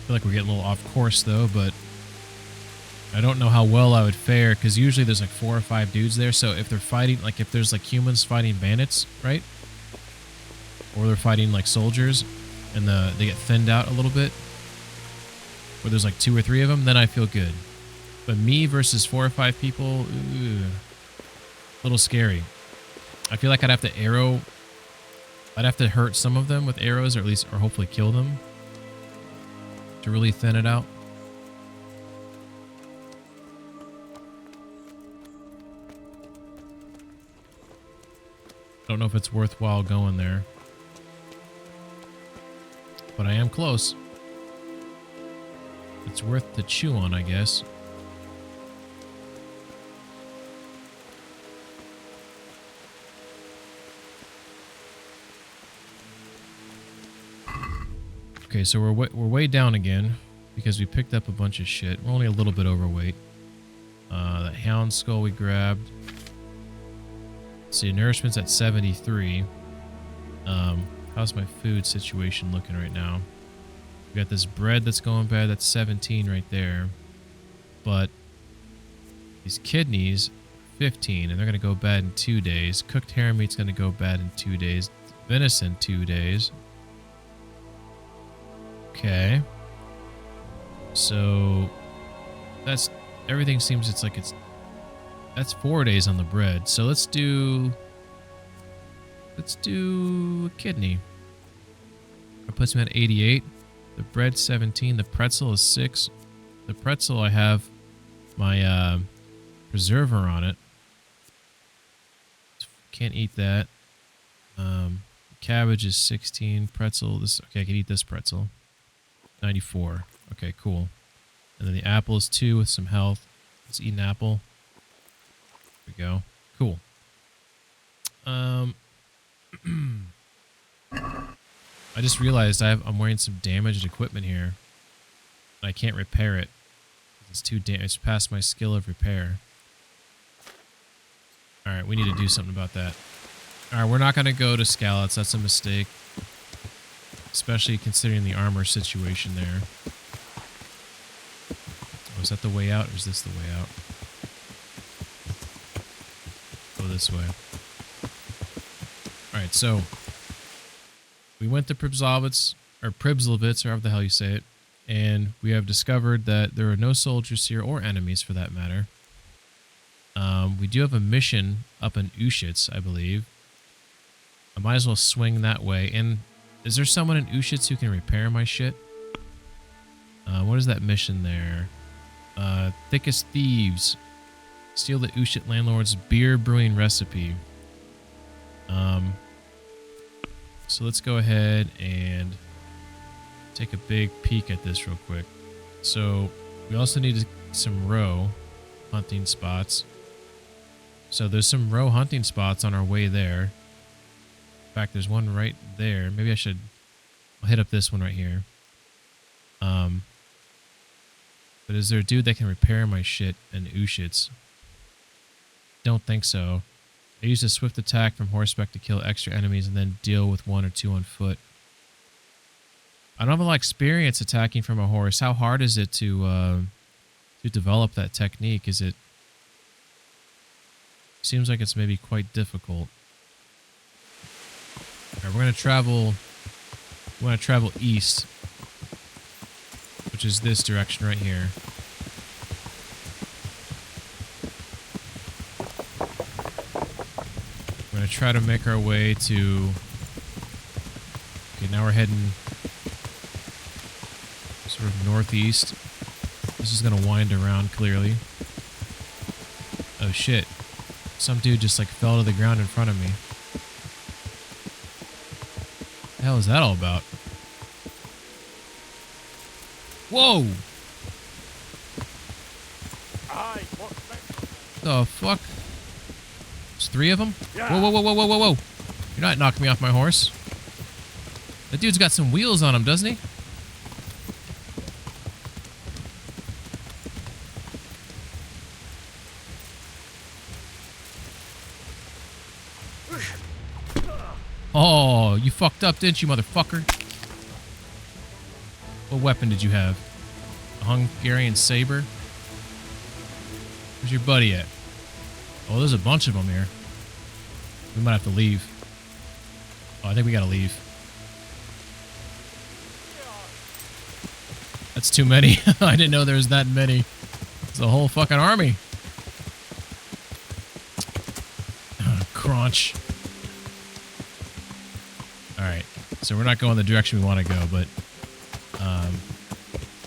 S1: feel like we're getting a little off course though, but I don't know how well I would fare because usually there's like 4 or 5 dudes there. So if they're fighting, like if there's like humans fighting bandits, right? Or they're fighting like soldiers and they get thinned out a little bit, or there's like 2 or 3 of them, then I feel good. But me versus 4 or 5 people, ooh, a little scary. I feel like I'd have to hurt some of them with arrows, or at least, or hopefully kill them to really thin it out. Don't know if it's worthwhile going there, but I am close. It's worth to chew on, I guess. Okay, so we're way down again because we picked up a bunch of shit. We're only a little bit overweight. That hound skull we grabbed. Let's see, nourishment's at 73. How's my food situation looking right now? We got this bread that's going bad. That's 17 right there. But these kidneys, 15, and they're going to go bad in 2 days. Cooked hare meat's going to go bad in 2 days. Venison, 2 days. Okay. So that's everything seems that's 4 days on the bread. So let's do a kidney. That puts me at 88. The bread 17. The pretzel is 6. The pretzel I have my preserver on it. Can't eat that. Cabbage is 16. Pretzel. Okay, I can eat this pretzel. 94. Okay, cool. And then the apple is 2 with some health. Let's eat an apple. There we go. Cool. I just realized I'm wearing some damaged equipment here. And I can't repair it. It's too it's past my skill of repair. Alright, we need to do something about that. Alright, we're not going to go to Skalitz. That's a mistake. Especially considering the armor situation there. Oh, is that the way out, or is this the way out? Go this way. Alright, so we went to Pribzlovitz, or Pribzlovitz, or however the hell you say it, and we have discovered that there are no soldiers here, or enemies for that matter. We do have a mission up in Ushitz, I believe. I might as well swing that way. And is there someone in Ushitz who can repair my shit? What is that mission there? Thickest Thieves. Steal the Ushit landlord's beer brewing recipe. So let's go ahead and take a big peek at this real quick. So we also need some roe hunting spots. So there's some roe hunting spots on our way there. In fact, there's one right there. Maybe I'll hit up this one right here. But is there a dude that can repair my shit in Ushitz? Don't think so. I use a swift attack from horseback to kill extra enemies and then deal with 1 or 2 on foot. I don't have a lot of experience attacking from a horse. How hard is it to develop that technique? Seems like it's maybe quite difficult. Alright, we're gonna travel east, which is this direction right here. We're gonna try to make our way to... Okay, now we're heading sort of northeast. This is gonna wind around clearly. Oh shit. Some dude just like fell to the ground in front of me. What the hell is that all about? Whoa! The fuck? There's 3 of them? Whoa, whoa, whoa, whoa, whoa, whoa, whoa. You're not knocking me off my horse. That dude's got some wheels on him, doesn't he? Oh, you fucked up, didn't you, motherfucker? What weapon did you have? A Hungarian saber? Where's your buddy at? Oh, there's a bunch of them here. We might have to leave. Oh, I think we gotta leave. That's too many. I didn't know there was that many. It's a whole fucking army. Crunch. Alright, so we're not going the direction we want to go, but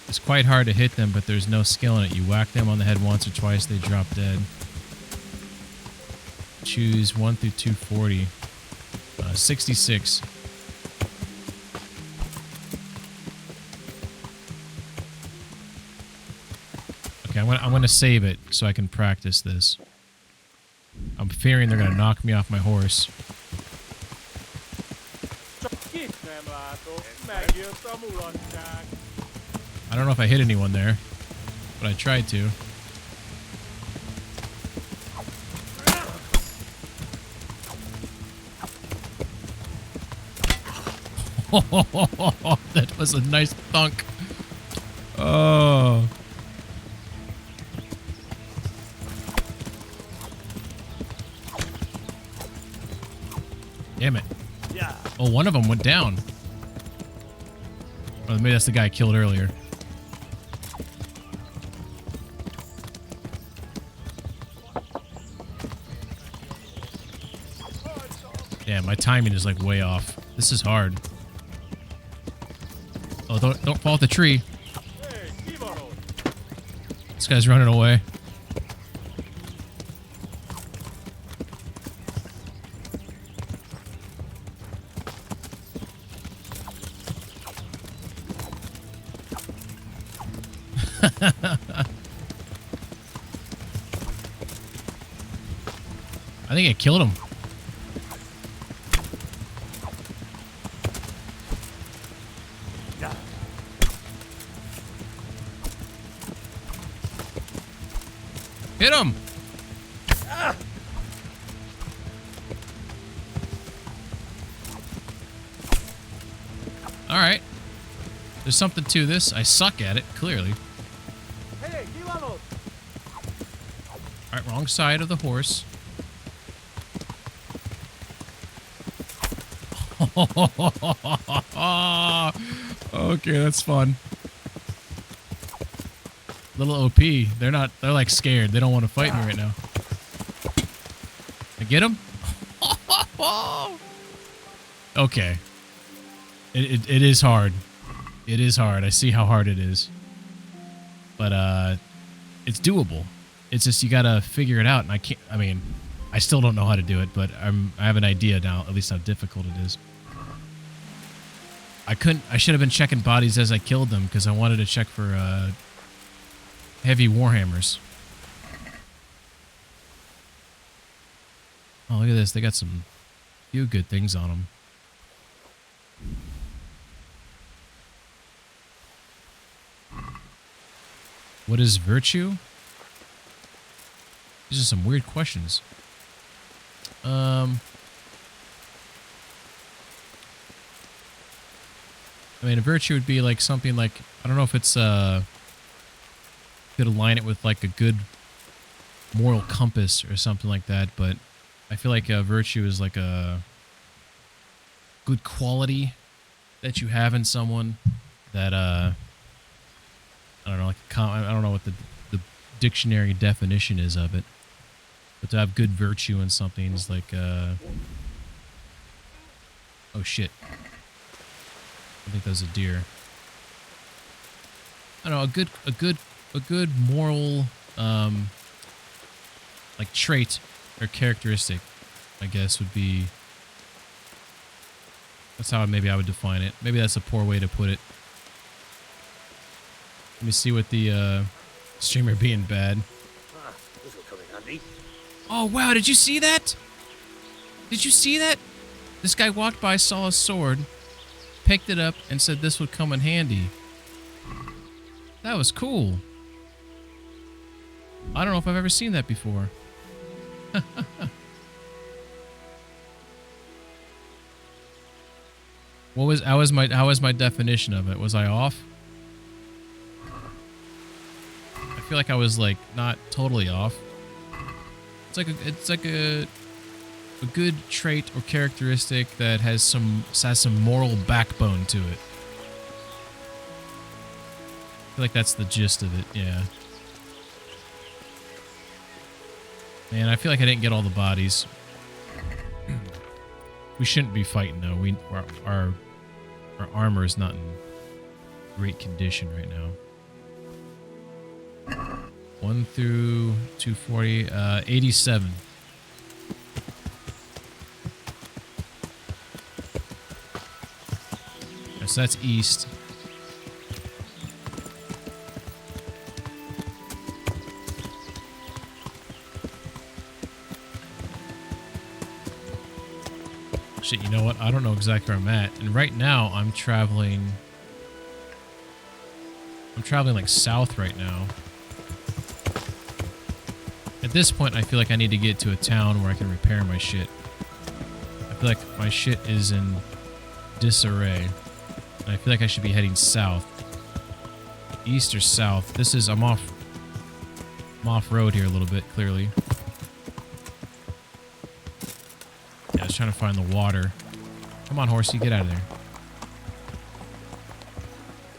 S1: it's quite hard to hit them, but there's no skill in it. You whack them on the head once or twice, they drop dead. Choose 1 through 240. 66. Okay, I'm gonna save it so I can practice this. I'm fearing they're gonna knock me off my horse. I don't know if I hit anyone there, but I tried to. That was a nice thunk. Oh. Damn it.
S15: Yeah.
S1: Oh, one of them went down. Oh, maybe that's the guy I killed earlier. Damn, my timing is like way off. This is hard. Oh, don't fall off the tree. This guy's running away. I think I killed him. Hit him! Alright. There's something to this. I suck at it, clearly. Alright, wrong side of the horse. Okay, that's fun. Little OP. They're like scared. They don't want to fight me right now. I get him? Okay. It is hard. It is hard. I see how hard it is. But, it's doable. It's just you gotta figure it out, and I still don't know how to do it, but I have an idea now, at least how difficult it is. I should have been checking bodies as I killed them, because I wanted to check for, heavy warhammers. Oh, look at this. They got some few good things on them. What is virtue? These are some weird questions. I mean, a virtue would be like something like, I don't know if it's, could align it with like a good moral compass or something like that, but I feel like a virtue is like a good quality that you have in someone that, I don't know, like I don't know what the dictionary definition is of it, but to have good virtue in something is like, oh shit. I think that was a deer. I don't know, a good moral, like trait or characteristic, I guess would be, that's how maybe I would define it. Maybe that's a poor way to put it. Let me see what the, streamer being bad.
S15: This'll come in handy.
S1: Oh, wow, did you see that? Did you see that? This guy walked by, saw a sword, picked it up, and said this would come in handy. That was cool. I don't know if I've ever seen that before. How was my definition of it? Was I off? feel like I was like not totally off. It's like a good trait or characteristic that has some moral backbone to it. I feel like that's the gist of it, yeah. Man, I feel like I didn't get all the bodies. We shouldn't be fighting though. Our armor is not in great condition right now. 1 through 240, 87. So that's east. Shit, you know what? I don't know exactly where I'm at. And right now I'm traveling like south right now. At this point, I feel like I need to get to a town where I can repair my shit. I feel like my shit is in disarray. And I feel like I should be heading south. East or south. I'm off road here a little bit, clearly. Yeah, I was trying to find the water. Come on, horsey, get out of there.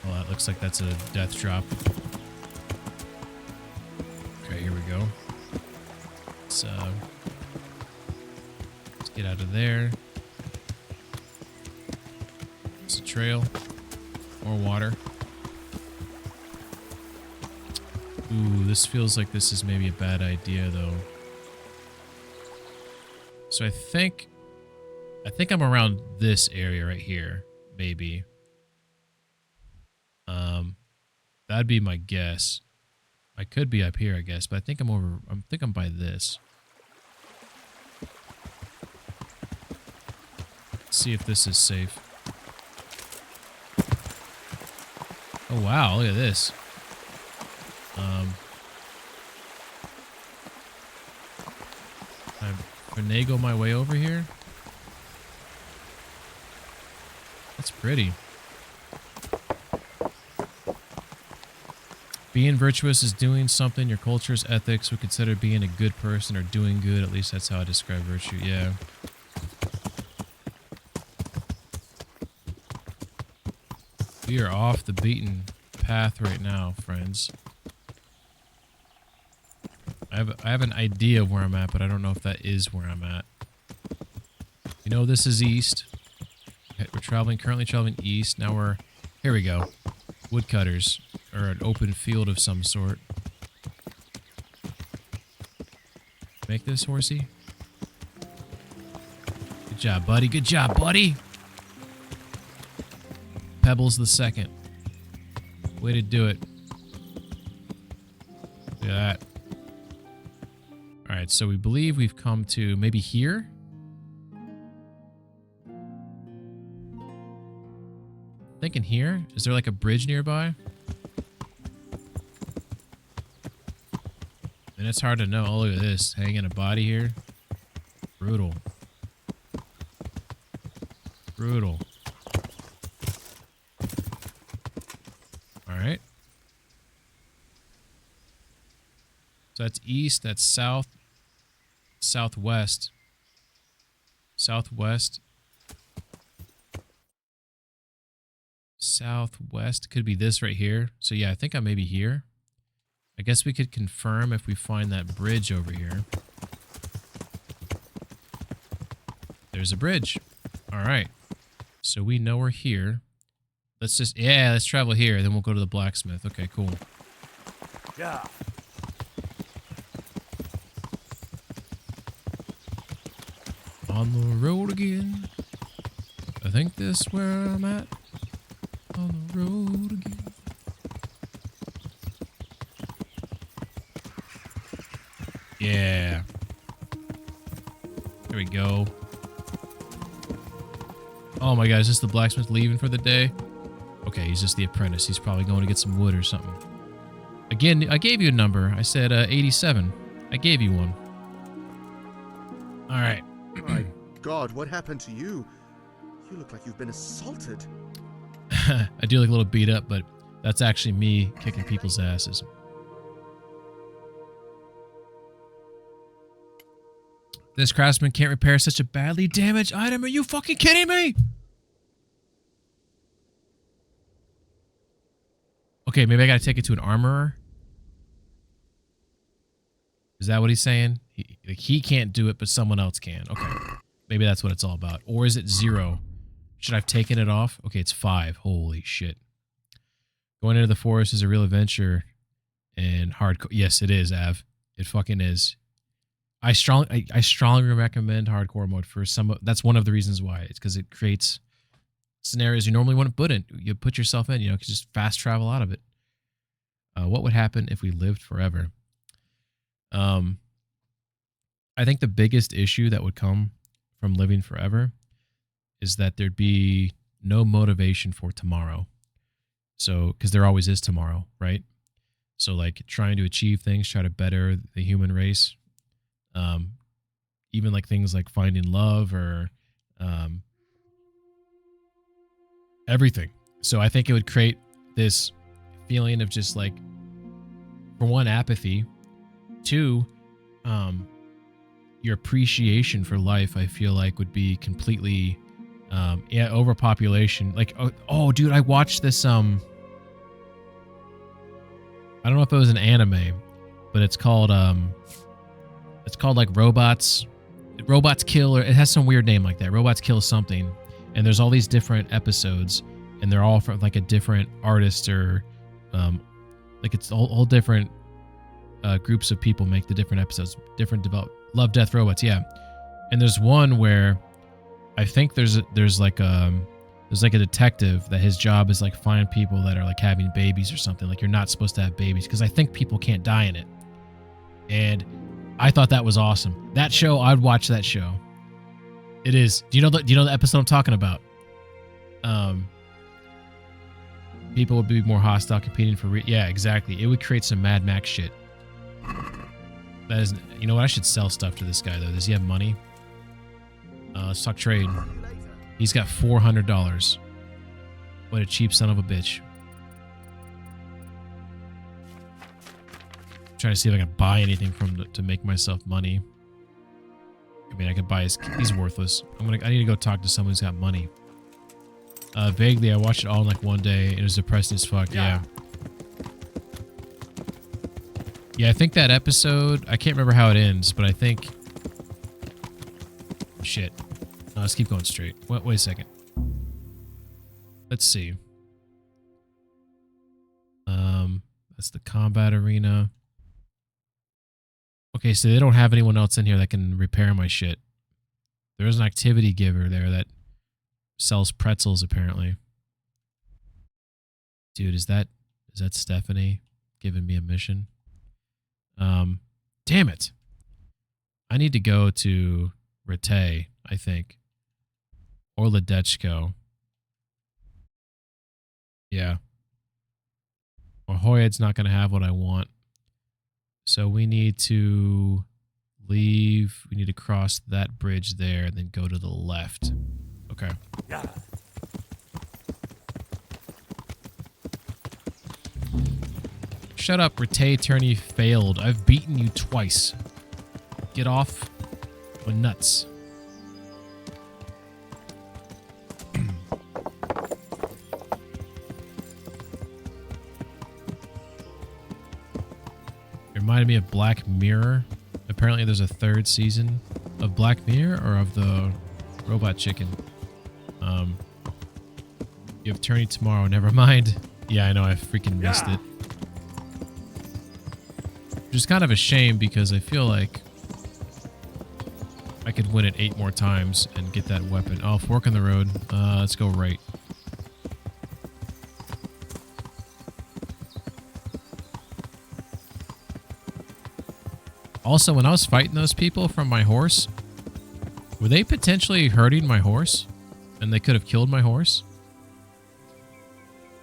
S1: Well, that looks like that's a death drop. Okay, here we go. Let's get out of there. It's a trail. More water. Ooh, this feels like this is maybe a bad idea, though. So I think I'm around this area right here, maybe. That'd be my guess. I could be up here, I guess, but I think I'm by this. Let's see if this is safe. Oh wow, look at this. I finagle my way over here. That's pretty. Being virtuous is doing something your culture's ethics would consider being a good person or doing good. At least that's how I describe virtue. Yeah. We are off the beaten path right now, friends. I have an idea of where I'm at, but I don't know if that is where I'm at. You know, this is east. Okay, we're currently traveling east. Now here we go. Woodcutters, or an open field of some sort. Make this, horsey. Good job, buddy. Good job, buddy. Pebbles the second. Way to do it. Look at that. Alright, so we believe we've come to maybe here? Thinking here? Is there like a bridge nearby? And it's hard to know. Oh, look at this. Hanging a body here. Brutal. Brutal. Alright. So that's east, that's south, southwest. Southwest. Southwest could be this right here. So yeah, I think I may be here. I guess we could confirm if we find that bridge over here. There's a bridge. All right. So we know we're here. Let's travel here. Then we'll go to the blacksmith. Okay, cool.
S15: Yeah.
S1: On the road again. I think this is where I'm at. On the road again. Yeah. There we go. Oh my god, is this the blacksmith leaving for the day? Okay, he's just the apprentice. He's probably going to get some wood or something. Again, I gave you a number. I said 87. I gave you one. All right.
S16: My god, what happened to you? You look like you've been assaulted.
S1: I do look a little beat up, but that's actually me kicking people's asses. This craftsman can't repair such a badly damaged item. Are you fucking kidding me? Okay, maybe I gotta take it to an armorer. Is that what he's saying? He can't do it, but someone else can. Okay. Maybe that's what it's all about. Or is it 0? Should I have taken it off? Okay, it's 5. Holy shit. Going into the forest is a real adventure and hardcore. Yes, it is, Av. It fucking is. I strongly recommend hardcore mode for some. That's one of the reasons why. It's because it creates scenarios you normally wouldn't put in. You put yourself in, you know, just fast travel out of it. What would happen if we lived forever? I think the biggest issue that would come from living forever is that there'd be no motivation for tomorrow. So, because there always is tomorrow, right? So, like trying to achieve things, try to better the human race. Even like things like finding love or everything. So I think it would create this feeling of just like, for one, apathy. 2, your appreciation for life, I feel like, would be completely, overpopulation. Like, oh, dude, I watched this, I don't know if it was an anime, but it's called like Robots Kill, or it has some weird name like that. Robots Kill something. And there's all these different episodes, and they're all from like a different artist, or like it's all different groups of people make the different episodes, different Love, Death, Robots, yeah. And there's one where I think there's like a detective that his job is like find people that are like having babies or something. Like, you're not supposed to have babies because I think people can't die in it. And I thought that was awesome. That show, I'd watch that show. It is. Do you know the episode I'm talking about? People would be more hostile, competing for yeah, exactly. It would create some Mad Max shit. That is, you know what? I should sell stuff to this guy though. Does he have money? Let's talk trade. He's got $400. What a cheap son of a bitch. Trying to see if I can buy anything from to make myself money. I mean, I could buy he's worthless. I need to go talk to someone who's got money. Vaguely, I watched it all in like one day. It was depressing as fuck. Yeah. Yeah, I think that episode, I can't remember how it ends, but I think... Shit. No, let's keep going straight. Wait a second. Let's see. That's the combat arena. Okay, so they don't have anyone else in here that can repair my shit. There is an activity giver there that sells pretzels, apparently. Dude, is that Stephanie giving me a mission? Damn it. I need to go to Rete, I think. Or Ledechko. Yeah. Or Hoyad's not going to have what I want. So we need to leave. We need to cross that bridge there and then go to the left. Okay.
S15: Yeah.
S1: Shut up, Rete Tourney failed. I've beaten you twice. Get off my nuts. Reminded me of Black Mirror. Apparently there's a 3rd season of Black Mirror, or of the Robot Chicken. You have tourney tomorrow. Never mind. Yeah, I know. I freaking missed it. Which is kind of a shame because I feel like I could win it 8 more times and get that weapon. Oh, fork in the road. Let's go right. Also, when I was fighting those people from my horse, were they potentially hurting my horse? And they could have killed my horse?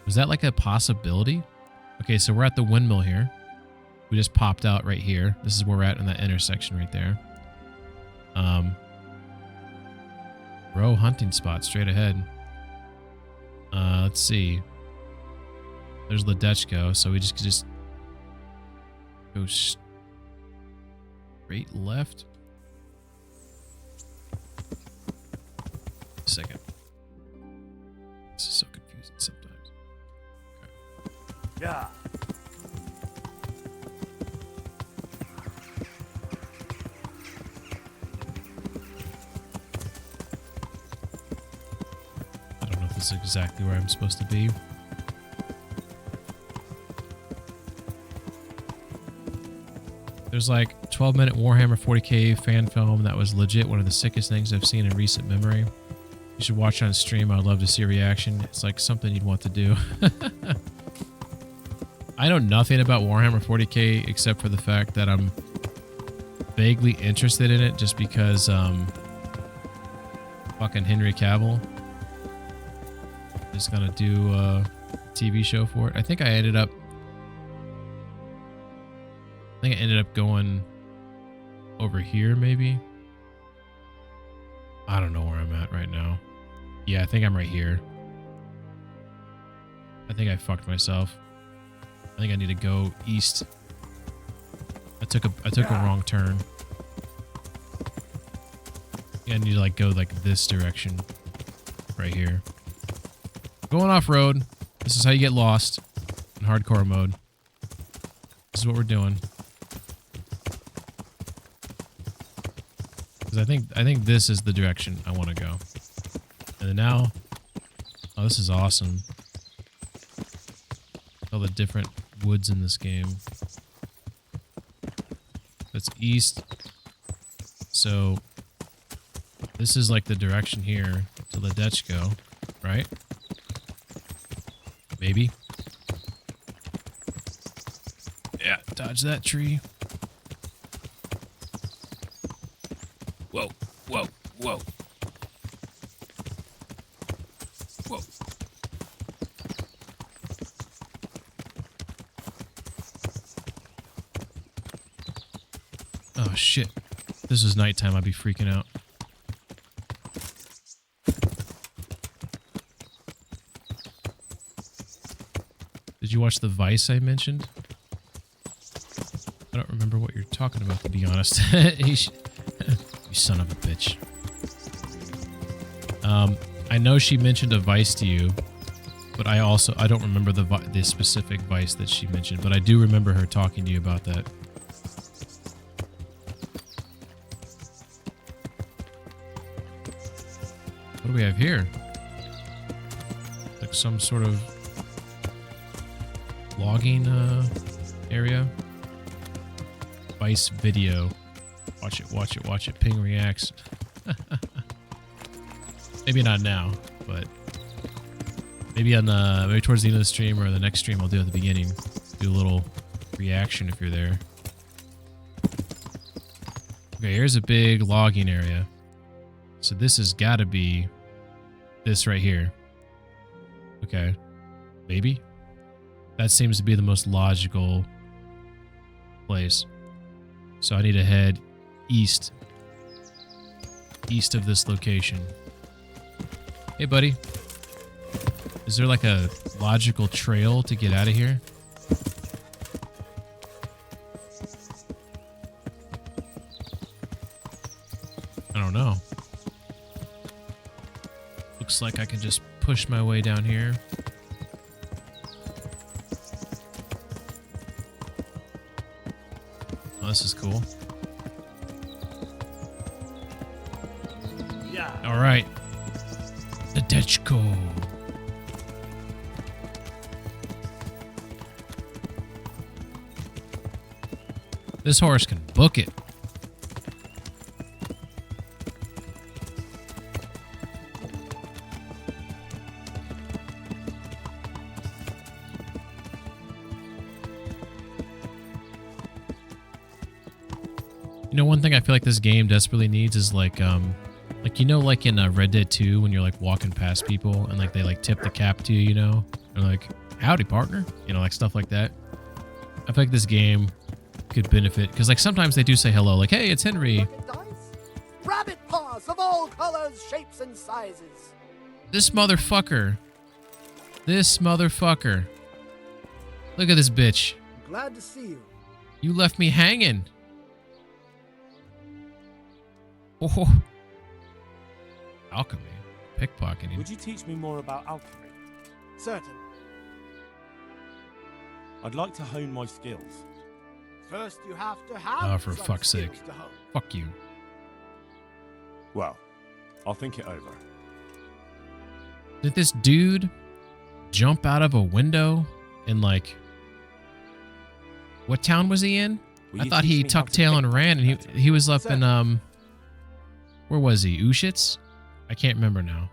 S1: Was that like a possibility? Okay, so we're at the windmill here. We just popped out right here. This is where we're at in that intersection right there. Row hunting spot straight ahead. Let's see. There's Ledechko, so we just go straight left. second. This is so confusing sometimes.
S15: Yeah.
S1: I don't know if this is exactly where I'm supposed to be. There's like 12-minute Warhammer 40k fan film that was legit one of the sickest things I've seen in recent memory. You should watch it on stream. I'd love to see a reaction. It's like something you'd want to do. I know nothing about Warhammer 40k except for the fact that I'm vaguely interested in it just because fucking Henry Cavill is gonna do a TV show for it. I think I ended up going over here, maybe. I don't know where I'm at right now. Yeah, I think I'm right here. I think I fucked myself. I think I need to go east. I took a wrong turn. I need to like go like this direction right here. Going off road. This is how you get lost in hardcore mode. This is what we're doing. Because I think this is the direction I want to go. And then now, oh, this is awesome. All the different woods in this game. That's east. So this is like the direction here to Ledechko, right? Maybe. Yeah, dodge that tree. Whoa, whoa, whoa. Whoa. Oh shit. If this was nighttime, I'd be freaking out. Did you watch the Vice I mentioned? I don't remember what you're talking about, to be honest. You son of a bitch. I know she mentioned a Vice to you, but I don't remember the specific Vice that she mentioned, but I do remember her talking to you about that. What do we have here? Like some sort of logging area. Vice video. Watch it, watch it, watch it. Ping reacts. Maybe not now, but maybe on maybe towards the end of the stream or the next stream I'll do at the beginning. Do a little reaction if you're there. Okay, here's a big logging area. So this has got to be this right here. Okay. Maybe. That seems to be the most logical place. So I need to head east. East of this location. Hey, buddy. Is there like a logical trail to get out of here? I don't know. Looks like I can just push my way down here. Oh, this is cool.
S15: Yeah.
S1: All right. Ledechko. This horse can book it. You know, one thing I feel like this game desperately needs is like you know, like in Red Dead 2 when you're like walking past people and like they like tip the cap to you, you know, or like howdy partner, you know, like stuff like that. I feel like this game could benefit because like sometimes they do say hello, like hey, it's Henry.
S6: Rabbit paws of all colors, shapes, and sizes.
S1: This motherfucker. This motherfucker. Look at this bitch.
S6: Glad to see you.
S1: You left me hanging. Oh. Alchemy. pickpocketing.
S7: Would you teach me more about alchemy?
S4: Certain.
S7: I'd like to hone my skills.
S4: First, you have to have.
S1: Oh, for
S4: some
S1: fuck's sake.
S4: skills to hone.
S1: Fuck you.
S7: Well, I'll think it over.
S1: Did this dude jump out of a window in, like, what town was he in?
S7: Will
S1: I
S7: you
S1: thought
S7: teach
S1: he
S7: me how
S1: tucked
S7: to
S1: tail
S7: pick
S1: and ran, and he was up in, where was he? Ushitz? I can't remember now.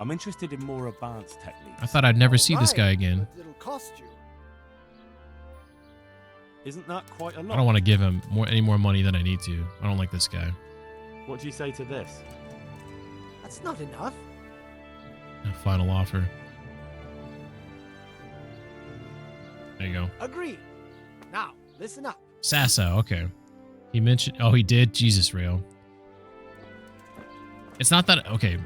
S7: I'm interested in more advanced techniques.
S1: I thought I'd never see this guy again.
S4: But it'll cost you.
S7: Isn't that quite a lot?
S1: I don't want to give him any more money than I need to. I don't like this guy.
S7: What do you say to this?
S11: That's not enough.
S1: Final offer. There you go.
S11: Agreed. Now, listen up.
S1: Sasso, okay. He mentioned... Oh, he did? Jesus, Rail. It's not that... Okay.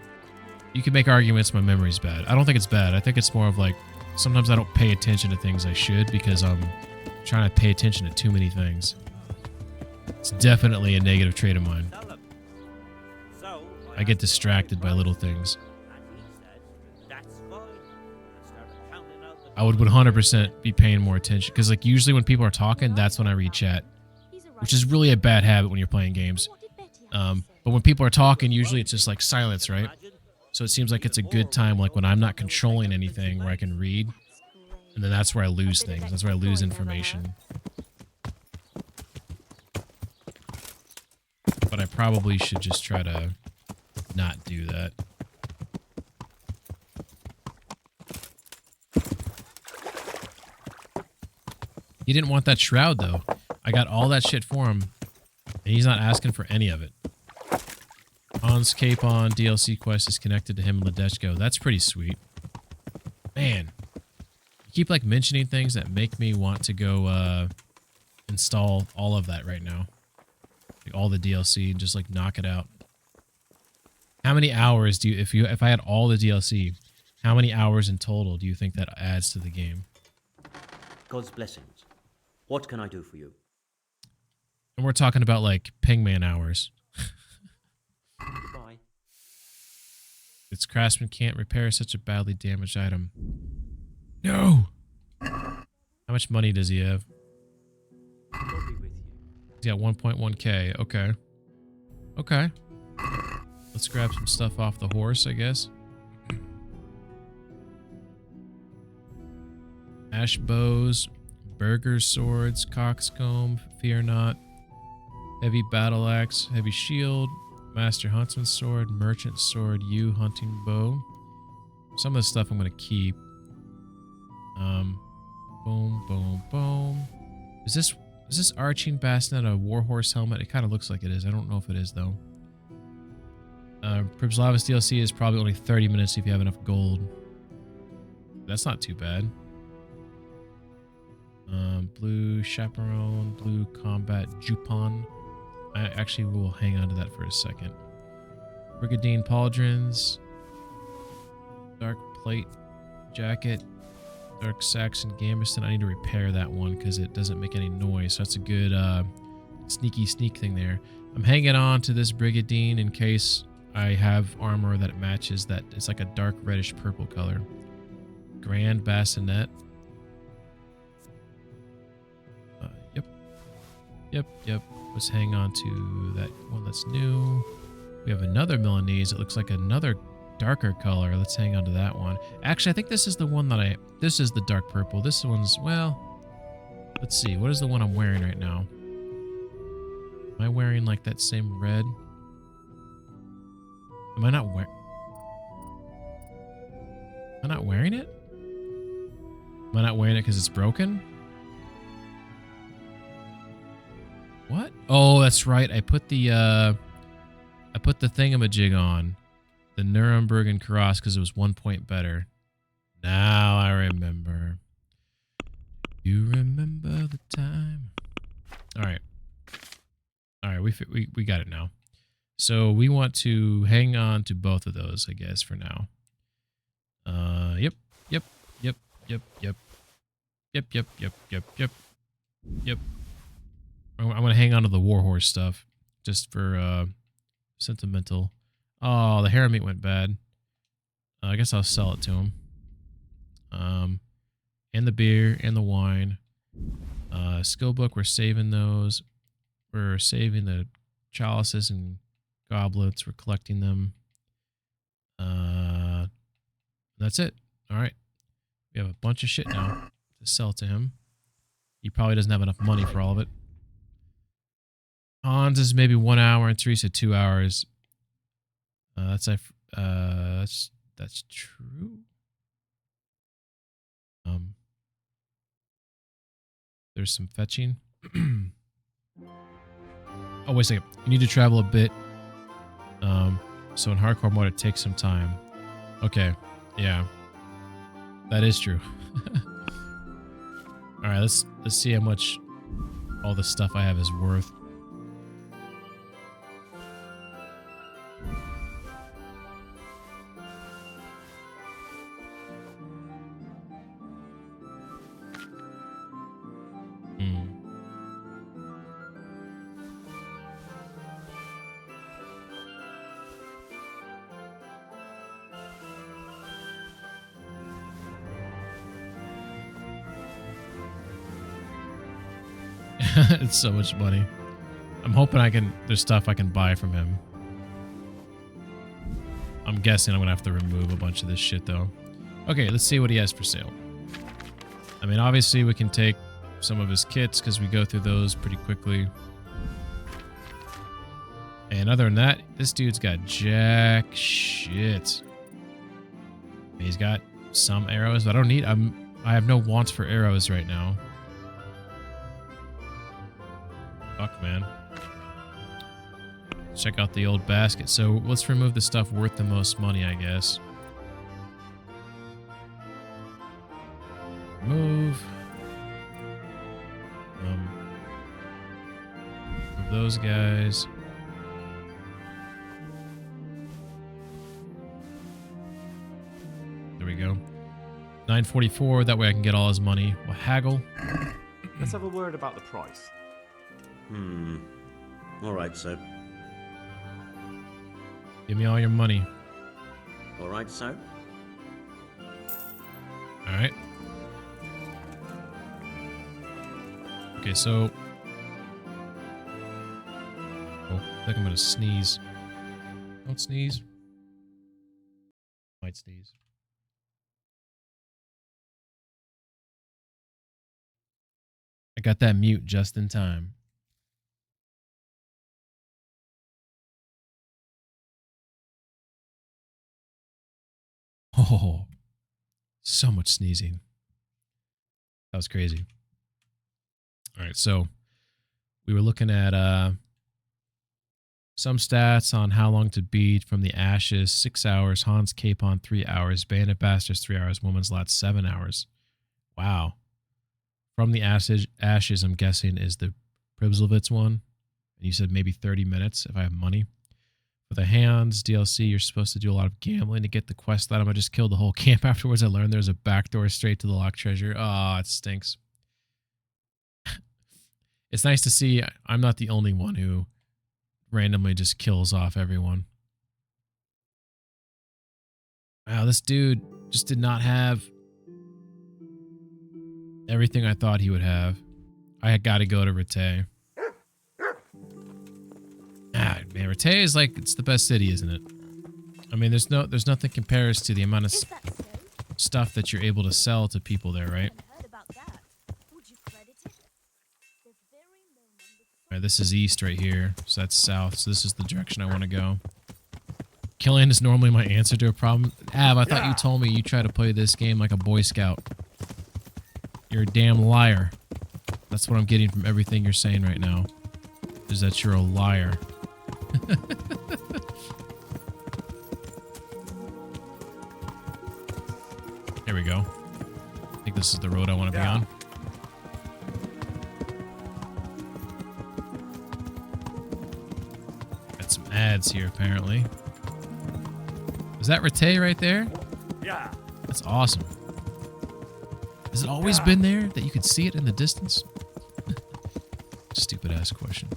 S1: You can make arguments my memory's bad. I don't think it's bad. I think it's more of like... Sometimes I don't pay attention to things I should because I'm trying to pay attention to too many things. It's definitely a negative trait of mine. I get distracted by little things. I would 100% be paying more attention because, like, usually when people are talking, that's when I read chat, which is really a bad habit when you're playing games. But when people are talking, usually it's just like silence, right? So it seems like it's a good time, like when I'm not controlling anything, where I can read, and then that's where I lose things. That's where I lose information. But I probably should just try to not do that. He didn't want that shroud, though. I got all that shit for him, and he's not asking for any of it. Hans Capon DLC quest is connected to him and Ledeshko. That's pretty sweet. Man. You keep, like, mentioning things that make me want to go install all of that right now. Like, all the DLC and just, like, knock it out. How many hours do you... If I had all the DLC, how many hours in total do you think that adds to the game?
S17: God's blessings. What can I do for you?
S1: And we're talking about, like, Pingman hours.
S17: Goodbye.
S1: Its craftsman can't repair such a badly damaged item. No! How much money does he have? He's got 1.1k. Okay. Okay. Let's grab some stuff off the horse, I guess. Ash bows, burger swords, coxcomb, fear not, heavy battle axe, heavy shield, master huntsman sword, merchant sword, yew hunting bow. Some of the stuff I'm gonna keep. Boom, boom, boom. Is this arching bassinet a warhorse helmet? It kind of looks like it is. I don't know if it is though. Pribslavis DLC is probably only 30 minutes if you have enough gold. That's not too bad. Blue chaperone, blue combat jupon. I actually will hang on to that for a second. Brigadine pauldrons, dark plate jacket, dark Saxon gambeston. I need to repair that one because it doesn't make any noise. So that's a good sneaky sneak thing there. I'm hanging on to this Brigadine in case I have armor that matches that. It's like a dark reddish purple color. Grand bassinet. Yep. Let's hang on to that one that's new. We have another Milanese. It looks like another darker color. Let's hang on to that one. Actually, I think this is the one that this is the dark purple. This one's, well, let's see. What is the one I'm wearing right now? Am I wearing like that same red? Am I not wearing it? Am I not wearing it because it's broken? What? Oh, that's right. I put the thingamajig on. The Nuremberg and Karas because it was 1 point better. Now I remember. You remember the time. All right. We got it now. So we want to hang on to both of those, I guess, for now. Yep. I'm going to hang on to the warhorse stuff just for sentimental. Oh, the hair meat went bad. I guess I'll sell it to him. And the beer and the wine. Skill book, we're saving those. We're saving the chalices and goblets. We're collecting them. That's it. All right. We have a bunch of shit now to sell to him. He probably doesn't have enough money for all of it. Hans is maybe 1 hour and Teresa 2 hours. That's true. There's some fetching. Oh, wait a second. You need to travel a bit. So in hardcore mode, it takes some time. Okay. Yeah. That is true. All right, let's see how much all the stuff I have is worth. It's so much money. I'm hoping there's stuff I can buy from him. I'm guessing I'm gonna have to remove a bunch of this shit though. Okay, let's see what he has for sale. I mean, obviously we can take some of his kits because we go through those pretty quickly. And other than that, this dude's got jack shit. He's got some arrows, but I don't need. I have no wants for arrows right now. Fuck, man. Check out the old basket. So let's remove the stuff worth the most money, I guess. Move. Move those guys. There we go. 944. That way I can get all his money. We'll haggle.
S7: Let's have a word about the price.
S17: All right, sir.
S1: Give me all your money.
S17: All right, sir.
S1: All right. Okay, so... Oh, I think I'm going to sneeze. Don't sneeze. Might sneeze. I got that mute just in time. Oh, so much sneezing. That was crazy. All right, so we were looking at some stats on how long to beat from the Ashes. 6 hours. Hans Capon, 3 hours. Bandit Bastards, 3 hours. Woman's Lot, 7 hours. Wow. From the Ashes, I'm guessing, is the Pribslevitz one. And you said maybe 30 minutes if I have money. For the Hands DLC, you're supposed to do a lot of gambling to get the quest item. I just killed the whole camp afterwards. I learned there's a backdoor straight to the locked treasure. Oh, it stinks. It's nice to see I'm not the only one who randomly just kills off everyone. Wow, this dude just did not have everything I thought he would have. I had got to go to Rete. Ah, man, Rete is like, it's the best city, isn't it? I mean, there's nothing compares to the amount of stuff that you're able to sell to people there, right? Alright, this is east right here, so that's south, so this is the direction I want to go. Killing is normally my answer to a problem. Av, I thought you told me you try to play this game like a Boy Scout. You're a damn liar. That's what I'm getting from everything you're saying right now. Is that you're a liar. There we go. I think this is the road I want to be on. Got some ads here, apparently. Is that Rete right there?
S15: Yeah.
S1: That's awesome. Has it always been there that you could see it in the distance? Stupid ass question.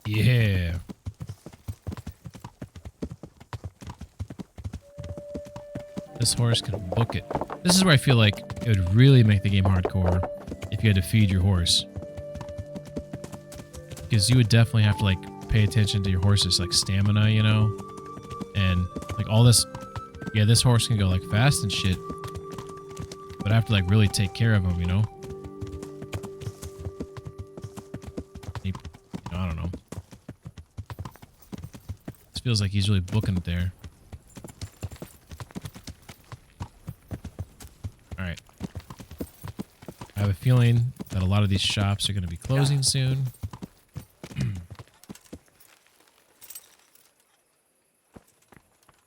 S1: Yeah. This horse can book it. This is where I feel like it would really make the game hardcore if you had to feed your horse. Because you would definitely have to like pay attention to your horse's like stamina, you know? And like all this, yeah, this horse can go like fast and shit. But I have to like really take care of him, you know? I don't know. This feels like he's really booking it there. Alright. I have a feeling that a lot of these shops are going to be closing soon.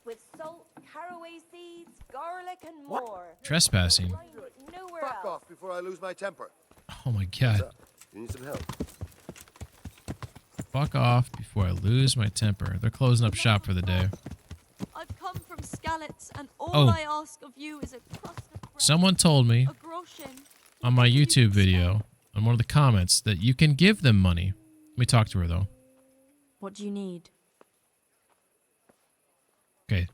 S2: With salt, caraway seeds, garlic, and more.
S1: Trespassing.
S6: Fuck off before I lose my temper.
S1: Oh my god.
S6: You need some help?
S1: Fuck off before I lose my temper. They're closing up shop for the day.
S18: I've come from Skalitz, and all
S1: Oh.
S18: I ask of you is a crust of bread,
S1: Someone told me
S18: a groschen.
S1: on my YouTube video, on one of the comments, that you can give them money. Let me talk to her though.
S18: What do you need?
S1: Okay.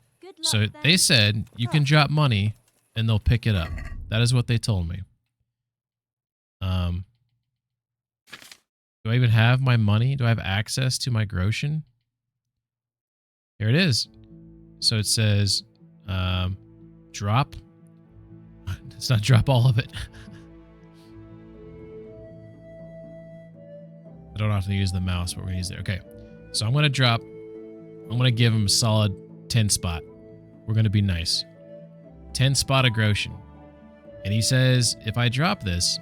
S1: So they said you can drop money and they'll pick it up. That is what they told me. Do I even have my money? Do I have access to my groschen? Here it is. So it says drop. It's not drop all of it. I don't have to use the mouse, but we're going to use it. Okay. So I'm going to drop. I'm going to give him a solid 10 spot. We're going to be nice. 10 spot of groschen. And he says, if I drop this...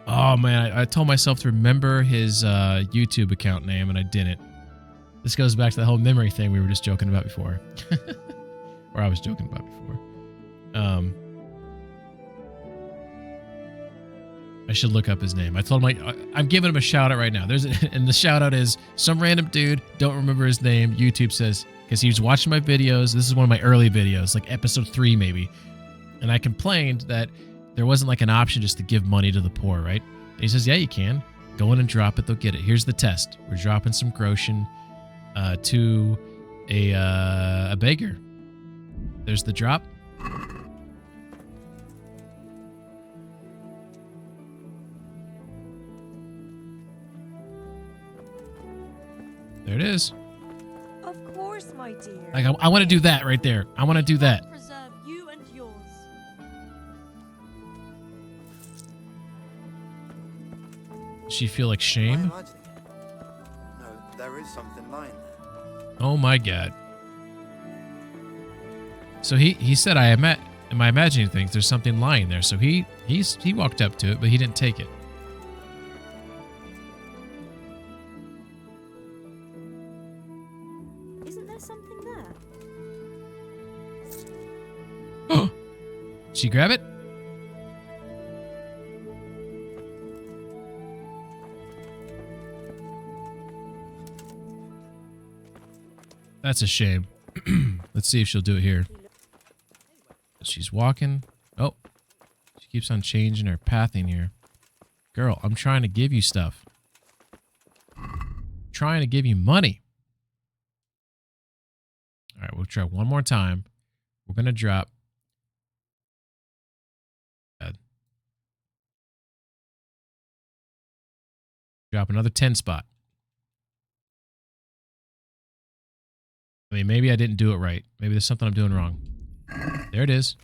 S1: Oh, man, I told myself to remember his YouTube account name, and I didn't. This goes back to the whole memory thing we were just joking about before. Or I was joking about before. I should look up his name. I told him, I'm giving him a shout-out right now. And the shout-out is some random dude, don't remember his name. YouTube says, because he was watching my videos. This is one of my early videos, like episode 3 maybe. And I complained that there wasn't like an option just to give money to the poor, right? And he says, yeah, you can. Go in and drop it. They'll get it. Here's the test. We're dropping some groschen to a beggar. There's the drop. There it is.
S18: Of course, my dear.
S1: Like I want to do that right there. I want to do that.
S18: Preserve you and yours.
S1: Does she feel like shame?
S6: No, there is something lying there.
S1: Oh my god. So he said, am I imagining things? There's something lying there. So he walked up to it, but he didn't take it.
S18: Isn't there something there?
S1: Did she grab it? That's a shame. Let's see if she'll do it here. She's walking. Oh, she keeps on changing her pathing here. Girl, I'm trying to give you stuff. Trying to give you money. All right, we'll try one more time. We're going to drop. Drop another 10 spot. I mean, maybe I didn't do it right. Maybe there's something I'm doing wrong. There it is.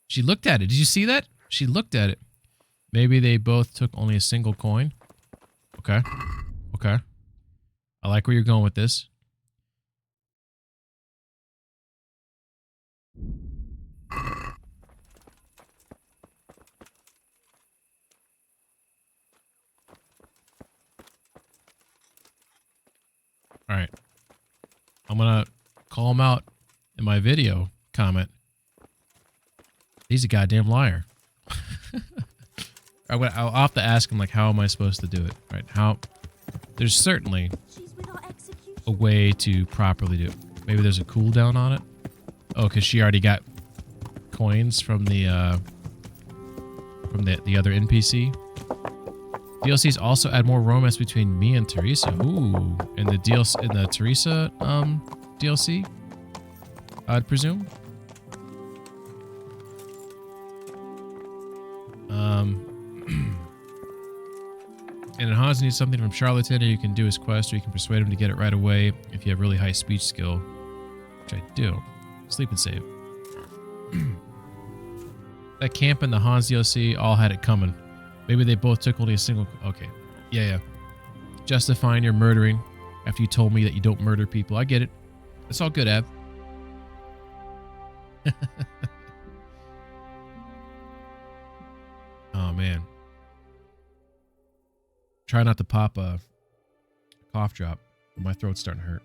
S1: She looked at it. Did you see that? She looked at it. Maybe they both took only a single coin. Okay. Okay. I like where you're going with this. All right. I'm going to call him out in my video comment. He's a goddamn liar. I'll have to ask him, like, how am I supposed to do it? Right? How? There's certainly a way to properly do it. Maybe there's a cooldown on it. Oh, because she already got coins from the other NPC. DLCs also add more romance between me and Teresa. Ooh, in the DLC, in the Teresa DLC, I'd presume. And Hans needs something from Charlatan, and you can do his quest, or you can persuade him to get it right away if you have really high speech skill, which I do. Sleep and save. That camp and the Hans DLC all had it coming. Maybe they both took only a single... Okay. Yeah. Justifying your murdering after you told me that you don't murder people. I get it. It's all good, Ab. Oh, man. Try not to pop a cough drop. My throat's starting to hurt.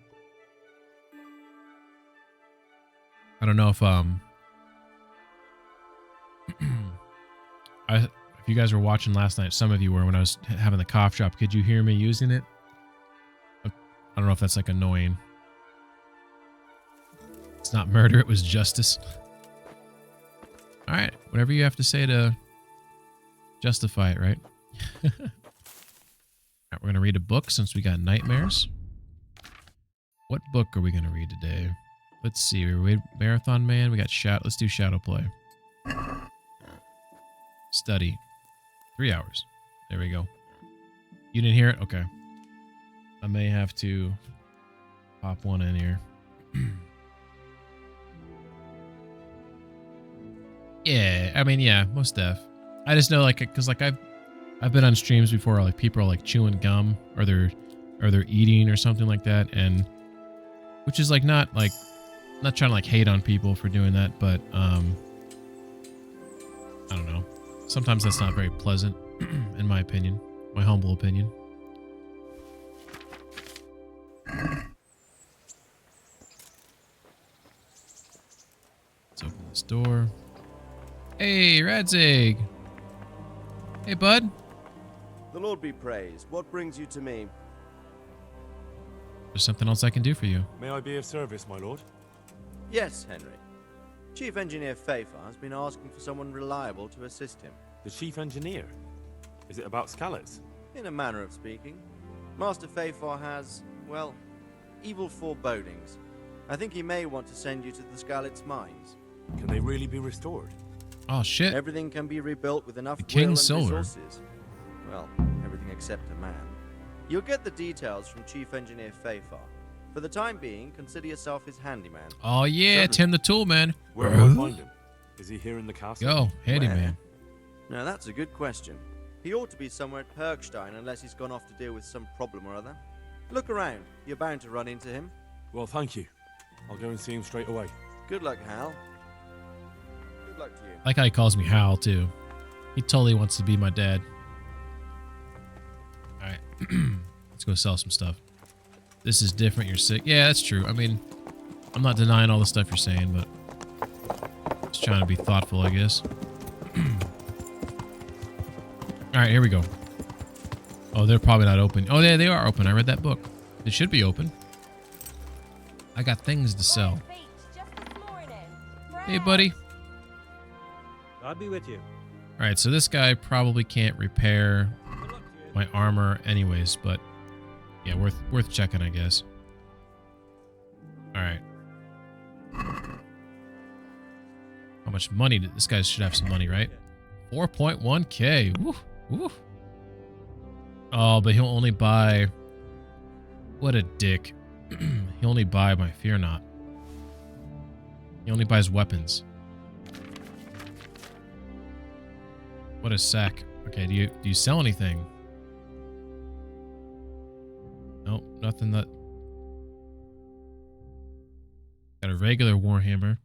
S1: I don't know if if you guys were watching last night, some of you were, when I was having the cough drop. Could you hear me using it? I don't know if that's like annoying. It's not murder, it was justice. All right, whatever you have to say to justify it, right? All right, we're going to read a book since we got nightmares. What book are we going to read today? Let's see. We read Marathon Man. We got Shadow. Let's do Shadow Play. Study. 3 hours. There we go. You didn't hear it? Okay. I may have to pop one in here. Yeah, I mean, yeah, most def. I just know, like, because like I've been on streams before, like people are like chewing gum or they're eating or something like that, and which is like not trying to like hate on people for doing that, but I don't know. Sometimes that's not very pleasant, in my opinion, my humble opinion. Let's open this door. Hey, Radzig. Hey, bud.
S19: The Lord be praised. What brings you to me?
S1: There's something else I can do for you.
S7: May I be of service, my lord?
S19: Yes, Henry. Chief Engineer Pfeiffer has been asking for someone reliable to assist him.
S7: The chief engineer? Is it about Scallops?
S19: In a manner of speaking. Master Pfeiffer has, well, evil forebodings. I think he may want to send you to the Scallops mines.
S7: Can they really be restored?
S1: Oh, shit.
S19: Everything can be rebuilt with enough will
S1: King
S19: and
S1: Silver.
S19: resources. Well, everything except a man. You'll get the details from Chief Engineer Pfeiffer. For the time being, consider yourself his handyman.
S1: Oh, yeah, Tim the Tool Man.
S7: Where will I find him? Is he here in the castle?
S1: Yo, handyman.
S19: Now, that's a good question. He ought to be somewhere at Perkstein unless he's gone off to deal with some problem or other. Look around. You're bound to run into him.
S7: Well, thank you. I'll go and see him straight away.
S19: Good luck, Hal. Good luck to you.
S1: I like how he calls me Hal, too. He totally wants to be my dad. All right. Let's go sell some stuff. This is different. You're sick. Yeah, that's true. I mean, I'm not denying all the stuff you're saying, but just trying to be thoughtful, I guess. All right, here we go. Oh, they're probably not open. Oh, they are open. I read that book. They should be open. I got things to sell. Hey, buddy.
S20: God be with you.
S1: All right, so this guy probably can't repair my armor anyways, but yeah, worth checking, I guess. All right. How much money did this guy should have some money, right? 4.1k. Woo, woo. Oh, but he'll only buy. What a dick. He'll only buy my Fear Not. He only buys weapons. What a sack. Okay, do you sell anything? Nope, nothing that. Got a regular Warhammer.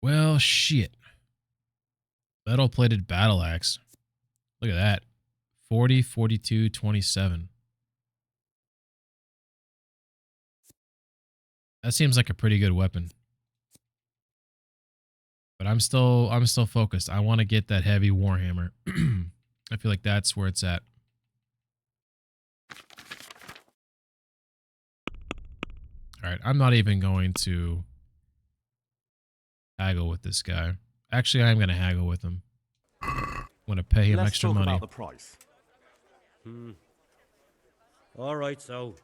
S1: Well, shit. Metal-plated battle axe. Look at that. 40, 42, 27. That seems like a pretty good weapon. But I'm still focused. I want to get that heavy Warhammer. I feel like that's where it's at. All right, I'm not even going to haggle with this guy. Actually, I'm going to haggle with him. I'm going to pay him
S15: Let's
S1: extra
S15: talk
S1: money.
S15: about the price.
S20: All right, so.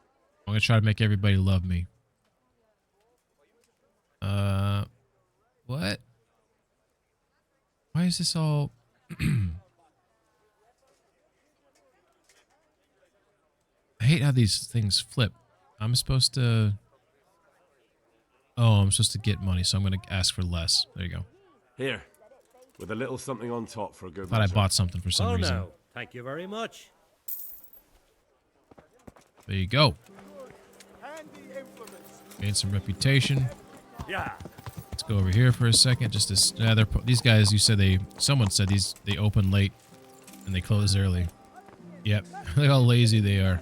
S1: I'm going to try to make everybody love me. What? Why is this all... I hate how these things flip. I'm supposed to... Oh, I'm supposed to get money, so I'm going to ask for less. There you go.
S15: Here, with a little something on top for a good
S1: Thought I
S15: measure.
S1: bought something for some reason.
S20: No, thank you very much.
S1: There you go. Gain some reputation.
S15: Yeah.
S1: Let's go over here for a second. Just to, these guys, you said someone said they open late and they close early. Yep. Look how lazy they are.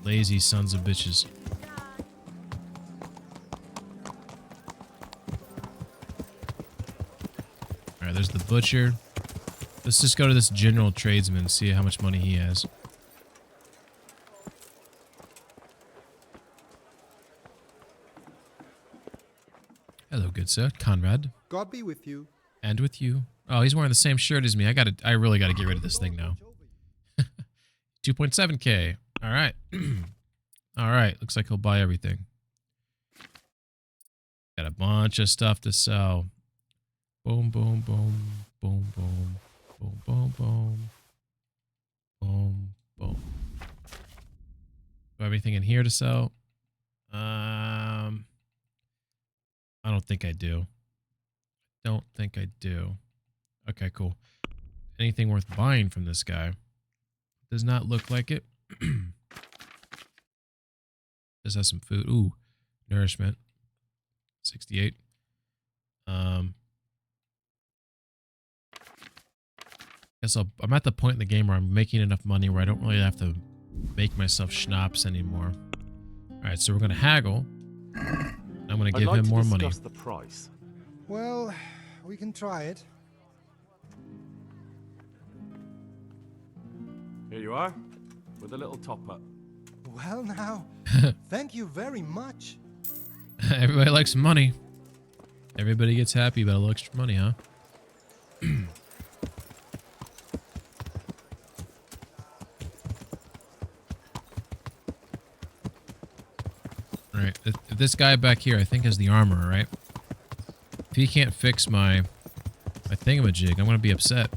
S1: Lazy sons of bitches. Alright, there's the butcher. Let's just go to this general tradesman and see how much money he has. Hello, good sir. Conrad.
S16: God be with you.
S1: And with you. Oh, he's wearing the same shirt as me. I really gotta get rid of this thing now. 2.7k. Alright. Alright, looks like he'll buy everything. Got a bunch of stuff to sell. Boom, boom, boom. Boom, boom. Boom, boom, boom. Boom, boom. Do I have anything in here to sell? I don't think I do. Don't think I do. Okay, cool. Anything worth buying from this guy? Does not look like it. This has some food. Ooh, nourishment. 68. Guess I'm at the point in the game where I'm making enough money where I don't really have to make myself schnapps anymore. All right, so we're gonna haggle. I'm gonna give him more money.
S15: The price.
S21: Well, we can try it.
S15: Here you are, with a little top up.
S21: Well now, thank you very much.
S1: Everybody likes money. Everybody gets happy about a little extra money, huh? Alright, this guy back here, I think, is the armorer, right? If he can't fix my thingamajig, I'm gonna be upset.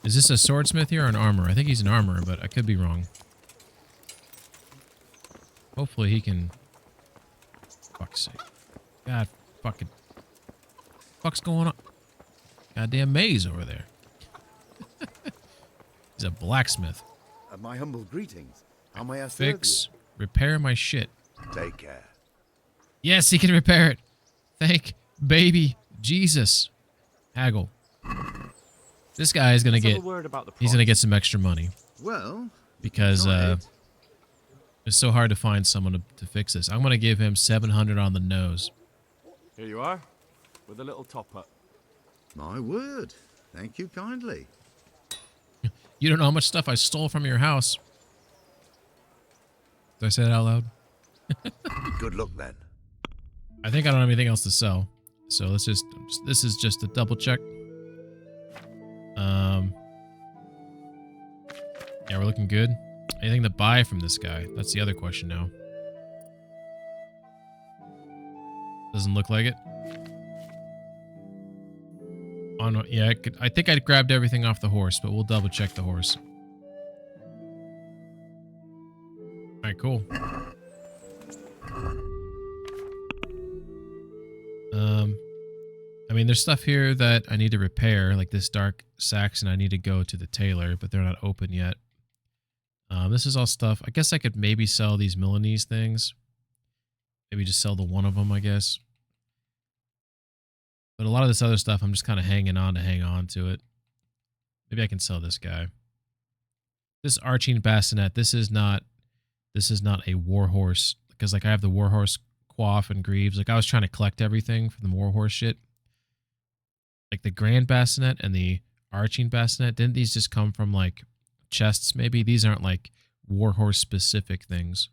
S1: Is this a swordsmith here or an armorer? I think he's an armorer, but I could be wrong. Hopefully he can... Fuck's sake. God fucking... Fuck's going on? Goddamn maze over there. He's a blacksmith.
S22: My humble greetings. How may I serve
S1: Fix, repair my shit.
S22: Take care.
S1: Yes, he can repair it. Thank baby Jesus. Haggle. This guy is gonna get. He's gonna get some extra money.
S22: Well,
S1: because it's so hard to find someone to fix this. I'm gonna give him 700 on the nose.
S15: Here you are, with a little top up.
S22: My word. Thank you kindly.
S1: You don't know how much stuff I stole from your house. Did I say that out loud?
S22: Good luck then.
S1: I think I don't have anything else to sell. So let's just, this is just a double check. Yeah, we're looking good. Anything to buy from this guy? That's the other question now. Doesn't look like it. Oh no, yeah, I think I grabbed everything off the horse, but we'll double check the horse. Alright, cool. I mean, there's stuff here that I need to repair, like this dark Saxon. I need to go to the tailor, but they're not open yet. This is all stuff. I guess I could maybe sell these Milanese things. Maybe just sell the one of them, I guess. But a lot of this other stuff, I'm just kind of hanging on to hang on to it. Maybe I can sell this guy. This arching bassinet. This is not a warhorse, because like I have the warhorse coif and greaves. Like I was trying to collect everything from the warhorse shit. Like the grand bassinet and the arching bassinet, didn't these just come from like chests? Maybe these aren't like warhorse specific things.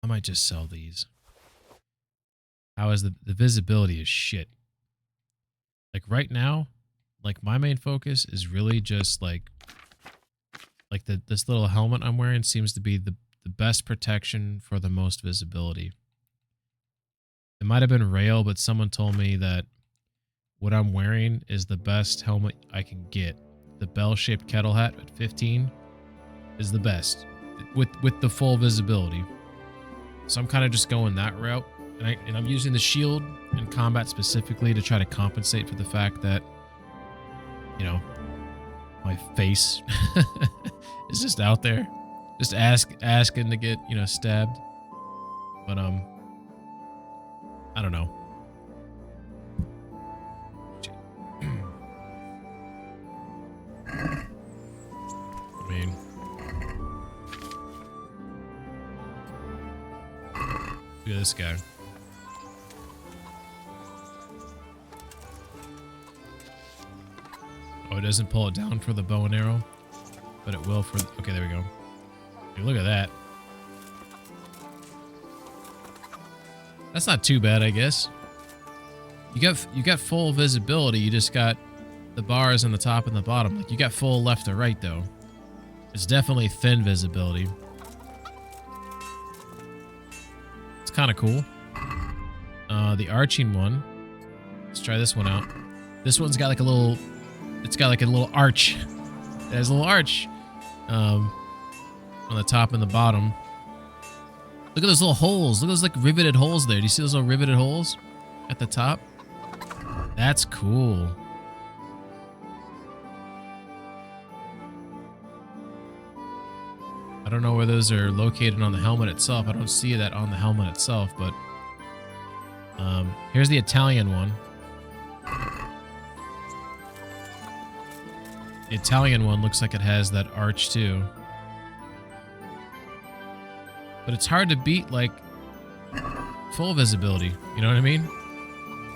S1: might just sell these. How is the visibility is shit. Like right now, like my main focus is really just like this little helmet I'm wearing seems to be the best protection for the most visibility. It might have been rail, but someone told me that what I'm wearing is the best helmet I can get. The bell-shaped kettle hat at 15 is the best with the full visibility. So I'm kind of just going that route, and I'm using the shield in combat specifically to try to compensate for the fact that, you know, my face is just out there, just asking to get, you know, stabbed. But I don't know. I mean, look at this guy. Oh, it doesn't pull it down for the bow and arrow, but it will for... Okay, there we go. Hey, look at that. That's not too bad, I guess. You got full visibility. You just got the bars on the top and the bottom. Like, you got full left to right, though. It's definitely thin visibility. It's kind of cool. The arching one. Let's try this one out. This one's got like a little... It's got like a little arch. It has a little arch on the top and the bottom. Look at those little holes. Look at those like riveted holes there. Do you see those little riveted holes at the top? That's cool. I don't know where those are located on the helmet itself. I don't see that on the helmet itself, but here's the Italian one. The Italian one looks like it has that arch too. But it's hard to beat like full visibility. You know what I mean?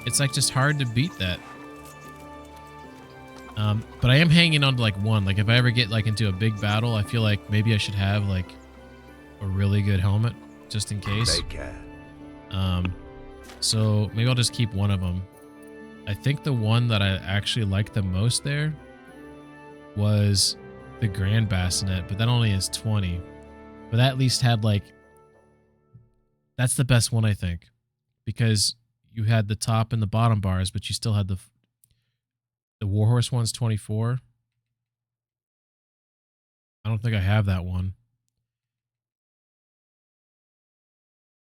S1: It's like just hard to beat that. But I am hanging on to like one. Like if I ever get like into a big battle, I feel like maybe I should have like a really good helmet just in case. So maybe I'll just keep one of them. I think the one that I actually liked the most there was the Grand Bassinet, but that only is 20. But that at least had like... That's the best one, I think. Because you had the top and the bottom bars, but you still had the Warhorse one's 24. I don't think I have that one.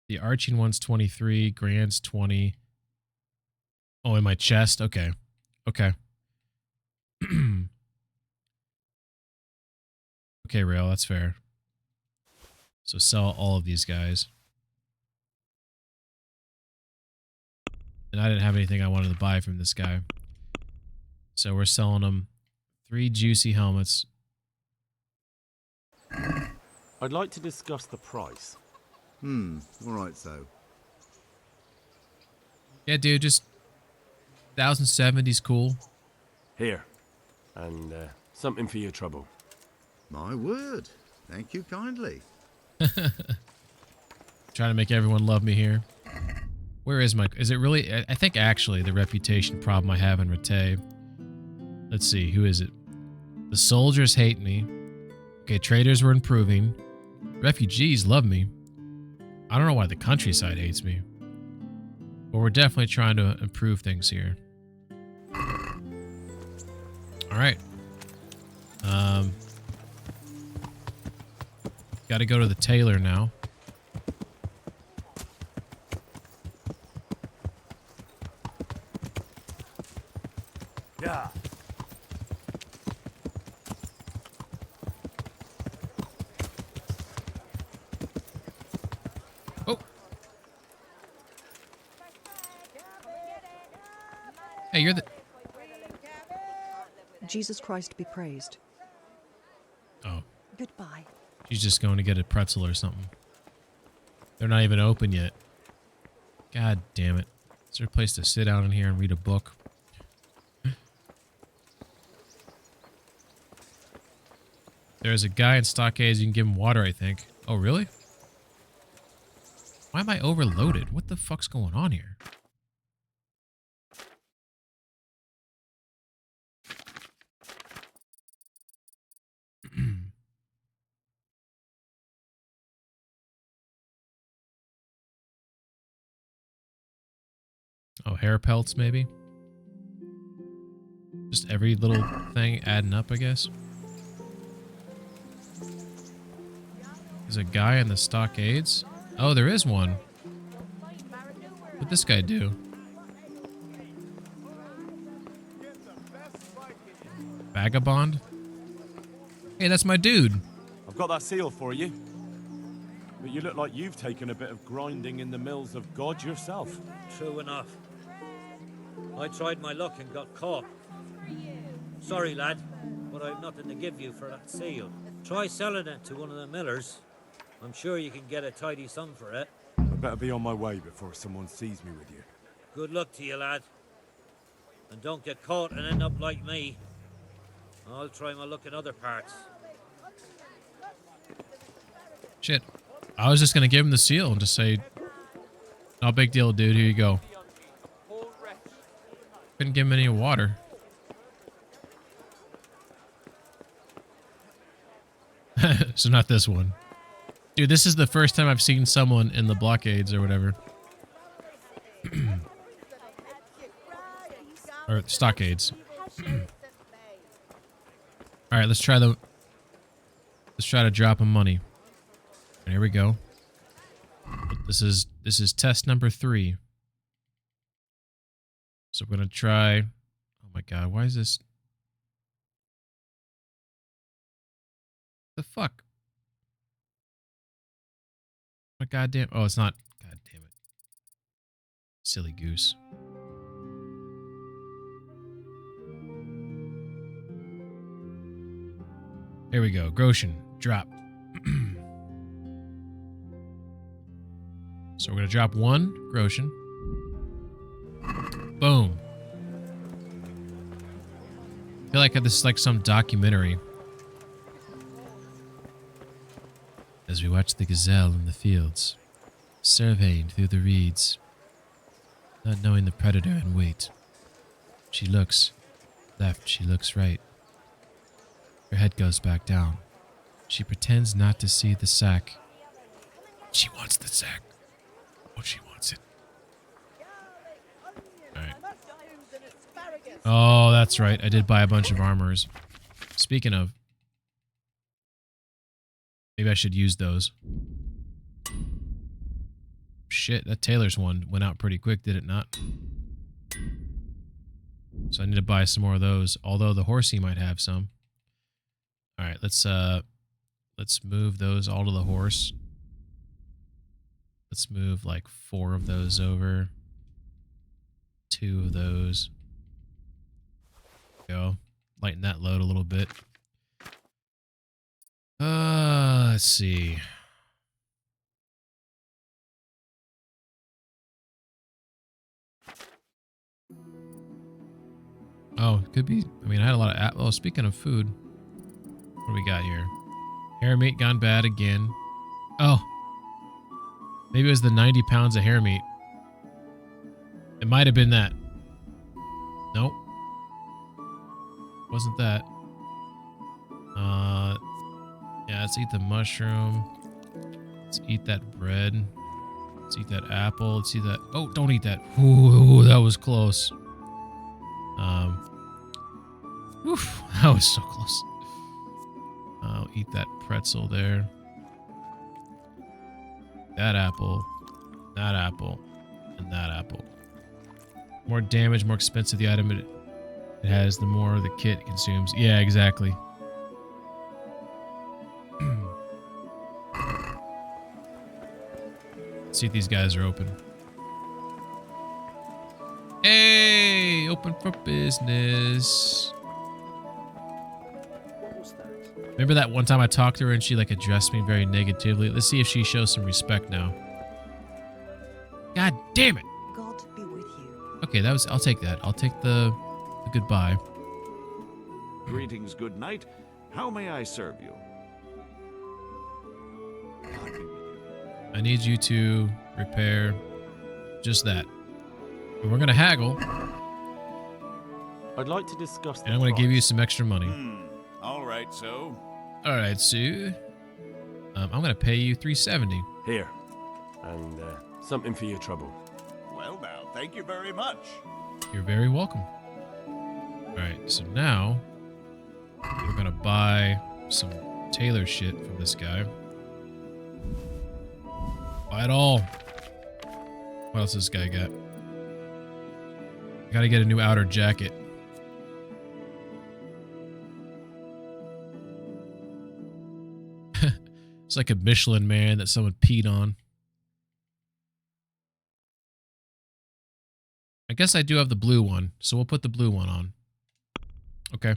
S1: The arching one's 23. Grand's 20. Oh, in my chest? Okay. Okay. Okay, Rail, that's fair. So sell all of these guys. And I didn't have anything I wanted to buy from this guy. So we're selling them 3 juicy helmets.
S15: I'd like to discuss the price.
S22: Alright, so.
S1: Yeah, dude, just 1070's cool.
S15: Here. And something for your trouble.
S22: My word. Thank you kindly.
S1: Trying to make everyone love me here. Where is my... Is it really... I think actually the reputation problem I have in Rattay. Let's see. Who is it? The soldiers hate me. Okay, traders were improving. Refugees love me. I don't know why the countryside hates me. But we're definitely trying to improve things here. Alright. Got to go to the tailor now.
S15: Yeah.
S1: Oh. Hey, you're the...
S3: Jesus Christ be praised.
S1: Oh.
S3: Goodbye.
S1: She's just going to get a pretzel or something. They're not even open yet. God damn it. Is there a place to sit down in here and read a book? There's a guy in Stockades. You can give him water, I think. Oh, really? Why am I overloaded? What the fuck's going on here? Oh, hair pelts, maybe? Just every little thing adding up, I guess. There's a guy in the stockades. Oh, there is one. What'd this guy do? Vagabond? Hey, that's my dude.
S15: I've got that seal for you. But you look like you've taken a bit of grinding in the mills of God yourself.
S20: True enough. I tried my luck and got caught. Sorry, lad, but I've nothing to give you for that seal. Try selling it to one of the millers. I'm sure you can get a tidy sum for it.
S15: I better be on my way before someone sees me with you.
S20: Good luck to you, lad. And don't get caught and end up like me. I'll try my luck in other parts.
S1: Shit. I was just gonna give him the seal and just say, no big deal, dude, here you go. Couldn't give him any water. So not this one. Dude, this is the first time I've seen someone in the blockades or whatever. Or stockades. Alright, let's try to drop him money. And here we go. This is test number 3. So we're gonna try. Oh my god, why is this? The fuck? My goddamn. Oh, it's not. God damn it. Silly goose. Here we go. Groshen. Drop. So we're going to drop 1 Groshen. Boom. I feel like this is like some documentary. As we watch the gazelle in the fields, surveying through the reeds, not knowing the predator in wait. She looks left, she looks right. Her head goes back down. She pretends not to see the sack. She wants the sack. Oh, she wants it. Alright. Oh, that's right. I did buy a bunch of armors. Speaking of, maybe I should use those. Shit, that Taylor's one went out pretty quick, did it not? So I need to buy some more of those, although the horsey might have some. Alright, let's move those all to the horse. Let's move like 4 of those over. 2 of those. Go. Lighten that load a little bit. Let's see. Oh, could be. I mean, I had a lot of. Oh, speaking of food, what do we got here? Hair meat gone bad again. Oh, maybe it was the 90 pounds of hair meat. It might have been that. Nope, wasn't that. Yeah, let's eat the mushroom. Let's eat that bread. Let's eat that apple. Let's eat that. Oh, don't eat that. Ooh, that was close. Oof, that was so close. I'll eat that pretzel there. That apple, and that apple. More damage, more expensive the item it has, the more the kit consumes. Yeah, exactly. See if these guys are open. Hey, open for business. Remember that one time I talked to her and she like addressed me very negatively? Let's see if she shows some respect now. God damn it.
S3: God be with you.
S1: Okay, that was. I'll take that. I'll take the goodbye.
S5: Greetings, good night. How may I serve you?
S1: I need you to repair. Just that. And we're going to haggle.
S15: I'd like to discuss the
S1: And I'm going to give you some extra money.
S5: All right, so.
S1: All right, Sue. I'm going to pay you $370.
S15: Here. And something for your trouble.
S5: Well, now, thank you very much.
S1: You're very welcome. All right, so now we're going to buy some tailor shit from this guy. Buy it all. What else does this guy got? Got to get a new outer jacket. It's like a Michelin man that someone peed on. I guess I do have the blue one, so we'll put the blue one on. Okay.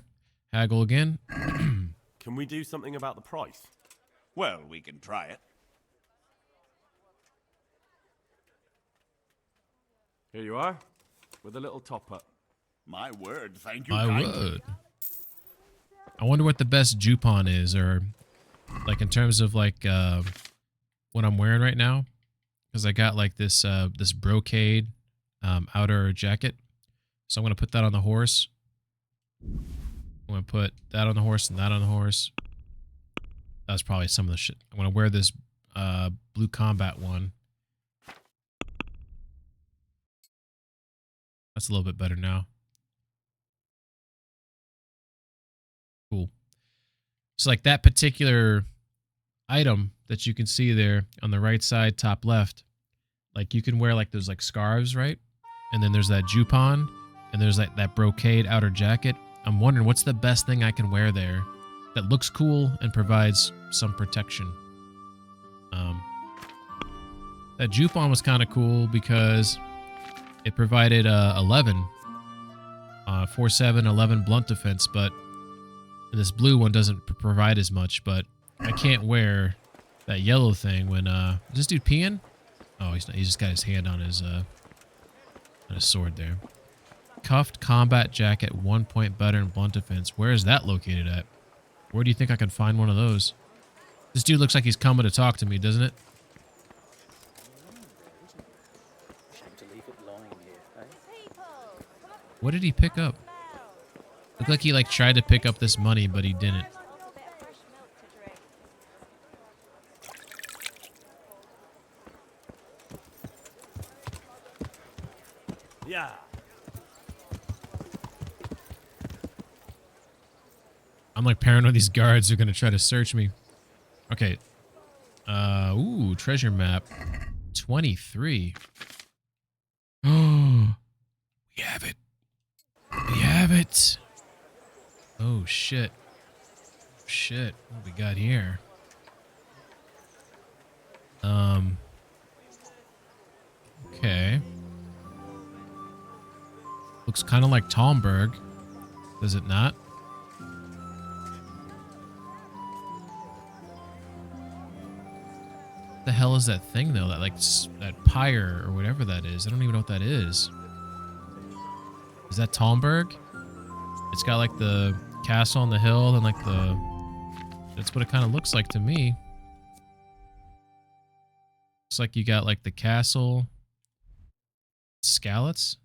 S1: Haggle again.
S15: Can we do something about the price?
S5: Well, we can try it.
S15: Here you are, with a little top-up.
S5: My word, thank you
S1: I
S5: kindly.
S1: would. I wonder what the best Jupon is, or like in terms of like what I'm wearing right now, because I got like this this brocade outer jacket, so I'm gonna put that on the horse. I'm gonna put that on the horse and that on the horse. That's probably some of the shit. I'm gonna wear this blue combat one. That's a little bit better now. Cool. So like that particular item that you can see there on the right side, top left, like you can wear like those like scarves, right? And then there's that jupon, and there's like that brocade outer jacket. I'm wondering what's the best thing I can wear there that looks cool and provides some protection. That jupon was kind of cool because it provided 11, 4-7, 11 blunt defense, but this blue one doesn't provide as much. But I can't wear that yellow thing when is this dude peeing? Oh, he's not. He's just got his hand on his sword there. Cuffed combat jacket, 1 point better in blunt defense. Where is that located at? Where do you think I can find one of those? This dude looks like he's coming to talk to me, doesn't it? What did he pick up? Looked like he like tried to pick up this money, but he didn't.
S15: Yeah.
S1: I'm like paranoid these guards are gonna try to search me. Okay. Ooh, treasure map. 23. Oh, we have it. We have it. Oh shit. Shit. What we got here? Okay. Looks kind of like Talmberg. Does it not? What the hell is that thing though? That like that pyre or whatever that is. I don't even know what that is. Is that Talmberg? It's got like the castle on the hill and like the... That's what it kind of looks like to me. Looks like you got like the castle. Skalitz?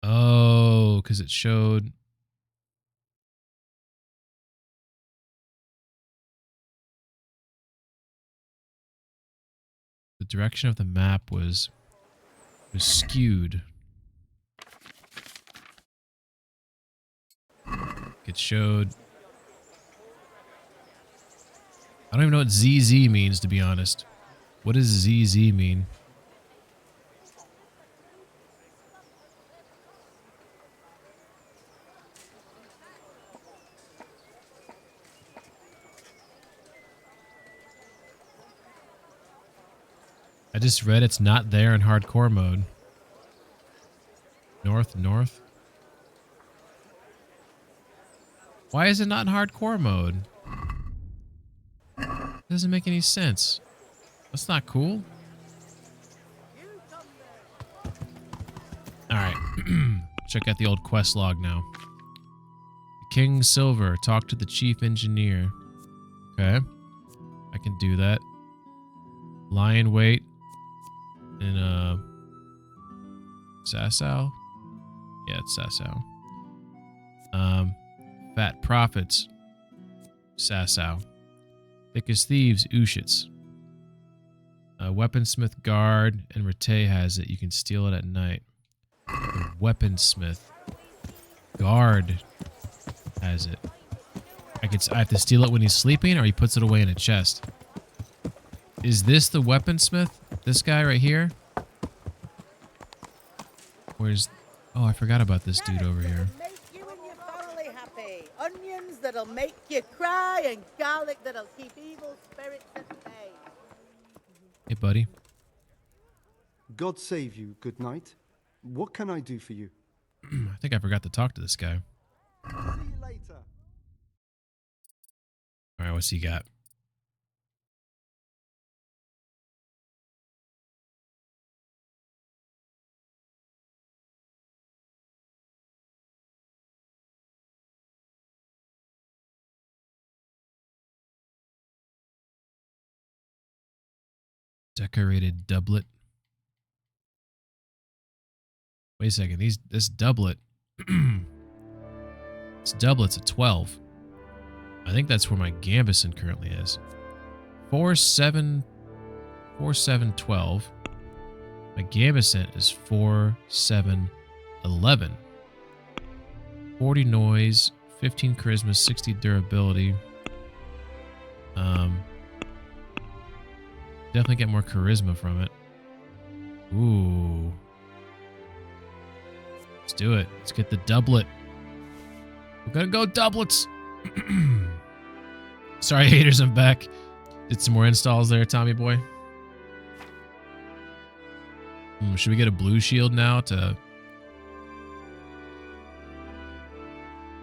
S1: Oh, because it showed... The direction of the map was skewed. It showed... I don't even know what ZZ means, to be honest. What does ZZ mean? I just read it's not there in hardcore mode. North. Why is it not in hardcore mode? Doesn't make any sense. That's not cool. Alright. Check out the old quest log now. King Silver, talk to the chief engineer. Okay. I can do that. Lion weight. And, Sasau? Yeah, it's Sasau. Fat profits. Sasau. Thick as thieves, Ushitz. Weaponsmith guard and Rete has it. You can steal it at night. The weaponsmith guard has it. I have to steal it when he's sleeping, or he puts it away in a chest. Is this the weaponsmith? This guy right here? Where's... Oh, I forgot about this dude over here.
S8: Make you and your family happy. Onions that'll make you cry, and garlic that'll keep evil spirits at bay.
S1: Hey, buddy.
S21: God save you. Good night. What can I do for you?
S1: I think I forgot to talk to this guy.
S21: See you later.
S1: All right, what's he got? Decorated doublet. Wait a second. This doublet. This doublet's a 12. I think that's where my Gambison currently is. 4, 7, 4, 7, 12. My Gambison is 4, 7, 11. 40 noise, 15 charisma, 60 durability. Definitely get more charisma from it. Ooh. Let's do it. Let's get the doublet. We're gonna go doublets. Sorry, haters, I'm back. Did some more installs there, Tommy boy. Should we get a blue shield now to...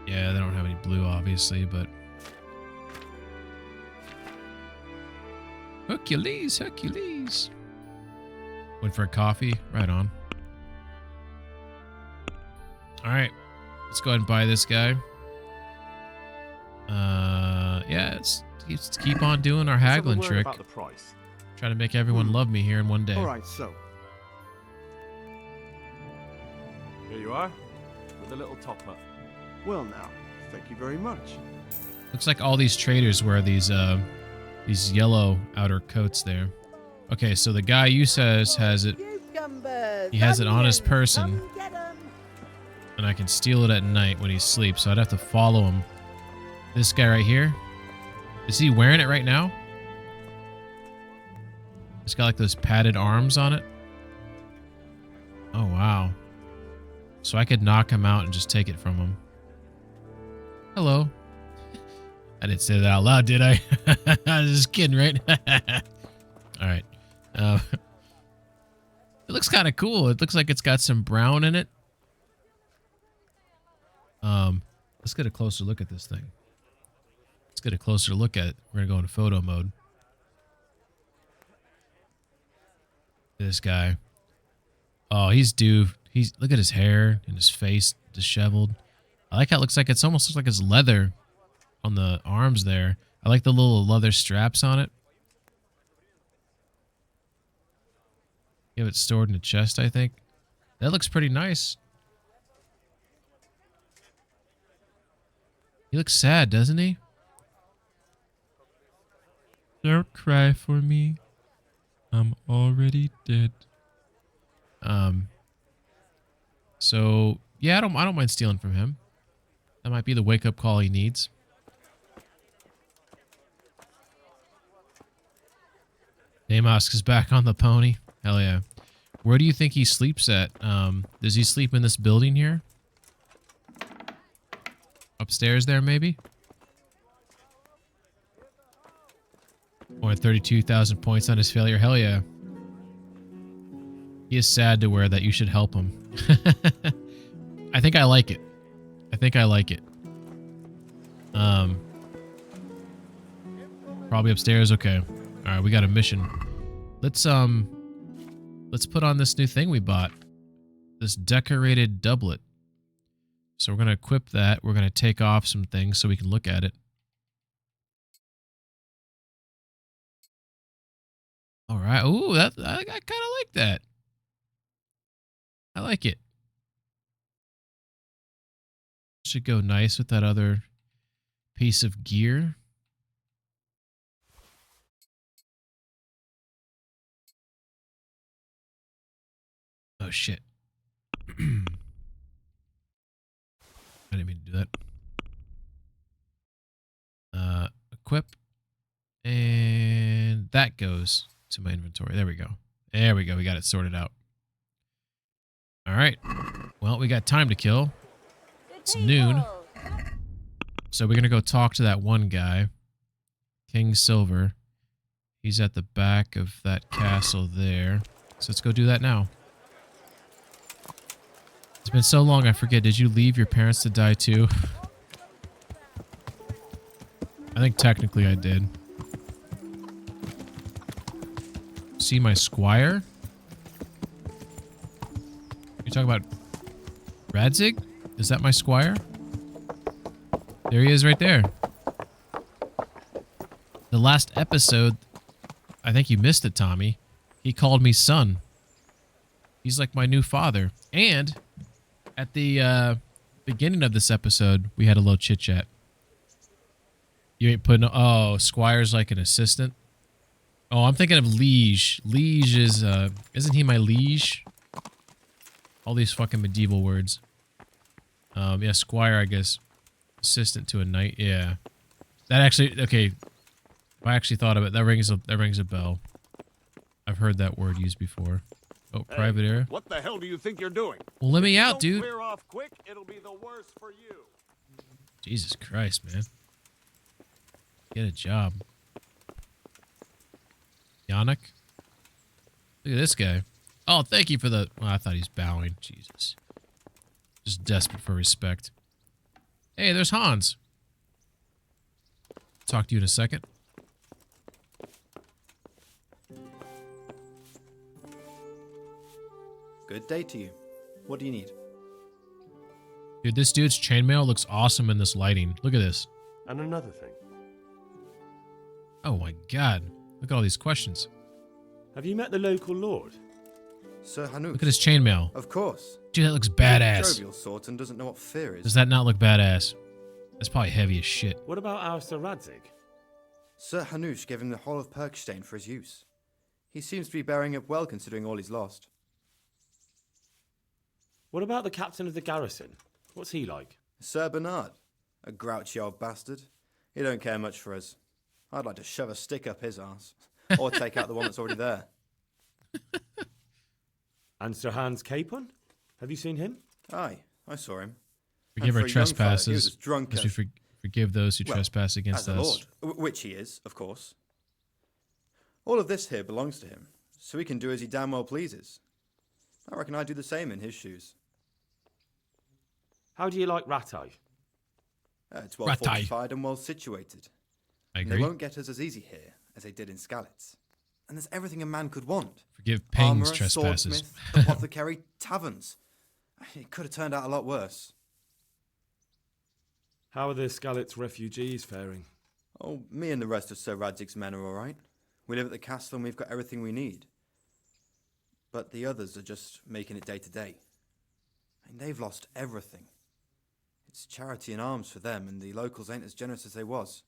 S1: Yeah, they don't have any blue, obviously, but... Hercules, Hercules. Went for a coffee. Right on. Alright. Let's go ahead and buy this guy. Yeah, let's keep on doing our haggling trick.
S15: About the price.
S1: Try to make everyone love me here in one day.
S21: Alright, so.
S15: Here you are, with a little top up.
S21: Well now, thank you very much.
S1: Looks like all these traders wear these yellow outer coats there. Okay, so the guy you says has it. He has it on his person. And I can steal it at night when he sleeps, so I'd have to follow him. This guy right here. Is he wearing it right now? It's got like those padded arms on it. Oh, wow. So I could knock him out and just take it from him. Hello. I didn't say that out loud, did I? I was just kidding, right? All right. It looks kind of cool. It looks like it's got some brown in it. Let's get a closer look at this thing. Let's get a closer look at it. We're gonna go into photo mode. This guy. Oh, he's due. Look at his hair and his face disheveled. I like how it looks like it almost looks like it's leather on the arms there. I like the little leather straps on it. You have it stored in the chest, I think. That looks pretty nice. He looks sad, doesn't he? Don't cry for me. I'm already dead. So yeah, I don't mind stealing from him. That might be the wake-up call he needs. Damos is back on the pony. Hell yeah. Where do you think he sleeps at? Does he sleep in this building here? Upstairs there, maybe? More than 32,000 points on his failure. Hell yeah. He is sad to wear that. You should help him. I think I like it. I think I like it. Probably upstairs. Okay. All right, we got a mission. Let's put on this new thing we bought. This decorated doublet. So we're going to equip that. We're going to take off some things so we can look at it. right. Ooh, I kind of like that. I like it. Should go nice with that other piece of gear. Oh shit. I didn't mean to do that. Equip. And that goes to my inventory. There we go. There we go. We got it sorted out. All right. Well, we got time to kill. It's noon. So we're going to go talk to that one guy. King Silver. He's at the back of that castle there. So let's go do that now. It's been so long, I forget. Did you leave your parents to die too? I think technically I did. See my squire? You talking about Radzig? Is that my squire? There he is right there. The last episode, I think you missed it, Tommy. He called me son. He's like my new father. And at the beginning of this episode, we had a little chit-chat. You ain't putting... Oh, Squire's like an assistant? Oh, I'm thinking of liege. Liege is... Isn't he my liege? All these fucking medieval words. Yeah, Squire, I guess. Assistant to a knight. Yeah. That actually... Okay. I actually thought of it. That rings a bell. I've heard that word used before. Oh, private area.
S5: What the hell do you think you're doing?
S1: Well, let me
S5: If you
S1: out,
S5: don't
S1: dude.
S5: Clear off quick, it'll be the worse for you.
S1: Jesus Christ, man. Get a job. Yannick? Look at this guy. Oh, thank you for the... Well, I thought he's bowing. Jesus. Just desperate for respect. Hey, there's Hans. Talk to you in a second.
S9: Good day to you. What do you need?
S1: Dude, this dude's chainmail looks awesome in this lighting. Look at this.
S7: And another thing.
S1: Oh my god. Look at all these questions.
S7: Have you met the local lord?
S9: Sir Hanush.
S1: Look at his chainmail.
S9: Of course.
S1: Dude, that looks badass.
S9: Jovial sort and doesn't know what fear is.
S1: Does that not look badass? That's probably heavy as shit.
S7: What about our Sir Radzig?
S9: Sir Hanush gave him the whole of Perkstein for his use. He seems to be bearing up well considering all he's lost.
S7: What about the captain of the garrison? What's he like?
S9: Sir Bernard. A grouchy old bastard. He don't care much for us. I'd like to shove a stick up his arse. Or take out the one that's already there.
S7: And Sir Hans Capon? Have you seen him?
S9: Aye, I saw him.
S1: Forgive our trespasses.
S9: He was as drunk
S1: as we forgive those who trespass against
S9: as a
S1: us.
S9: lord, which he is, of course. All of this here belongs to him, so he can do as he damn well pleases. I reckon I'd do the same in his shoes.
S7: How do you like Ratai?
S9: It's well fortified and well situated.
S1: I
S9: And
S1: agree.
S9: they won't get us as easy here as they did in Skalitz. And there's everything a man could want.
S1: Forgive Ping's
S9: Armourer,
S1: trespasses.
S9: swordsmith, apothecary, taverns. It could have turned out a lot worse.
S7: How are the Skalitz refugees faring?
S9: Oh, me and the rest of Sir Radzig's men are all right. We live at the castle and we've got everything we need. But the others are just making it day to day. And they've lost everything. It's charity and arms for them, and the locals ain't as generous as they was.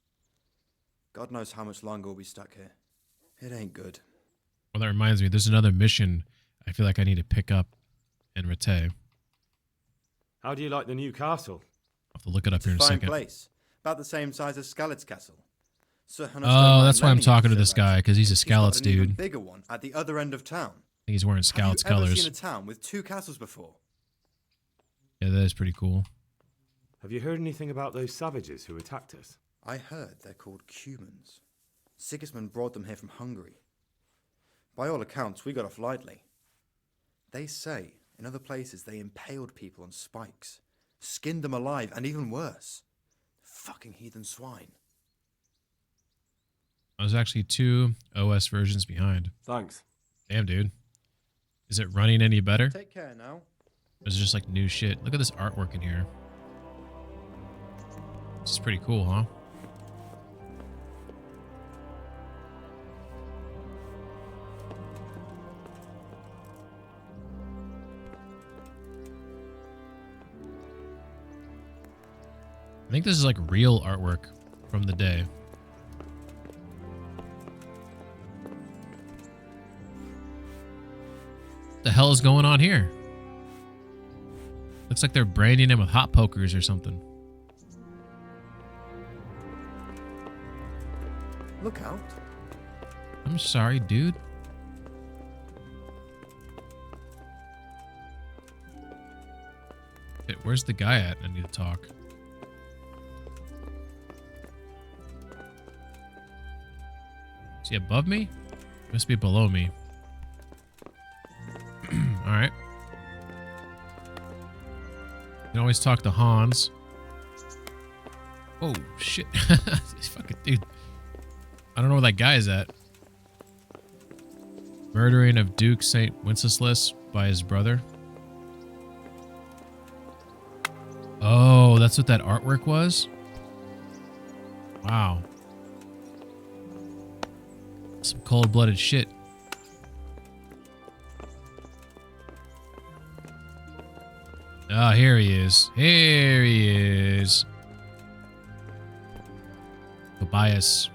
S9: God knows how much longer we'll be stuck here. It ain't good.
S1: Well, that reminds me, there's another mission I feel like I need to pick up in Rattay.
S7: How do you like the new castle?
S1: I'll have to look it up here in a
S9: Fine
S1: second.
S9: place. About the same size as Skalitz Castle. Sir Hanush don't
S1: Oh,
S9: mind
S1: that's why I'm
S9: lending it
S1: talking to
S9: Sir
S1: this
S9: Radzig.
S1: guy, because he's a
S9: He's got
S1: Skalitz
S9: an even
S1: dude.
S9: bigger one at the other end of town.
S1: I think he's wearing Skalitz
S9: Have you ever
S1: colors.
S9: seen a town with two castles before?
S1: Yeah, that is pretty cool.
S7: Have you heard anything about those savages who attacked us?
S9: I heard they're called Cumans. Sigismund brought them here from Hungary. By all accounts, we got off lightly. They say in other places they impaled people on spikes, skinned them alive, and even worse. Fucking heathen swine.
S1: I was actually 2 OS versions behind.
S7: Thanks.
S1: Damn, dude. Is it running any better?
S9: Take care now.
S1: Or is it just like new shit? Look at this artwork in here. This is pretty cool, huh? I think this is like real artwork from the day. What the hell is going on here? Looks like they're branding him with hot pokers or something.
S9: Look out.
S1: I'm sorry, dude. Shit, where's the guy at? I need to talk. Is he above me? He must be below me. Alright. You can always talk to Hans. Oh, shit. Fucking dude. I don't know where that guy is at. Murdering of Duke St. Wenceslas by his brother. Oh, that's what that artwork was? Wow. Some cold-blooded shit. Ah, here he is. Here he is. Tobias.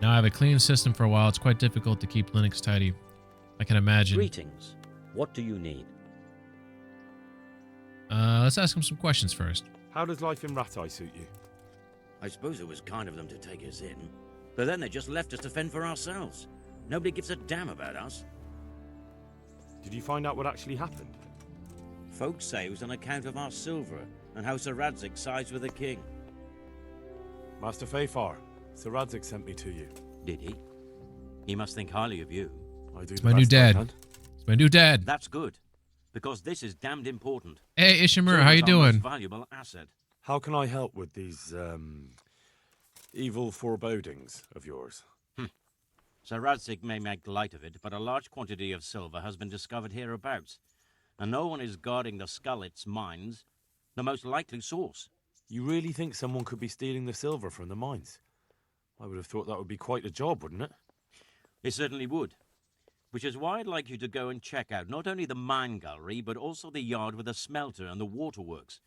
S1: Now I have a clean system for a while. It's quite difficult to keep Linux tidy. I can imagine.
S17: Greetings. What do you need?
S1: Let's ask him some questions first.
S15: How does life in Rat Eye suit you?
S10: I suppose it was kind of them to take us in, but then they just left us to fend for ourselves. Nobody gives a damn about us.
S15: Did you find out what actually happened?
S10: Folks say it was on account of our silver and how Sir Radzig sides with the king.
S15: Master Fafar, Sir Radzig sent me to you.
S10: Did he? He must think highly of you.
S15: I do.
S1: It's my new dad. It's my new dad.
S10: That's good, because this is damned important.
S1: Hey, Ishimura,
S10: Silver's
S1: how you
S10: our
S1: doing?
S10: most valuable asset.
S15: How can I help with these, evil forebodings of yours?
S10: Sir Radzig may make light of it, but a large quantity of silver has been discovered hereabouts, and no one is guarding the Skullets mines, the most likely source.
S15: You really think someone could be stealing the silver from the mines? I would have thought that would be quite a job, wouldn't it?
S10: It certainly would. Which is why I'd like you to go and check out not only the mine gallery, but also the yard with the smelter and the waterworks.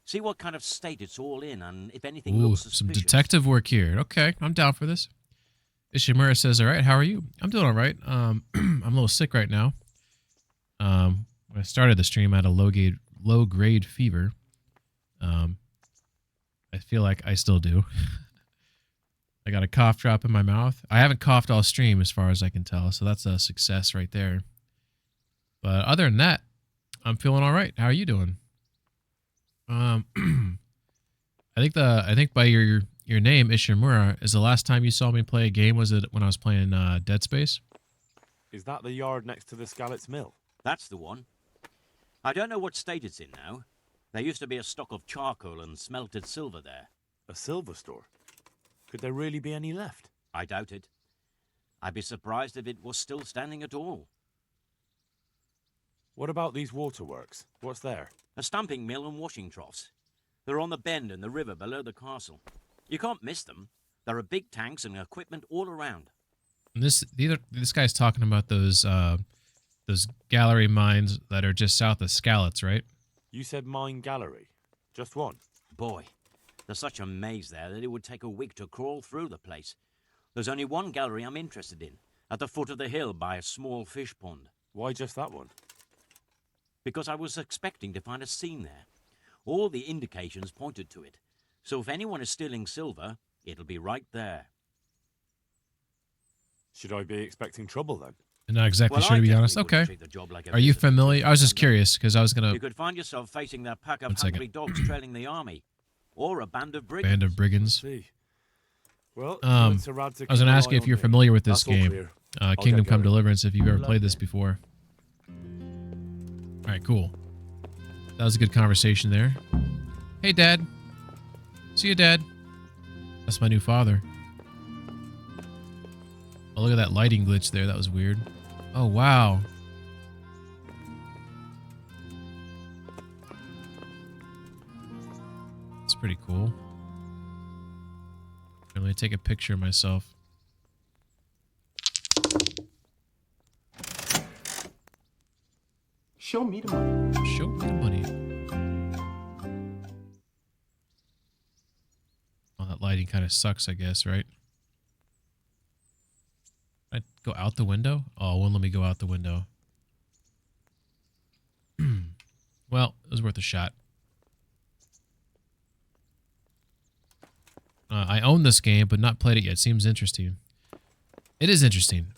S10: See what kind of state it's all in, and if anything
S1: Ooh,
S10: looks
S1: some
S10: suspicious.
S1: detective work here. Okay, I'm down for this. Ishimura says, all right, how are you? I'm doing all right. I'm a little sick right now. When I started the stream, I had a low-grade fever. I feel like I still do. I got a cough drop in my mouth. I haven't coughed all stream as far as I can tell, so that's a success right there. But other than that, I'm feeling all right. How are you doing? I think by your name, Ishimura, is the last time you saw me play a game, was it when I was playing Dead Space?
S15: Is that the yard next to the Skalitz Mill?
S10: That's the one. I don't know what state it's in now. There used to be a stock of charcoal and smelted silver there.
S15: A silver store? Could there really be any left?
S10: I doubt it. I'd be surprised if it was still standing at all.
S15: What about these waterworks? What's there?
S10: A stamping mill and washing troughs. They're on the bend in the river below the castle. You can't miss them. There are big tanks and equipment all around.
S1: And this guy's talking about those gallery mines that are just south of Skalitz, right?
S15: You said mine gallery. Just one?
S10: Boy, there's such a maze there that it would take a week to crawl through the place. There's only one gallery I'm interested in, at the foot of the hill by a small fish pond.
S15: Why just that one?
S10: Because I was expecting to find a scene there. All the indications pointed to it. So if anyone is stealing silver, it'll be right there.
S15: Should I be expecting trouble then?
S1: Not exactly sure, to be honest. Okay.
S10: Like
S1: Are you familiar? I was just curious because I was gonna.
S10: You could find yourself facing that pack of
S1: 1 second.
S10: hungry dogs trailing the army, or a band of brigands.
S1: Band of brigands.
S15: See. Well,
S1: I was gonna ask you if you're familiar with this game, Kingdom Come Deliverance. If you've ever played this before. All right, cool. That was a good conversation there. Hey, Dad. See you, Dad. That's my new father. Oh, look at that lighting glitch there. That was weird. Oh, wow. That's pretty cool. Let me take a picture of myself.
S21: Show me the money.
S1: Show me the money. kind of sucks, I guess, right? I go out the window? Oh, it won't let me go out the window. Well, it was worth a shot. I own this game, but not played it yet. Seems interesting. It is interesting.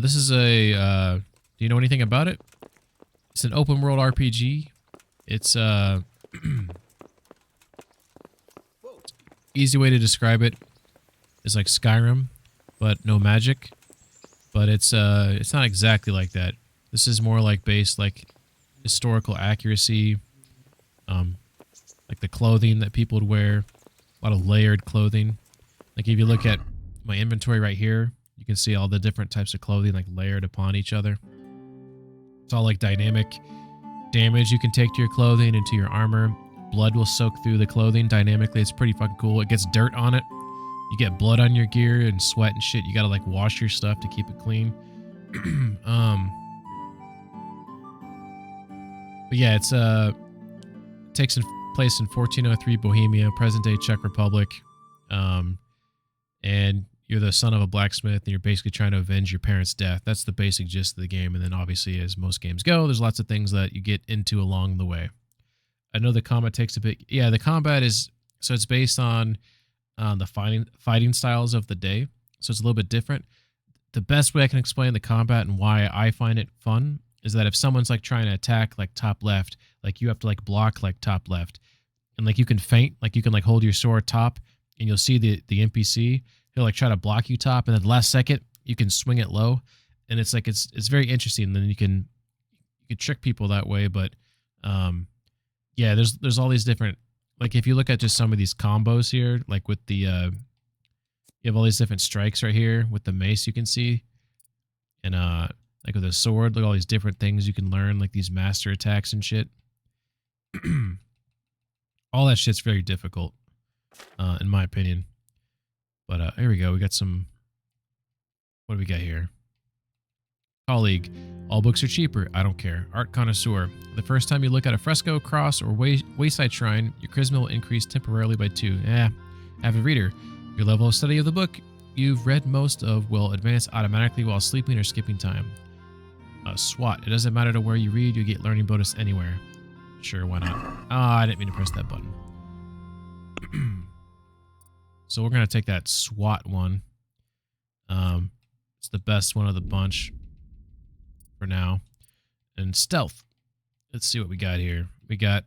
S1: This is a... do you know anything about it? It's an open world RPG. It's easy way to describe it is like Skyrim, but no magic. But it's not exactly like that. This is more like based like historical accuracy. Like the clothing that people would wear, a lot of layered clothing. Like if you look at my inventory right here, you can see all the different types of clothing like layered upon each other. It's all like dynamic damage you can take to your clothing and to your armor. Blood will soak through the clothing dynamically. It's pretty fucking cool. It gets dirt on it. You get blood on your gear and sweat and shit. You gotta like wash your stuff to keep it clean. But yeah, it's takes place in 1403 Bohemia, present-day Czech Republic. And you're the son of a blacksmith, and you're basically trying to avenge your parents' death. That's the basic gist of the game. And then obviously, as most games go, there's lots of things that you get into along the way. I know the combat takes a bit... Yeah, the combat is... So it's based on the fighting styles of the day. So it's a little bit different. The best way I can explain the combat and why I find it fun is that if someone's like trying to attack like top left, like you have to like block like top left. And like you can feint, like you can like hold your sword top and you'll see the NPC. He'll like try to block you top, and at the last second you can swing it low. And it's like it's very interesting. And then you can trick people that way. But yeah, there's all these different, like if you look at just some of these combos here, like with the you have all these different strikes right here with the mace you can see. And like with a sword, look at all these different things you can learn, like these master attacks and shit. All that shit's very difficult, in my opinion. But here we go. We got some... What do we got here? Colleague. All books are cheaper. I don't care. Art connoisseur. The first time you look at a fresco, cross, or wayside shrine, your charisma will increase temporarily by 2. Avid reader. Your level of study of the book you've read most of will advance automatically while sleeping or skipping time. SWAT. It doesn't matter to where you read, you get learning bonus anywhere. Sure, why not? I didn't mean to press that button. So we're going to take that SWAT one. It's the best one of the bunch for now. And stealth. Let's see what we got here. We got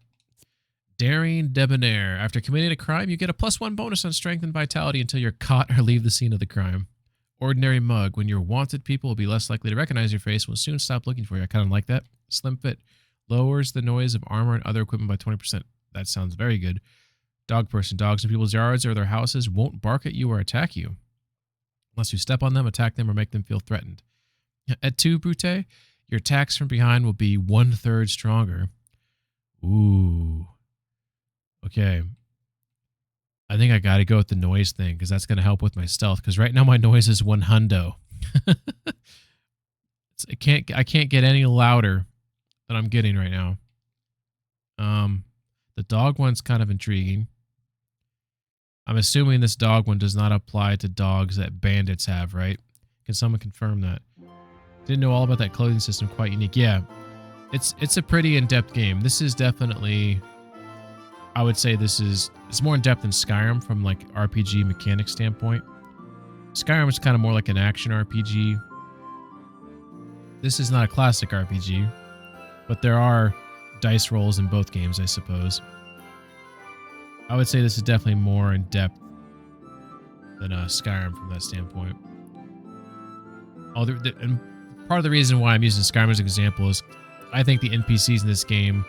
S1: daring debonair. After committing a crime, you get a +1 bonus on strength and vitality until you're caught or leave the scene of the crime. Ordinary mug. When you're wanted, people will be less likely to recognize your face and will soon stop looking for you. I kind of like that. Slim fit. Lowers the noise of armor and other equipment by 20%. That sounds very good. Dog person. Dogs in people's yards or their houses won't bark at you or attack you. Unless you step on them, attack them, or make them feel threatened. At 2, Brute, your attacks from behind will be 1/3 stronger. Ooh. Okay. I think I got to go with the noise thing because that's going to help with my stealth. Because right now my noise is 1 hundo. I can't get any louder than I'm getting right now. The dog one's kind of intriguing. I'm assuming this dog one does not apply to dogs that bandits have, right? Can someone confirm that? Didn't know all about that clothing system. Quite unique. Yeah, it's a pretty in-depth game. This is definitely, I would say it's more in-depth than Skyrim from like RPG mechanic standpoint. Skyrim is kind of more like an action RPG. This is not a classic RPG, but there are dice rolls in both games, I suppose. I would say this is definitely more in depth than Skyrim from that standpoint. And part of the reason why I'm using Skyrim as an example is I think the NPCs in this game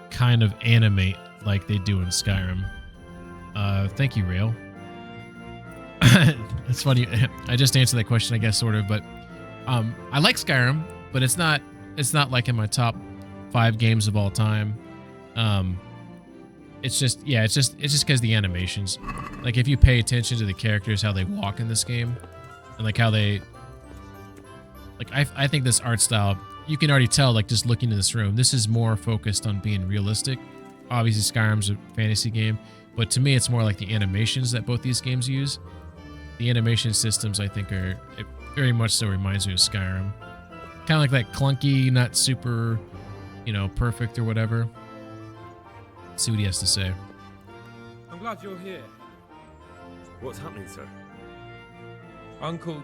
S1: kind of animate like they do in Skyrim. Thank you, Rail. It's funny. I just answered that question, I guess, sort of. But I like Skyrim, but it's not like in my top 5 games of all time. It's just because the animations, like if you pay attention to the characters, how they walk in this game, and like how they, like I think this art style, you can already tell, like just looking in this room, this is more focused on being realistic. Obviously Skyrim's a fantasy game, But to me, it's more like the animations that both these games use. The animation systems, I think, it very much so reminds me of Skyrim. Kind of like that clunky, not super, perfect or whatever. Let's see what he has to say.
S12: I'm glad you're here.
S15: What's happening, sir?
S12: Uncle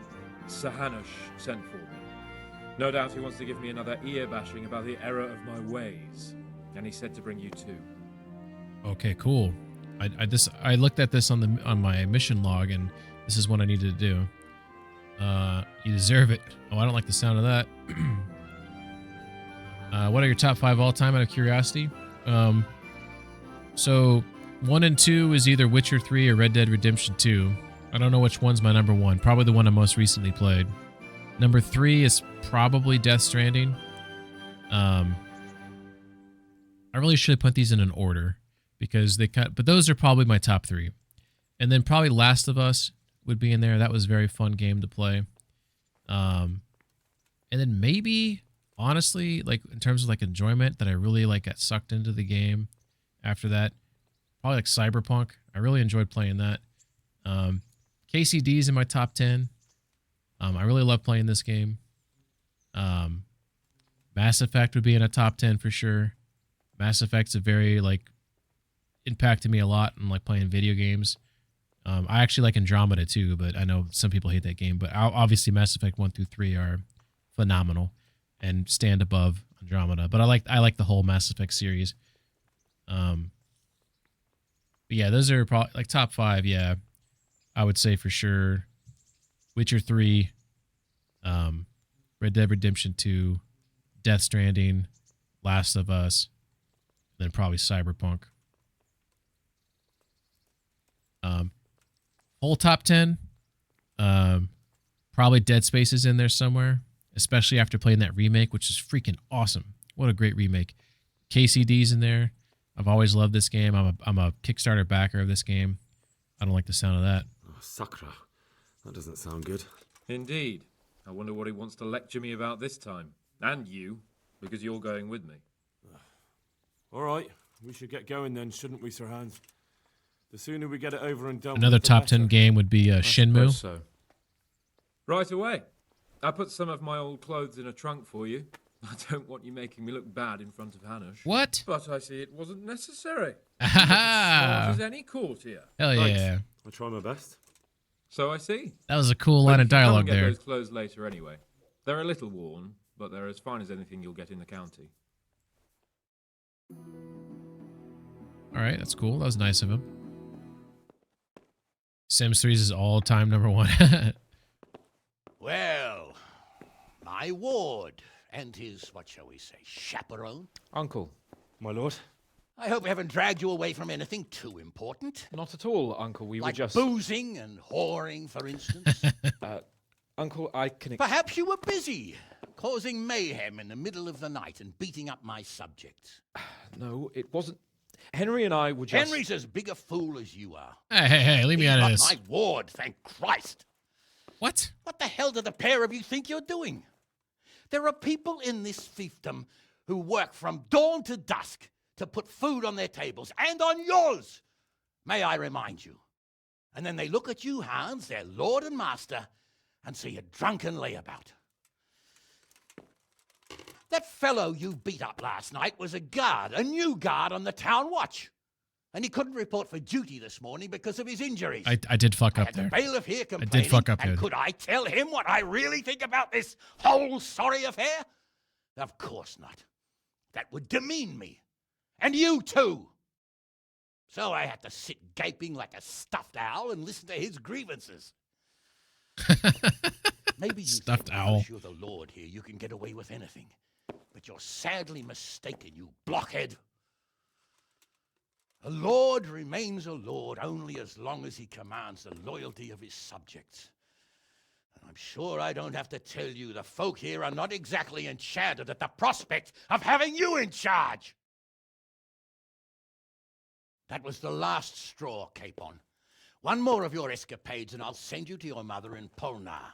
S12: Sahanush sent for me. No doubt he wants to give me another ear bashing about the error of my ways. And he said to bring you too.
S1: Okay, cool. I looked at this on my mission log, and this is what I needed to do. You deserve it. Oh, I don't like the sound of that. What are your top 5 all time out of curiosity? So 1 and 2 is either Witcher 3 or Red Dead Redemption 2. I don't know which one's my number 1. Probably the one I most recently played. Number 3 is probably Death Stranding. I really should put these in an order because but those are probably my top 3. And then probably Last of Us would be in there. That was a very fun game to play. And then maybe, honestly, like in terms of like enjoyment that I really like got sucked into the game after that, probably like Cyberpunk. I really enjoyed playing that. KCD's in my top 10. I really love playing this game. Mass Effect would be in a top 10 for sure. Mass Effect's a very impacted me a lot in playing video games. I actually like Andromeda too, but I know some people hate that game. But obviously Mass Effect 1 through 3 are phenomenal and stand above Andromeda. But I like the whole Mass Effect series. But yeah, those are probably top 5. Yeah, I would say for sure. Witcher 3, Red Dead Redemption 2, Death Stranding, Last of Us, then probably Cyberpunk. Whole top 10, probably Dead Space is in there somewhere, especially after playing that remake, which is freaking awesome. What a great remake. KCD's in there. I've always loved this game. I'm a Kickstarter backer of this game. I don't like the sound of that.
S15: Oh, Sakra. That doesn't sound good.
S12: Indeed. I wonder what he wants to lecture me about this time. And you, because you're going with me.
S15: All right, we should get going then, shouldn't we, Sir Hans? The sooner we get it over and done
S1: Another
S15: with, the
S1: top
S15: better.
S1: 10 game would be Shenmue.
S12: So. Right away. I put some of my old clothes in a trunk for you. I don't want you making me look bad in front of Hanush.
S1: What?
S12: But I see it wasn't necessary.
S1: As
S12: smart as any courtier.
S1: Hell
S15: Thanks.
S1: yeah.
S15: I'll try my best.
S12: So I see.
S1: That was a cool line of dialogue
S12: Get
S1: there.
S12: those clothes later anyway. They're a little worn, but they're as fine as anything you'll get in the county.
S1: All right, that's cool. That was nice of him. Sims 3's is all-time number 1.
S13: Well, my ward and his, what shall we say, chaperone.
S12: Uncle.
S15: My lord?
S13: I hope we haven't dragged you away from anything too important.
S12: Not at all, Uncle. We
S13: like
S12: were just...
S13: boozing and whoring, for instance.
S12: Uncle, I can...
S13: Perhaps you were busy, causing mayhem in the middle of the night and beating up my subjects.
S12: No, it wasn't... Henry and I were just...
S13: Henry's as big a fool as you are.
S1: Hey, leave me out of this.
S13: He's not my ward, thank Christ.
S1: What?
S13: What the hell do the pair of you think you're doing? There are people in this fiefdom who work from dawn to dusk to put food on their tables and on yours, may I remind you. And then they look at you, Hans, their lord and master, and see a drunken layabout. That fellow you beat up last night was a guard, a new guard on the town watch. And he couldn't report for duty this morning because of his injuries.
S1: I did fuck up
S13: had
S1: there.
S13: The bailiff here
S1: I
S13: complaining,
S1: did fuck up
S13: and
S1: there.
S13: could I tell him what I really think about this whole sorry affair? Of course not. That would demean me. And you too. So I had to sit gaping like a stuffed owl and listen to his grievances. Maybe you
S1: Stuffed
S13: think
S1: owl.
S13: because you're the lord here, you can get away with anything. But you're sadly mistaken, you blockhead. A lord remains a lord only as long as he commands the loyalty of his subjects. And I'm sure I don't have to tell you the folk here are not exactly enchanted at the prospect of having you in charge. That was the last straw, Capon. One more of your escapades and I'll send you to your mother in Polnar.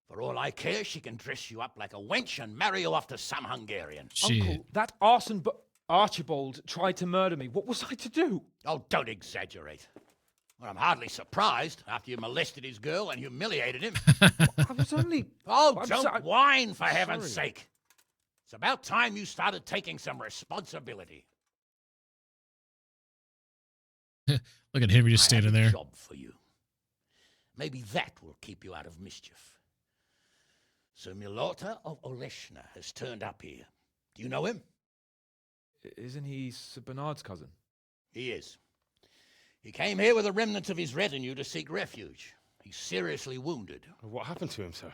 S13: For all I care, she can dress you up like a wench and marry you off to some Hungarian.
S12: Uncle, that arson... Archibald tried to murder me. What was I to do?
S13: Oh, don't exaggerate. Well, I'm hardly surprised after you molested his girl and humiliated him.
S12: I was only...
S13: Oh, don't whine, for
S12: sorry.
S13: heaven's sake. It's about time you started taking some responsibility.
S1: Look at Henry just standing
S13: I have
S1: there.
S13: a job for you. Maybe that will keep you out of mischief. So Milota of Oleshna has turned up here. Do you know him?
S12: Isn't he Sir Bernard's cousin?
S13: He is. He came here with a remnant of his retinue to seek refuge. He's seriously wounded.
S4: What happened to him, sir?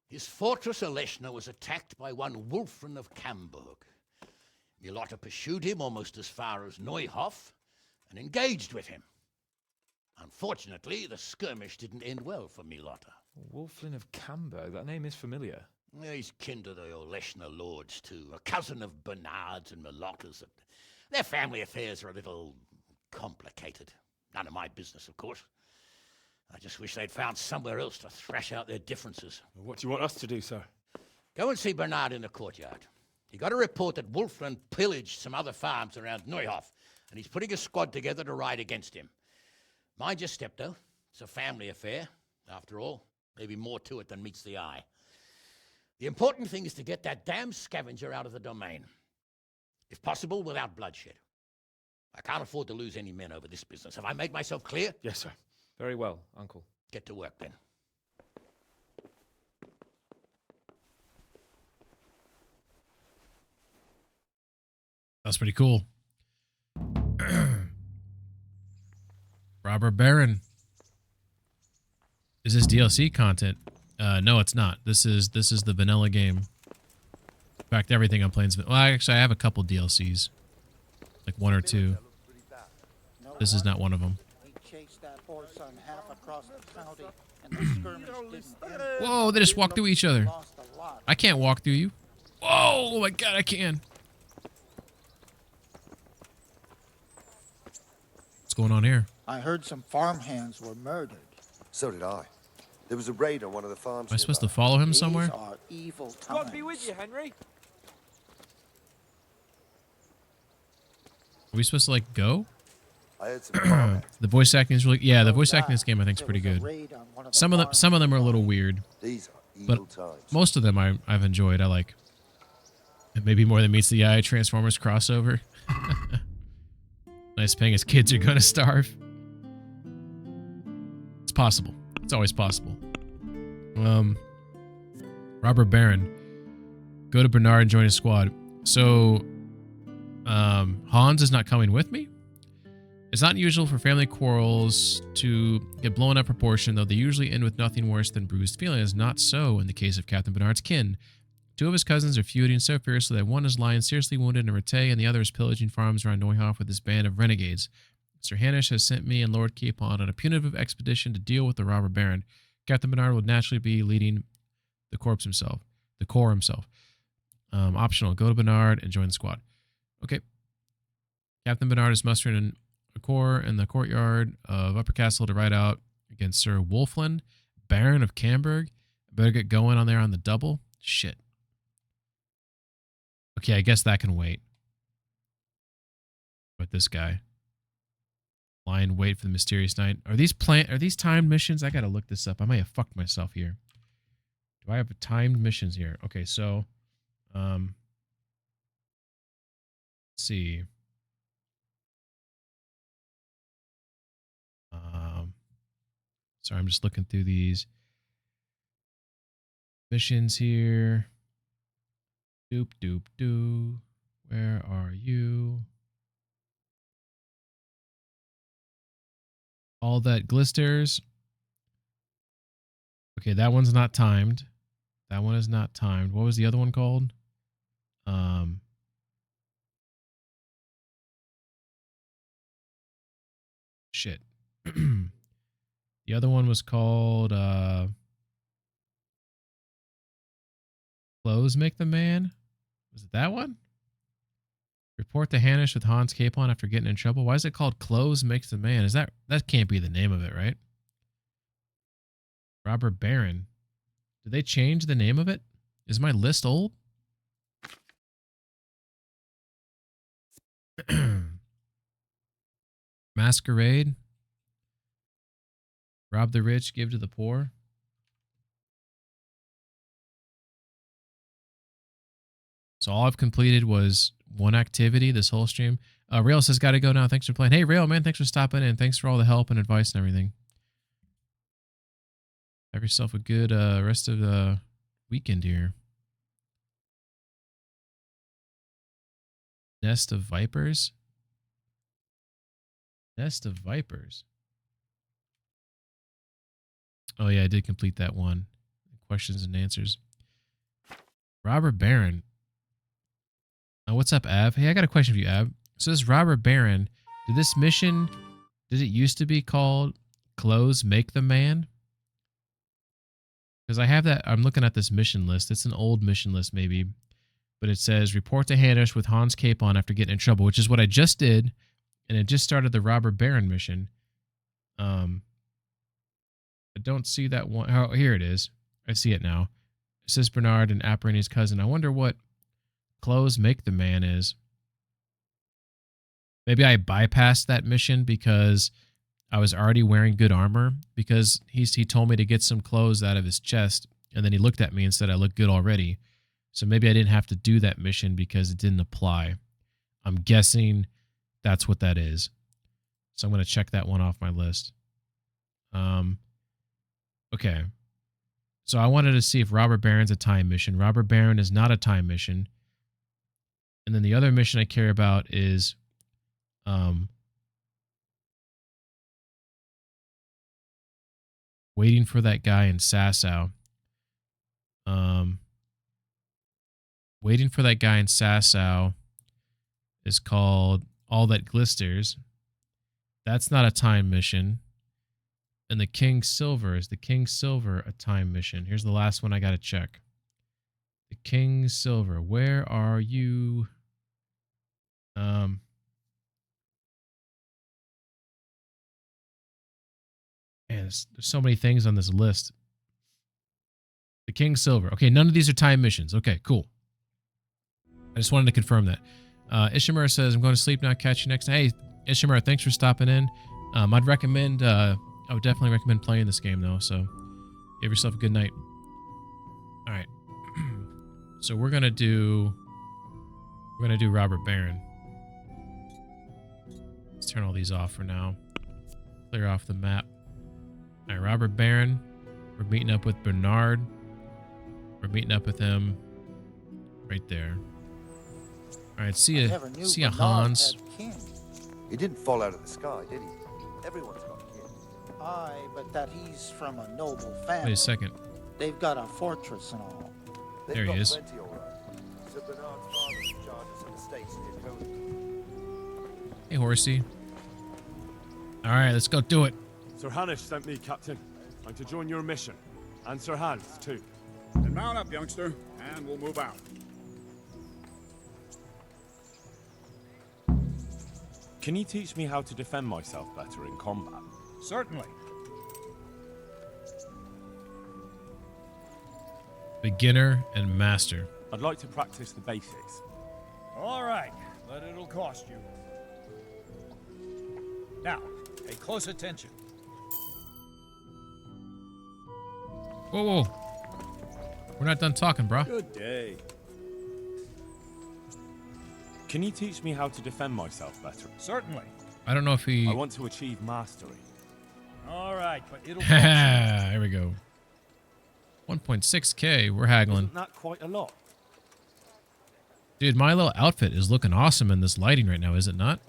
S13: His fortress Oleshna was attacked by one Wulfrin of Camburg. Milota pursued him almost as far as Neuhof and engaged with him. Unfortunately, the skirmish didn't end well for Milota.
S12: Wulflin of Camber. That name is familiar.
S13: He's kin to the Oleshna lords, too. A cousin of Bernard's and Milota's. Their family affairs are a little complicated. None of my business, of course. I just wish they'd found somewhere else to thrash out their differences.
S4: What do you want us to do, sir?
S13: Go and see Bernard in the courtyard. He got a report that Wulfrin pillaged some other farms around Neuhof, and he's putting a squad together to ride against him. Mind your step, though. It's a family affair. After all, maybe more to it than meets the eye. The important thing is to get that damn scavenger out of the domain. If possible, without bloodshed. I can't afford to lose any men over this business. Have I made myself clear?
S12: Yes, sir. Very well, Uncle.
S13: Get to work, then.
S1: That's pretty cool. Robert Baron. Is this DLC content? No, it's not. This is the vanilla game. In fact, everything I'm playing is... Well, actually, I have a couple DLCs. Like one or two. This is not one of them. Whoa, they just walked through each other. I can't walk through you. Whoa, oh my god, I can. What's going on here?
S14: I heard some farmhands were murdered.
S23: So did I. There was a raid on one of the farms.
S1: Am I supposed to follow him somewhere?
S14: These are evil times.
S12: God be with you, Henry.
S1: Are we supposed to like go?
S23: I heard some
S1: The voice acting is really the voice acting in this game I think is pretty good. Some of them are a little weird.
S23: These are
S1: but
S23: evil times.
S1: most of them I've enjoyed. I like. Maybe more than meets the eye. Transformers crossover. Nice paying his kids are gonna starve. It's possible. It's always possible. Robert Baron. Go to Bernard and join his squad. So, Hans is not coming with me? It's not usual for family quarrels to get blown out of proportion, though they usually end with nothing worse than bruised feelings. Not so in the case of Captain Bernard's kin. Two of his cousins are feuding so fiercely that one is lying seriously wounded in Rete and the other is pillaging farms around Neuhof with his band of renegades. Sir Hanish has sent me and Lord Capon on a punitive expedition to deal with the robber baron. Captain Bernard will naturally be leading the corps himself. Optional. Go to Bernard and join the squad. Okay. Captain Bernard is mustering a corps in the courtyard of Upper Castle to ride out against Sir Wulflin, Baron of Camburg. Better get going on there on the double. Shit. Okay, I guess that can wait. But this guy. Lie in wait for the mysterious night. Are these timed missions? I gotta look this up. I might have fucked myself here. Do I have timed missions here? Okay, so let's see. Sorry, I'm just looking through these missions here. Doop doop doo. Where are you? All that glisters. Okay, that one's not timed. That one is not timed. What was the other one called? Shit. The other one was called Clothes Make the Man. Was it that one? Report to Hanish with Hans Capon after getting in trouble. Why is it called Clothes Makes the Man? That can't be the name of it, right? Robert Baron. Did they change the name of it? Is my list old? Masquerade. Rob the rich, give to the poor. So all I've completed was one activity this whole stream. Rail says, gotta go now. Thanks for playing. Hey, Rail, man, thanks for stopping in. Thanks for all the help and advice and everything. Have yourself a good rest of the weekend here. Nest of Vipers? Nest of Vipers. Oh, yeah, I did complete that one. Questions and answers. Robert Barron. What's up, Av? Hey, I got a question for you, Av. So this Robert Barron, did it used to be called Clothes Make the Man? Because I have that, I'm looking at this mission list. It's an old mission list maybe, but it says report to Hanish with Han's cape on after getting in trouble, which is what I just did, and it just started the Robert Barron mission. I don't see that one. Oh, here it is. I see it now. It says Bernard and Apparini's cousin. I wonder what Clothes Make the Man is. Maybe I bypassed that mission because I was already wearing good armor, because he told me to get some clothes out of his chest, and then he looked at me and said I look good already. So maybe I didn't have to do that mission because it didn't apply. I'm guessing that's what that is. So I'm going to check that one off my list. Okay. So I wanted to see if Robert Barron's a time mission. Robert Barron is not a time mission. And then the other mission I care about is waiting for that guy in Sasau. Waiting for that guy in Sasau is called All That Glisters. That's not a time mission. And the King Silver, is the King Silver a time mission? Here's the last one I got to check. The King Silver, where are you? Man, there's so many things on this list. The King Silver. Okay, none of these are time missions. Okay, cool. I just wanted to confirm that. Ishimura says, I'm going to sleep now. Catch you next time. Hey, Ishimura, thanks for stopping in. I'd recommend, I would definitely recommend playing this game, though. So give yourself a good night. All right. So we're going to do Robert Barron. Let's turn all these off for now. Clear off the map. All right, Robert Barron. We're meeting up with Bernard. We're meeting up with him right there. All right, see ya, Hans.
S23: He didn't fall out of the sky, did he? Everyone's got a king.
S14: Aye, but that he's from a noble family.
S1: Wait a second.
S14: They've got a fortress and all.
S1: There he is.
S23: Plenty, all right. Sir Bernard's father's in charge of some estates near Cody.
S1: Hey, horsey. All right, let's go do it.
S15: Sir Hanish sent me, Captain. I'm to join your mission. And Sir Hans, too.
S2: Then mount up, youngster, and we'll move out.
S15: Can you teach me how to defend myself better in combat?
S2: Certainly.
S1: Beginner and master.
S15: I'd like to practice the basics.
S2: All right, but it'll cost you. Now, pay close attention.
S1: Whoa, whoa. We're not done talking, bro.
S2: Good day.
S15: Can you teach me how to defend myself better?
S2: Certainly.
S1: I don't know if he...
S15: I want to achieve mastery.
S2: All right, but it'll...
S1: There we go. 1.6K. We're haggling.
S15: Isn't that quite a lot?
S1: Dude, my little outfit is looking awesome in this lighting right now, is it not?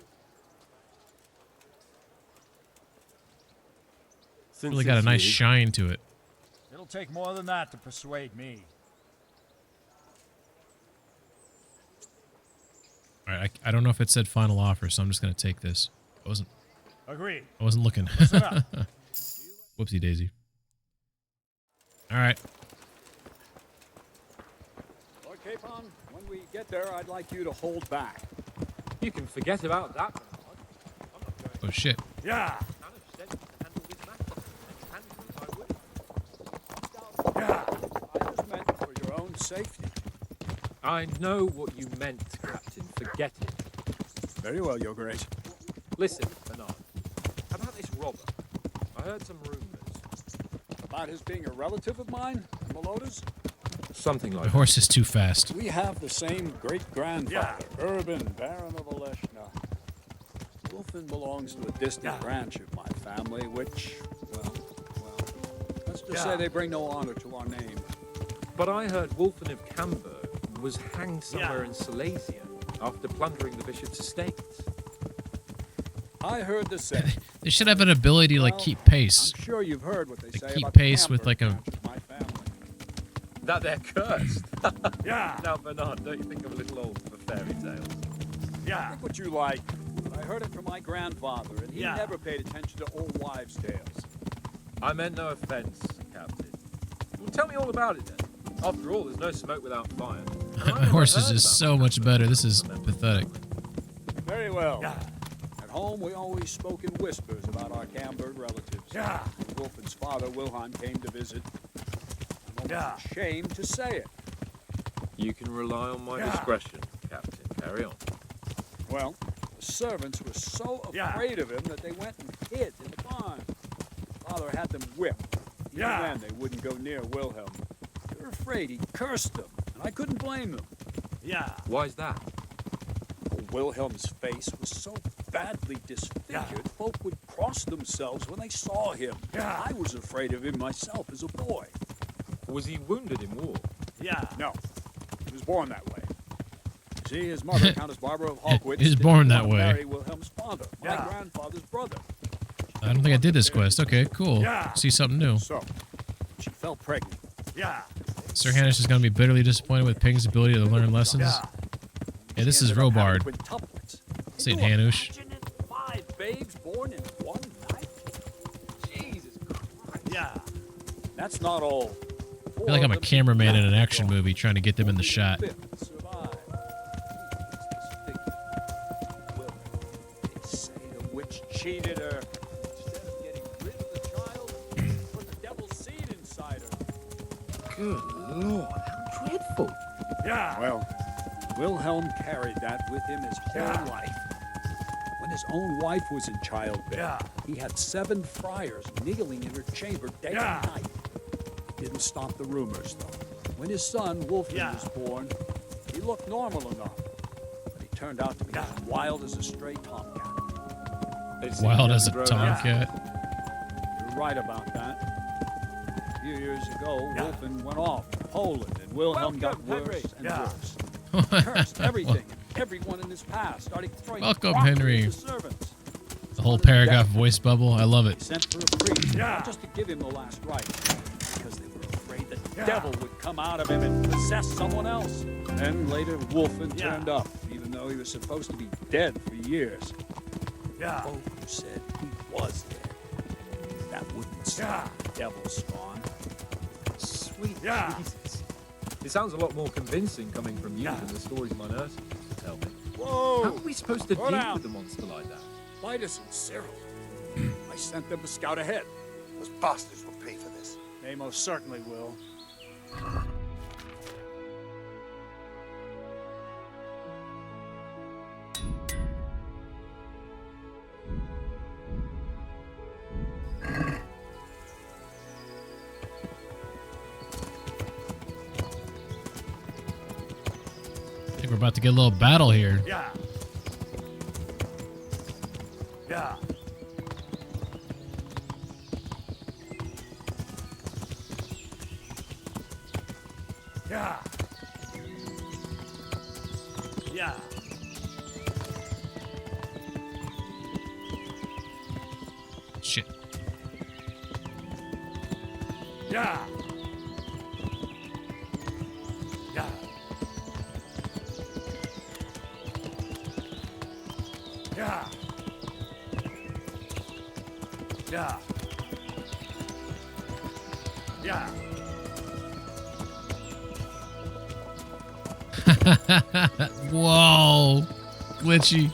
S15: Since
S1: Really got a nice shine to it.
S2: It'll take more than that to persuade me.
S1: All right, I don't know if it said final offer, so I'm just going to take this.
S2: Agreed.
S1: I wasn't looking.
S2: Listen up.
S1: Whoopsie daisy. All right.
S2: Lord Capon, when we get there, I'd like you to hold back.
S12: You can forget about that.
S1: Oh, shit.
S2: Yeah. Yeah. I just meant for your own safety.
S12: I know what you meant, Captain. Forget it.
S2: Very well, Your Grace.
S12: Listen, Bernard. About this robber. I heard some rumors.
S2: About his being a relative of mine, Meloda's?
S12: Something like
S1: The horse is too fast.
S2: We have the same great-grandfather, Urban, Baron of Oleshna. Wolfen belongs to a distant branch of my family, which, well, let's just say they bring no honor to our name.
S12: But I heard Wolfen of Camberg was hanged somewhere in Silesia after plundering the bishop's estates.
S2: I heard the same.
S1: They should have an ability to like keep pace.
S2: I'm sure you've heard what they say
S1: Keep
S2: about
S1: pace
S2: the
S1: with like a.
S2: branch of my family.
S12: That they're cursed. Now, Bernard, don't you think I'm a little old for fairy tales?
S2: Think what you like. But I heard it from my grandfather, and he never paid attention to old wives' tales.
S12: I meant no offense, Captain. Well, tell me all about it then. After all, there's no smoke without fire.
S1: My horse is just so much better. This is pathetic.
S2: Very well. At home, we always spoke in whispers about our Camberg relatives. Wolfen's father, Wilhelm, came to visit. I'm almost ashamed to say it.
S12: You can rely on my discretion, Captain. Carry on.
S2: Well, the servants were so afraid of him that they went and hid in the barn. Father had them whipped. Even then, they wouldn't go near Wilhelm. They were afraid he cursed them, and I couldn't blame them.
S12: Why's that?
S2: Wilhelm's face was so badly disfigured, folk would cross themselves when they saw him. I was afraid of him myself as a boy.
S12: Was he wounded in war?
S2: No, he was born that way. See, his mother, Countess Barbara of Hogwitz,
S1: He was born that way.
S2: marry Wilhelm's father, my grandfather's brother.
S1: I don't think I did this quest. Okay, cool. See something new.
S2: So, she fell pregnant.
S1: Sir Hanish is going to be bitterly disappointed with Ping's ability to learn lessons. Yeah, this is Robard. St. Hanush.
S2: 5 babes born in one night? Jesus Christ. That's not all.
S1: I feel like I'm a cameraman in an action movie trying to get them in the shot.
S2: They say the witch cheated her. Instead of getting rid of the child, put the devil's seed inside her.
S12: Good Lord, how dreadful.
S2: Well, Wilhelm carried that with him his whole life. When his own wife was in childbed, he had 7 friars kneeling in her chamber day and night. Didn't stop the rumors, though. When his son, Wolfgang, was born, he looked normal enough. But he turned out to be as wild as a stray tomcat.
S1: Wild as a tomcat.
S2: You're right about that. A few years ago, Wolfen went off to Poland, and Wilhelm got worse and worse. Cursed everything and everyone in his past, starting throwing
S1: Welcome,
S2: crockery
S1: Henry.
S2: at the servants.
S1: The whole paragraph voice bubble. I love it.
S2: Sent for a priest, not just to give him the last rites, because they were afraid the devil would come out of him and possess someone else. Then later, Wolfen turned up, even though he was supposed to be dead for years. Folk said he was dead. That wouldn't stop the devil's spawn.
S12: Sweet Jesus. It sounds a lot more convincing coming from you than the stories my nurse used to tell me.
S2: Whoa!
S12: How are we supposed to
S2: Slow
S12: deal
S2: down.
S12: with a monster like that?
S2: Vitus and Cyril. I sent them to scout ahead.
S23: Those bastards will pay for this.
S2: They most certainly will.
S1: I think we're about to get a little battle here.
S23: Yeah.
S2: Yeah.
S23: Yeah.
S1: Shit.
S23: Yeah. Yeah. Yeah. Yeah. Yeah.
S1: Whoa. Glitchy.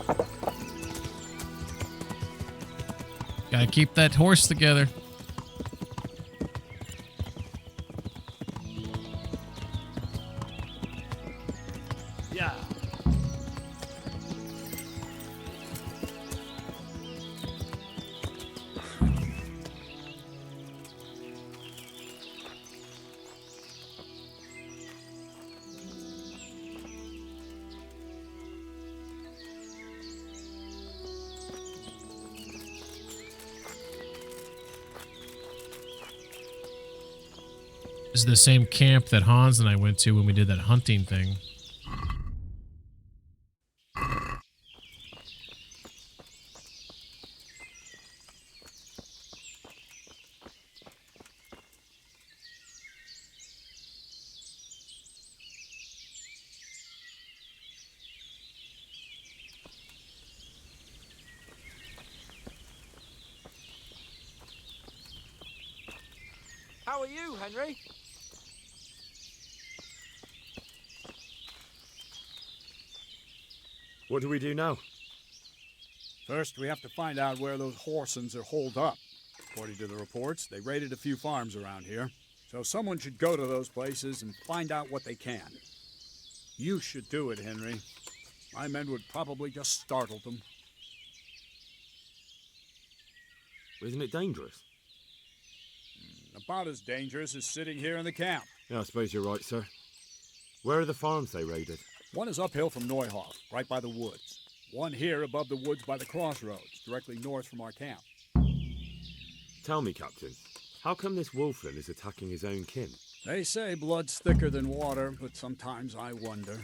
S1: Gotta keep that horse together.
S23: Yeah.
S1: This is the same camp that Hans and I went to when we did that hunting thing.
S6: How are you, Henry?
S4: What do we do now?
S2: First, we have to find out where those Horsons are holed up. According to the reports, they raided a few farms around here. So someone should go to those places and find out what they can. You should do it, Henry. My men would probably just startle them.
S4: Isn't it dangerous?
S2: About as dangerous as sitting here in the camp.
S4: Yeah, I suppose you're right, sir. Where are the farms they raided?
S2: One is uphill from Neuhoff, right by the woods. One here above the woods by the crossroads, directly north from our camp.
S4: Tell me, Captain, how come this Wolflin is attacking his own kin?
S2: They say blood's thicker than water, but sometimes I wonder.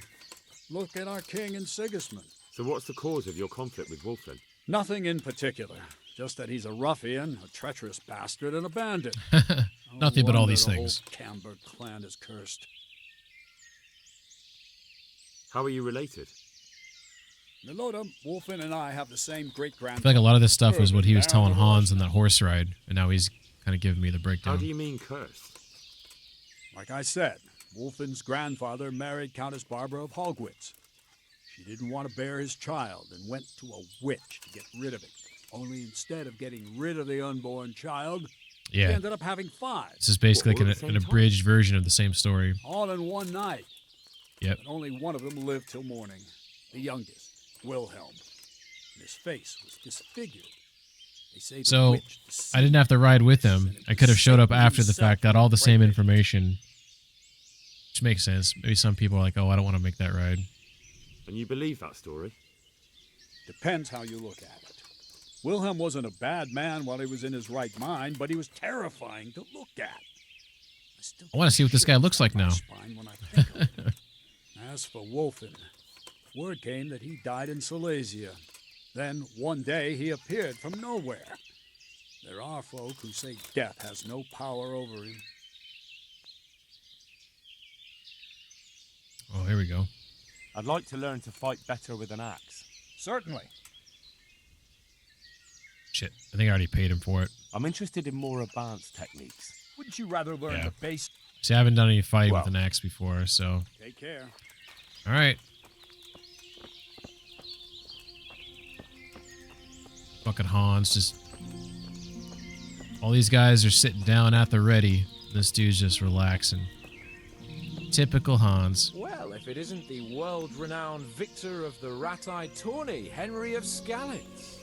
S2: Look at our king and Sigismund.
S4: So what's the cause of your conflict with Wolflin?
S2: Nothing in particular. Just that he's a ruffian, a treacherous bastard, and a bandit.
S1: Nothing but all these
S2: the
S1: things.
S2: Whole Camber clan is cursed.
S1: How are you related?
S2: Milota, Wolfin, and I have the same
S1: I
S2: great-grandfather.
S1: feel like a lot of this stuff was what he was
S2: Baron
S1: telling
S2: of
S1: Hans on that horse ride, and now he's kind of giving me the breakdown.
S4: How do you mean cursed?
S2: Like I said, Wolfin's grandfather married Countess Barbara of Hogwitz. She didn't want to bear his child and went to a witch to get rid of it. Only instead of getting rid of the unborn child, she
S1: Yeah.
S2: ended up having 5.
S1: This is basically like an abridged version of the same story.
S2: All in one night.
S1: Yep.
S2: But only one of them lived till morning. The youngest, Wilhelm. And his face was disfigured. They say the
S1: So
S2: witch
S1: I didn't have to ride with him. I could have showed up after the fact, got all the same information. Which makes sense. Maybe some people are like, oh, I don't want to make that ride.
S4: And you believe that story?
S2: Depends how you look at it. Wilhelm wasn't a bad man while he was in his right mind, but he was terrifying to look at.
S1: I want to see what this guy looks like now.
S2: Spine when I think of it. As for Wolfen, word came that he died in Silesia. Then, one day, he appeared from nowhere. There are folk who say death has no power over him.
S1: Oh, here we go.
S15: I'd like to learn to fight better with an axe.
S6: Certainly.
S1: Shit, I think I already paid him for it.
S15: I'm interested in more advanced techniques.
S6: Wouldn't you rather learn
S1: Yeah.
S6: the base?
S1: See, I haven't done any fighting with an axe before, so.
S2: Take care.
S1: All right. Fucking Hans, just. All these guys are sitting down at the ready. This dude's just relaxing. Typical Hans.
S6: Well, if it isn't the world-renowned victor of the rat-eye tourney, Henry of Skalitz.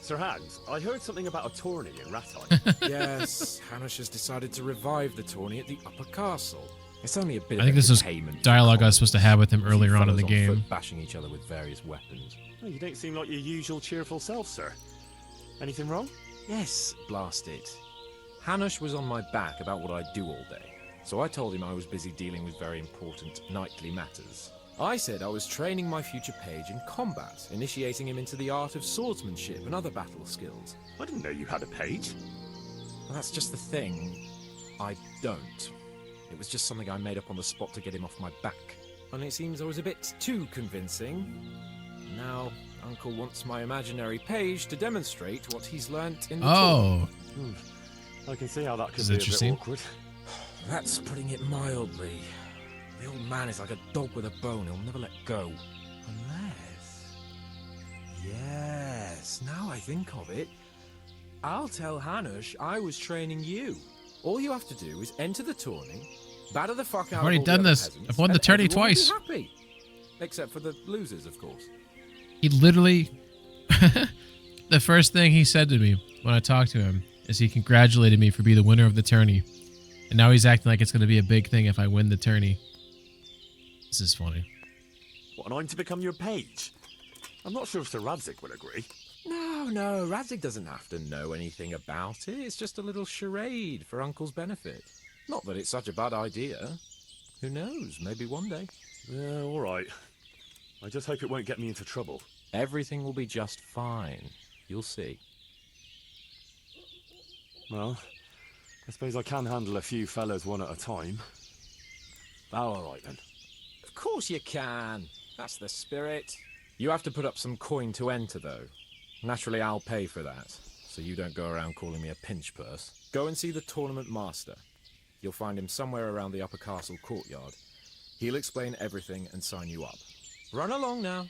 S4: Sir Hans, I heard something about a tourney in Rattay.
S6: Yes, Hanush has decided to revive the tourney at the Upper Castle. It's only a bit
S1: I think this was dialogue I was supposed to have with him earlier on in the game.
S6: Bashing each other with various weapons.
S4: Oh, you don't seem like your usual cheerful self, sir. Anything wrong?
S6: Yes, blast it. Hanush was on my back about what I'd do all day, so I told him I was busy dealing with very important knightly matters. I said I was training my future page in combat, initiating him into the art of swordsmanship and other battle skills.
S4: I didn't know you had a page.
S6: Well, that's just the thing. I don't. It was just something I made up on the spot to get him off my back. And it seems I was a bit too convincing. Now, Uncle wants my imaginary page to demonstrate what he's learnt in the
S1: Oh.
S6: tour.
S4: I can see how that could
S1: Is
S4: be
S1: that
S4: a bit
S1: interesting?
S4: awkward.
S6: That's putting it mildly. The old man is like a dog with a bone. He'll never let go. Unless... Yes, now I think of it. I'll tell Hanush I was training you. All you have to do is enter the tourney, batter the fuck out
S1: I've already
S6: of all
S1: done
S6: the other
S1: this.
S6: peasants,
S1: I've won the
S6: and
S1: tourney
S6: everyone will be
S1: twice.
S6: happy. Except for the losers, of course.
S1: He literally. The first thing he said to me when I talked to him is he congratulated me for being the winner of the tourney. And now he's acting like it's going to be a big thing if I win the tourney. This is funny.
S4: What, and I'm to become your page? I'm not sure if Sir Radzik would agree.
S6: No, No, no, Radzig doesn't have to know anything about it. It's just a little charade for Uncle's benefit. Not that it's such a bad idea. Who knows, maybe one day.
S4: Yeah, all right. I just hope it won't get me into trouble.
S6: Everything will be just fine. You'll see.
S4: Well, I suppose I can handle a few fellas one at a time. Oh, all right then.
S6: Of course you can. That's the spirit. You have to put up some coin to enter, though. Naturally, I'll pay for that, so you don't go around calling me a pinch purse. Go and see the tournament master. You'll find him somewhere around the upper castle courtyard. He'll explain everything and sign you up. Run along now.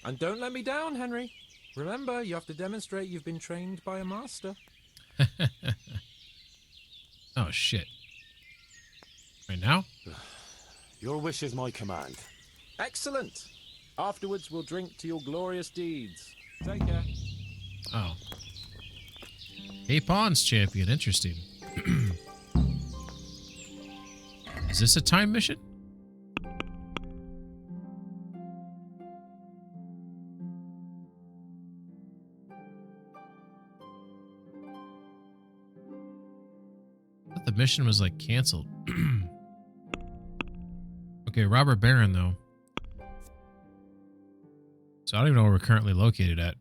S6: And don't let me down, Henry. Remember, you have to demonstrate you've been trained by a master.
S1: Oh, shit. Right now?
S4: Your wish is my command.
S6: Excellent. Afterwards, we'll drink to your glorious deeds. Take care.
S1: Oh. A Pawns champion. Interesting. Is this a time mission? I thought the mission was like canceled. Okay, Robert Baron though. So I don't even know where we're currently located at.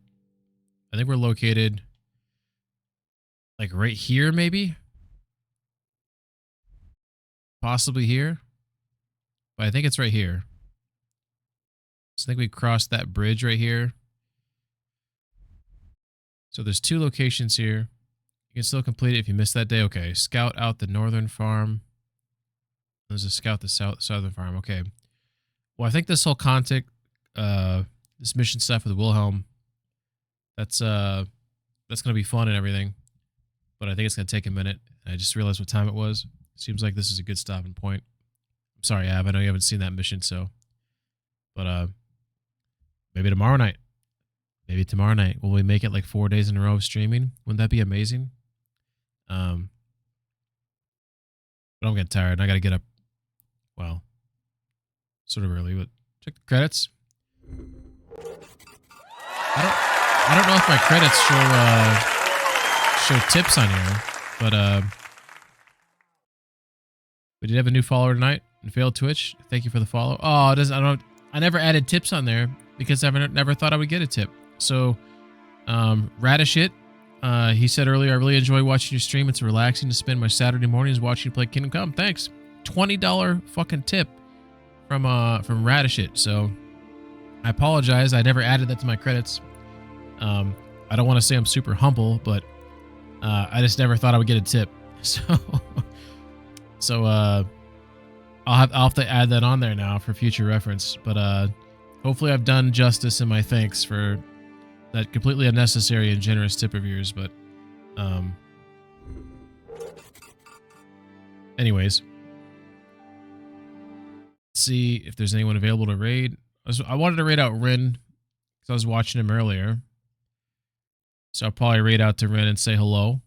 S1: I think we're located like right here, maybe? Possibly here? But I think it's right here. So I think we crossed that bridge right here. So there's 2 locations here. You can still complete it if you missed that day. Okay, scout out the northern farm. There's a scout the southern farm. Okay. Well, I think this whole contact, this mission stuff with Wilhelm, that's gonna be fun and everything. But I think it's gonna take a minute. I just realized what time it was. Seems like this is a good stopping point. I'm sorry, Ab. I know you haven't seen that mission, so. But maybe tomorrow night. Maybe tomorrow night. Will we make it like 4 days in a row of streaming? Wouldn't that be amazing? But I'm getting tired. And I got to get up. Well, sort of early, but check the credits. I don't know if my credits show tips on here, but we did have a new follower tonight and failed Twitch. Thank you for the follow. Oh, I never added tips on there because I never thought I would get a tip. So, Radishit, he said earlier, I really enjoy watching your stream. It's relaxing to spend my Saturday mornings watching you play Kingdom Come. Thanks. $20 fucking tip from Radishit. So, I apologize. I never added that to my credits. I don't want to say I'm super humble, but I just never thought I would get a tip. So I'll have to add that on there now for future reference. But hopefully I've done justice in my thanks for that completely unnecessary and generous tip of yours. But anyways, let's see if there's anyone available to raid. I wanted to raid out Rin because I was watching him earlier. So I'll probably raid out to Rin and say hello.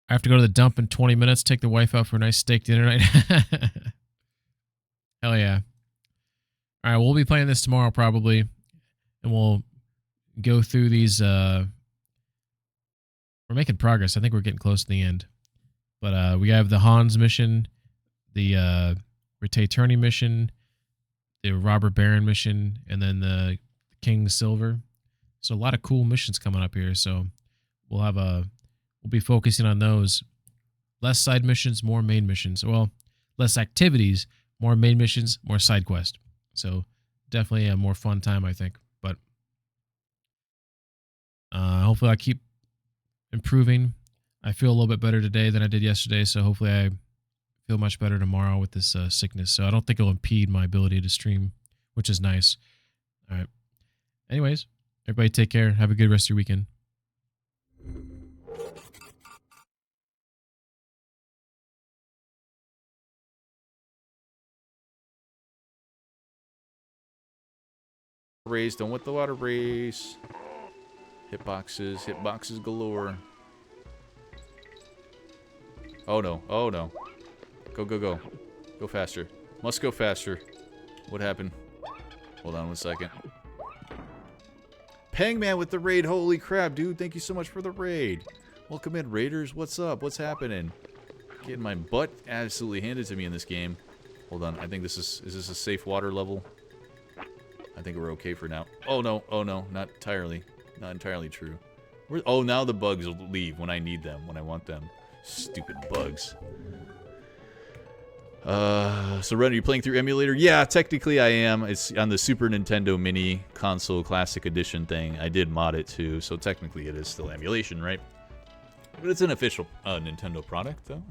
S1: I have to go to the dump in 20 minutes, take the wife out for a nice steak dinner night. Hell yeah. All right, we'll be playing this tomorrow probably. And we'll go through these. We're making progress. I think we're getting close to the end. But we have the Hans mission, the Rete Turney mission, the Robert Baron mission, and then the King Silver. So a lot of cool missions coming up here. So we'll be focusing on those. Less side missions, more main missions. Well, less activities, more main missions, more side quest. So definitely a more fun time, I think. But hopefully I keep improving. I feel a little bit better today than I did yesterday. So hopefully I feel much better tomorrow with this sickness. So I don't think it'll impede my ability to stream, which is nice. All right. Anyways, everybody take care. Have a good rest of your weekend.
S11: Race, don't want the water race. Hitboxes galore. Oh no, oh no. Go, go, go. Go faster. Must go faster. What happened? Hold on 1 second. Hangman with the raid. Holy crap, dude. Thank you so much for the raid. Welcome in, Raiders. What's up? What's happening? Getting my butt absolutely handed to me in this game. Hold on. I think this is this a safe water level? I think we're okay for now. Oh, no. Oh, no. Not entirely. Not entirely true. Oh, now the bugs will leave when I need them, when I want them. Stupid bugs. So Ren, are you playing through emulator? Yeah, technically I am. It's on the Super Nintendo Mini Console Classic Edition thing. I did mod it too, so technically it is still emulation, right? But it's an official Nintendo product, though.